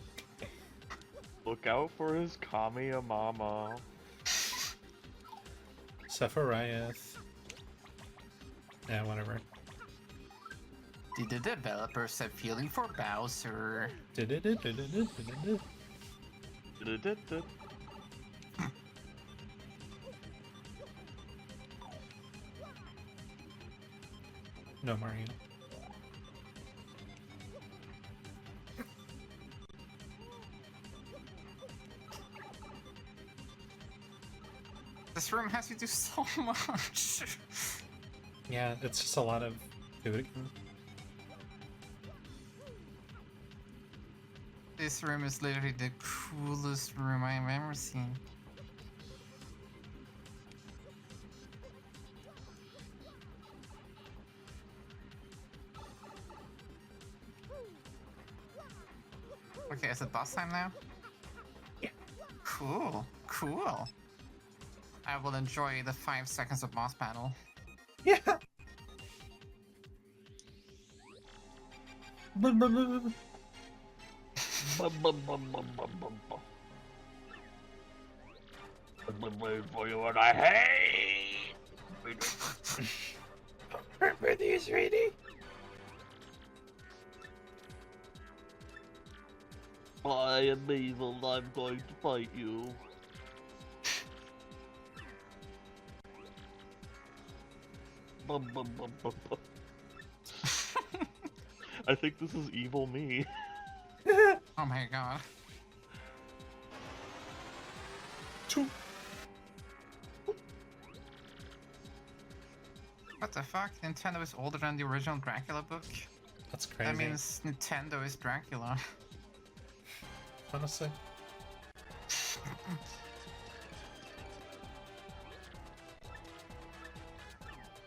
Look out for his Kamiya Mama. Sephiriath. Yeah, whatever. Did the developers have feeling for Bowser? No, Mario. This room has you do so much. Yeah, it's just a lot of do it again. This room is literally the coolest room I have ever seen. Okay, is it boss time now? Yeah. Cool, cool. I will enjoy the 5 seconds of boss battle. Yeah. Bum, bum, bum, bum, bum, bum, bum. I've been waiting for you and I hate. Remember these, Reedy? I am evil. I'm going to fight you. Bum, bum, bum, bum, bum. I think this is evil me. Oh my god. What the fuck? Nintendo is older than the original Dracula book? That's crazy. That means Nintendo is Dracula. Honestly.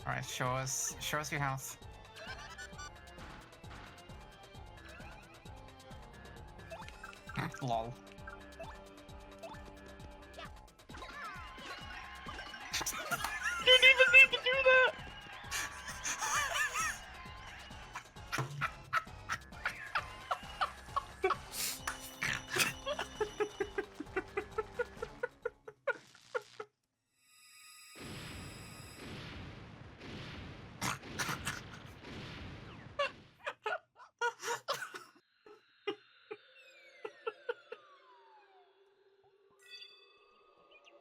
Alright, show us your health. Lol. Didn't even need to do that!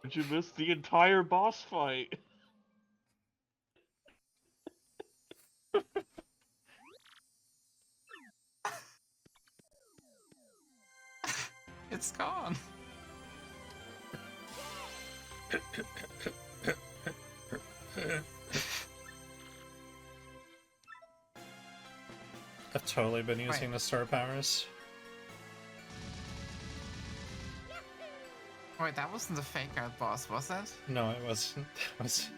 Did you miss the entire boss fight? It's gone. I've totally been using the star powers. Wait, that wasn't the fake out boss, was it? No, it wasn't. That was...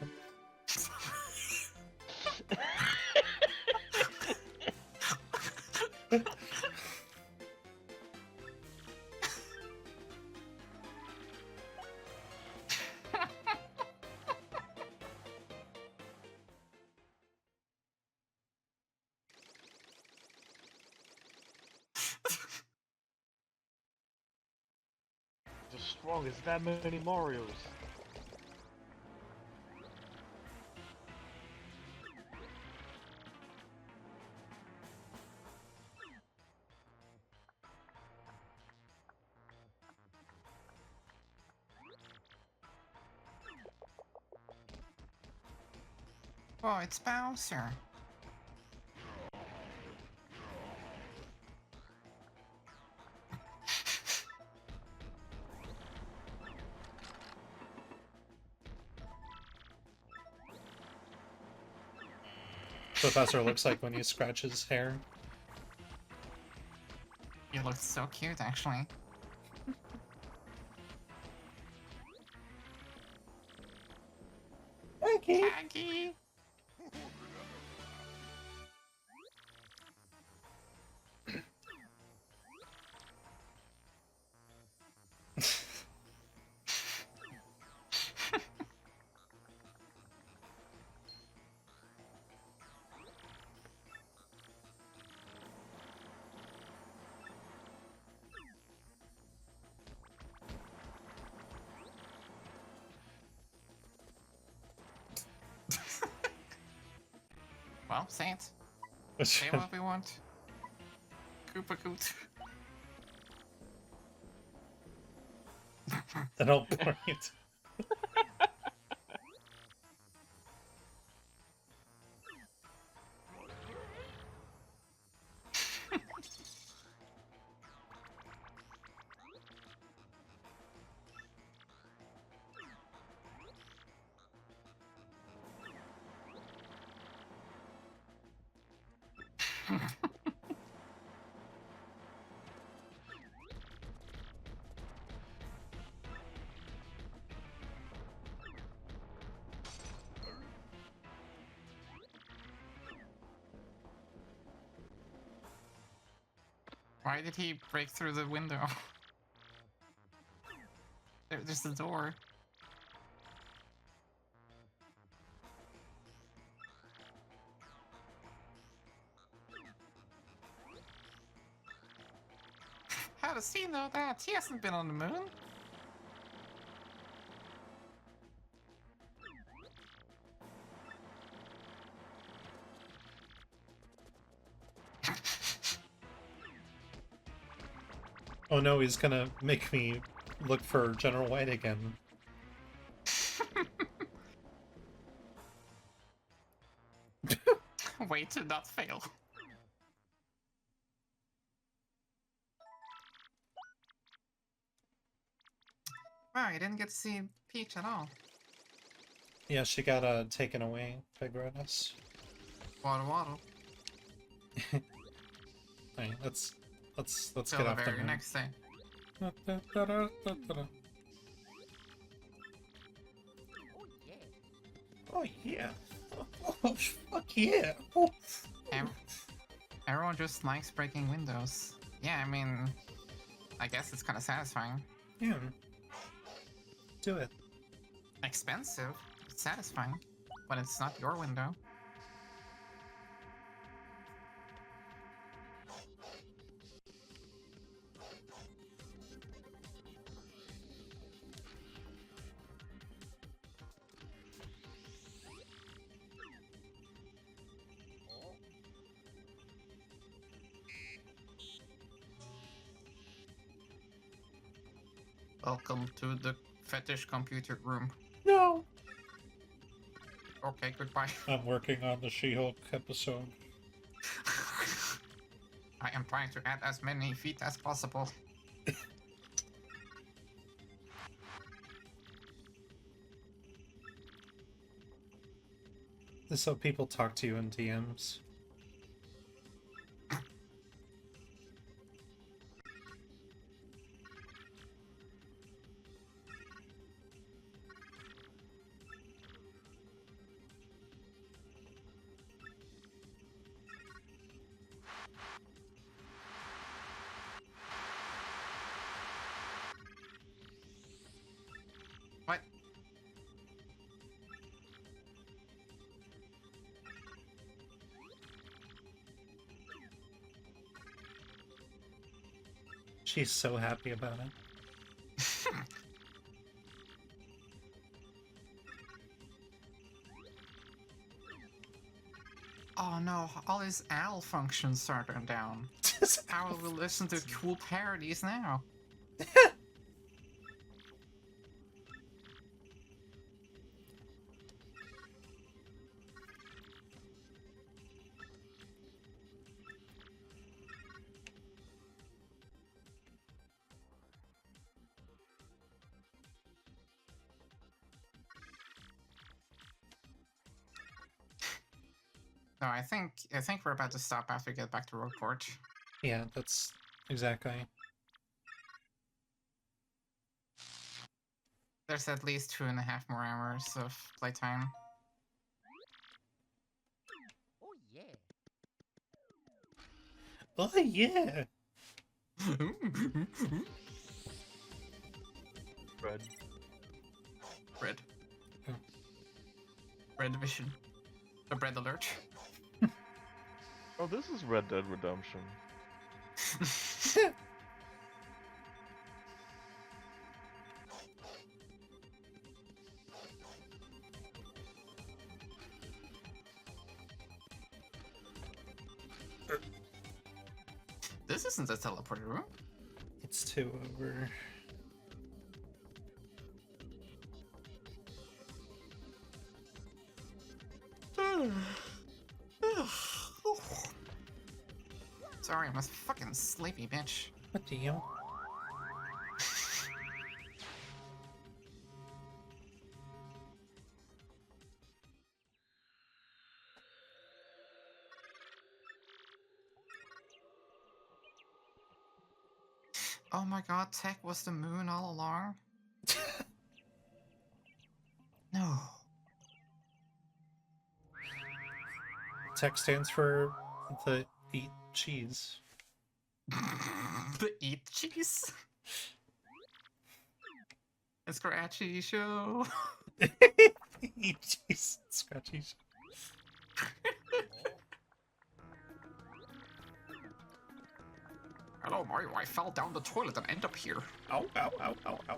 As strong as that many Marios. Oh, it's Bowser. Professor looks like when you scratch his hair. You look so cute, actually. Okay. Aggie. Well, say it. Say what we want. Koopa Coot. An old point. Why did he break through the window? There's the door. How does he know that? He hasn't been on the moon. Oh no, he's gonna make me look for General White again. Way to not fail. Wow, you didn't get to see Peach at all. Yeah, she got taken away by Gradus. Waddle waddle. Alright, let's Till get the off the very moon. next day. Oh yeah! Oh fuck yeah! Oh. Everyone just likes breaking windows. Yeah, I mean, I guess it's kind of satisfying. Yeah. Do it. Expensive, but satisfying. But it's not your window. Welcome to the fetish computer room. No! Okay, goodbye. I'm working on the She-Hulk episode. I am trying to add as many feet as possible. This is how people talk to you in DMs. What? She's so happy about it. Oh no, all his AL functions are turned down. How will we listen to cool parodies now? No, I think we're about to stop after we get back to Rogueport. Yeah, that's exactly. There's at least 2.5 more hours of playtime. Oh yeah. Oh yeah! Red. Red. Oh. Red vision. A red alert. Oh, this is Red Dead Redemption. This isn't a teleporter room. It's 2 over. Sorry, I'm a fucking sleepy bitch. What do you? Oh my god, Tech was the moon all along? No. Tech stands for the eat cheese. The eat cheese? A scratchy show. Eat cheese. Scratchy. Hello, Oh Mario, I fell down the toilet and end up here. Ow, ow, ow, ow, ow.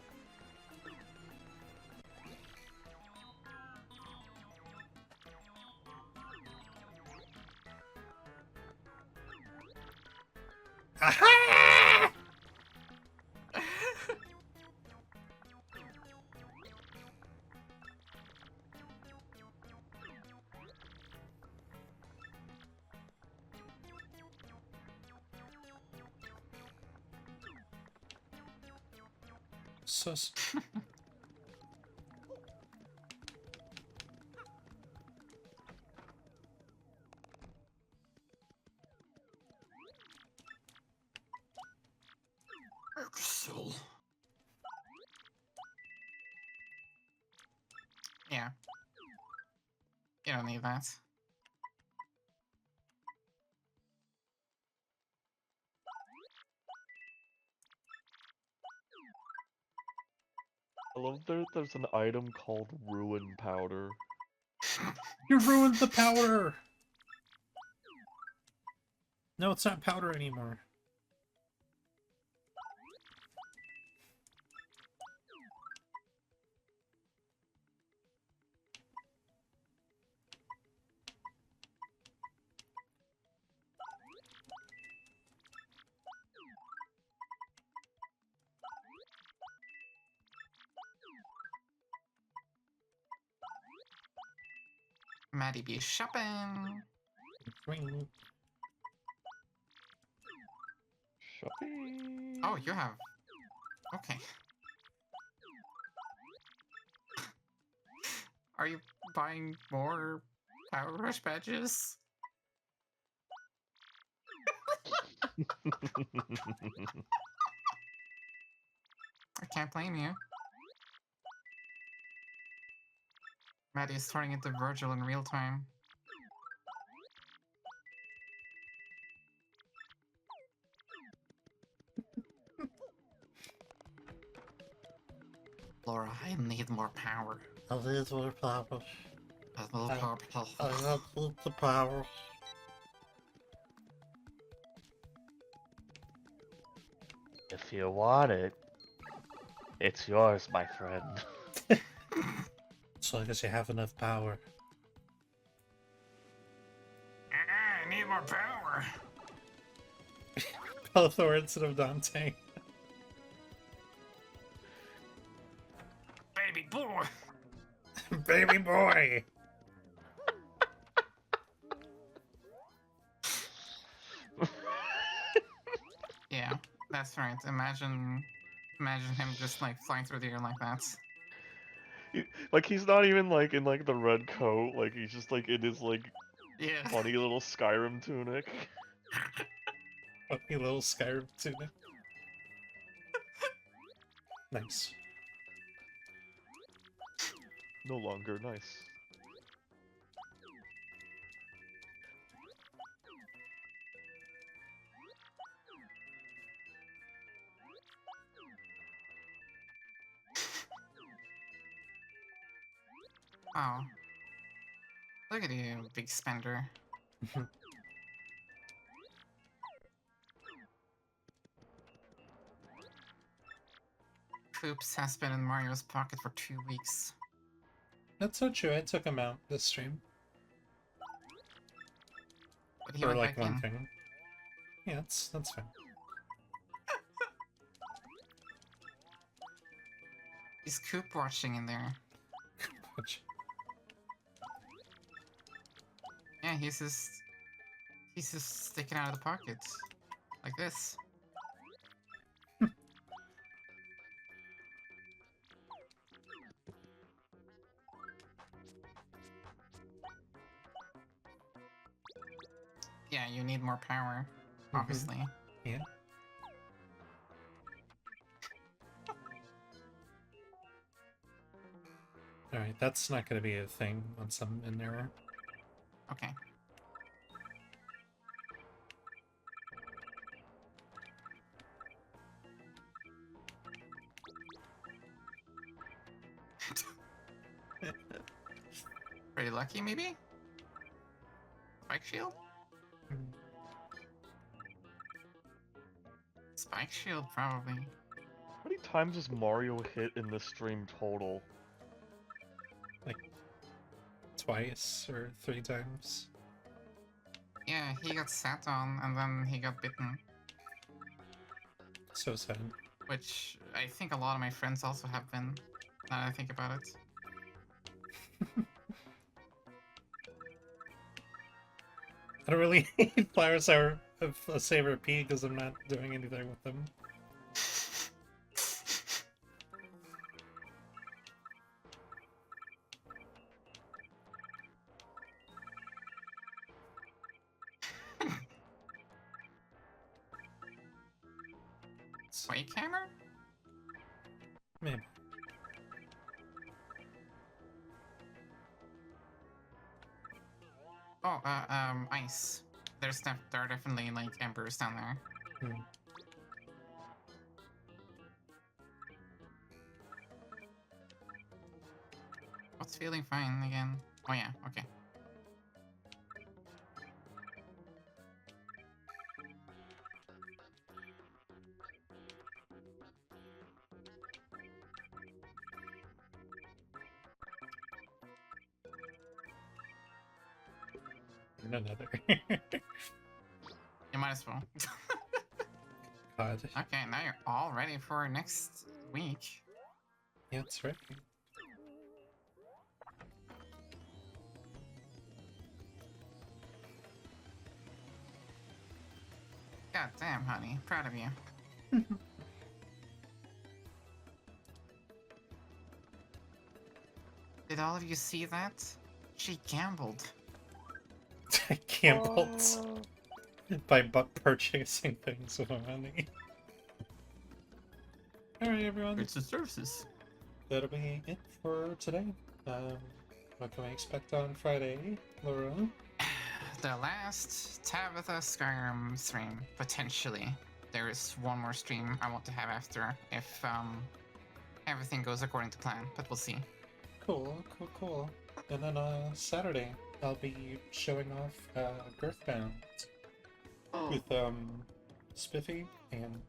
Aha! Sus. Axel. Yeah. You don't need that. I love there's an item called Ruin Powder. You ruined the powder! No, it's not powder anymore. Maddie be shopping. Ring. Shopping. Oh, you have. Okay. Are you buying more Power Rush badges? I can't blame you. Maddie is turning into Virgil in real time. Laura, I need more power. A little power. A little power. I have the power. If you want it, it's yours, my friend. As long as you have enough power. I need more power. Pelithor instead of Dante. Baby boy. Baby boy! Yeah, that's right. Imagine him just like flying through the air like that. Like he's not even like in like the red coat, like he's just like in his like Yeah. funny little Skyrim tunic. Funny little Skyrim tunic. Nice. No longer nice. Oh. Look at you, big spender. Poops has been in Mario's pocket for 2 weeks. That's so true. I took him out this stream. But he For went like back one in. thing. Yeah, that's fine. Is Coop watching in there? Yeah, he's just sticking out of the pocket. Like this. Yeah, you need more power, obviously. Yeah. Alright, that's not gonna be a thing once I'm in there. Okay. Pretty lucky, maybe? Spike shield? Bike shield, probably. How many times has Mario hit in this stream total? Twice or 3 times. Yeah, he got sat on and then he got bitten. So sad. Which I think a lot of my friends also have been, now that I think about it. I don't really need Flower Sour a Saber P because I'm not doing anything with them. Sway camera? Maybe. Oh, ice. There are definitely like embers down there. Hmm. What's feeling fine again? Oh yeah, okay. And another. You might as well. God. Okay, now you're all ready for next week. Yeah, that's right. God damn, honey. Proud of you. Did all of you see that? She gambled. I gambled by purchasing things with my money. Alright, everyone. It's the services. That'll be it for today. What can I expect on Friday, Laura? The last Tabitha Skyrim stream, potentially. There is one more stream I want to have after, if everything goes according to plan, but we'll see. Cool. And then Saturday, I'll be showing off Girthbound with Spiffy and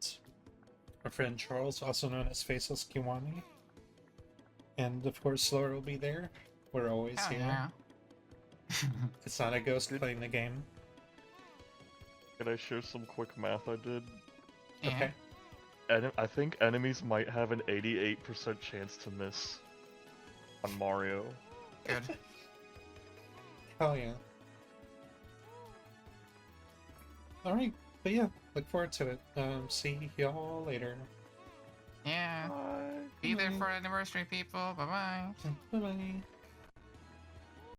our friend Charles, also known as Faceless Kiwami. And of course, Laura will be there. We're always Hell here. yeah. It's not a ghost playing the game. Can I share some quick math I did? Yeah. Okay. I think enemies might have an 88% chance to miss on Mario. Good. Hell yeah. Alright, but yeah, look forward to it. See y'all later. Yeah. Be there for anniversary, people. Bye bye. Bye bye.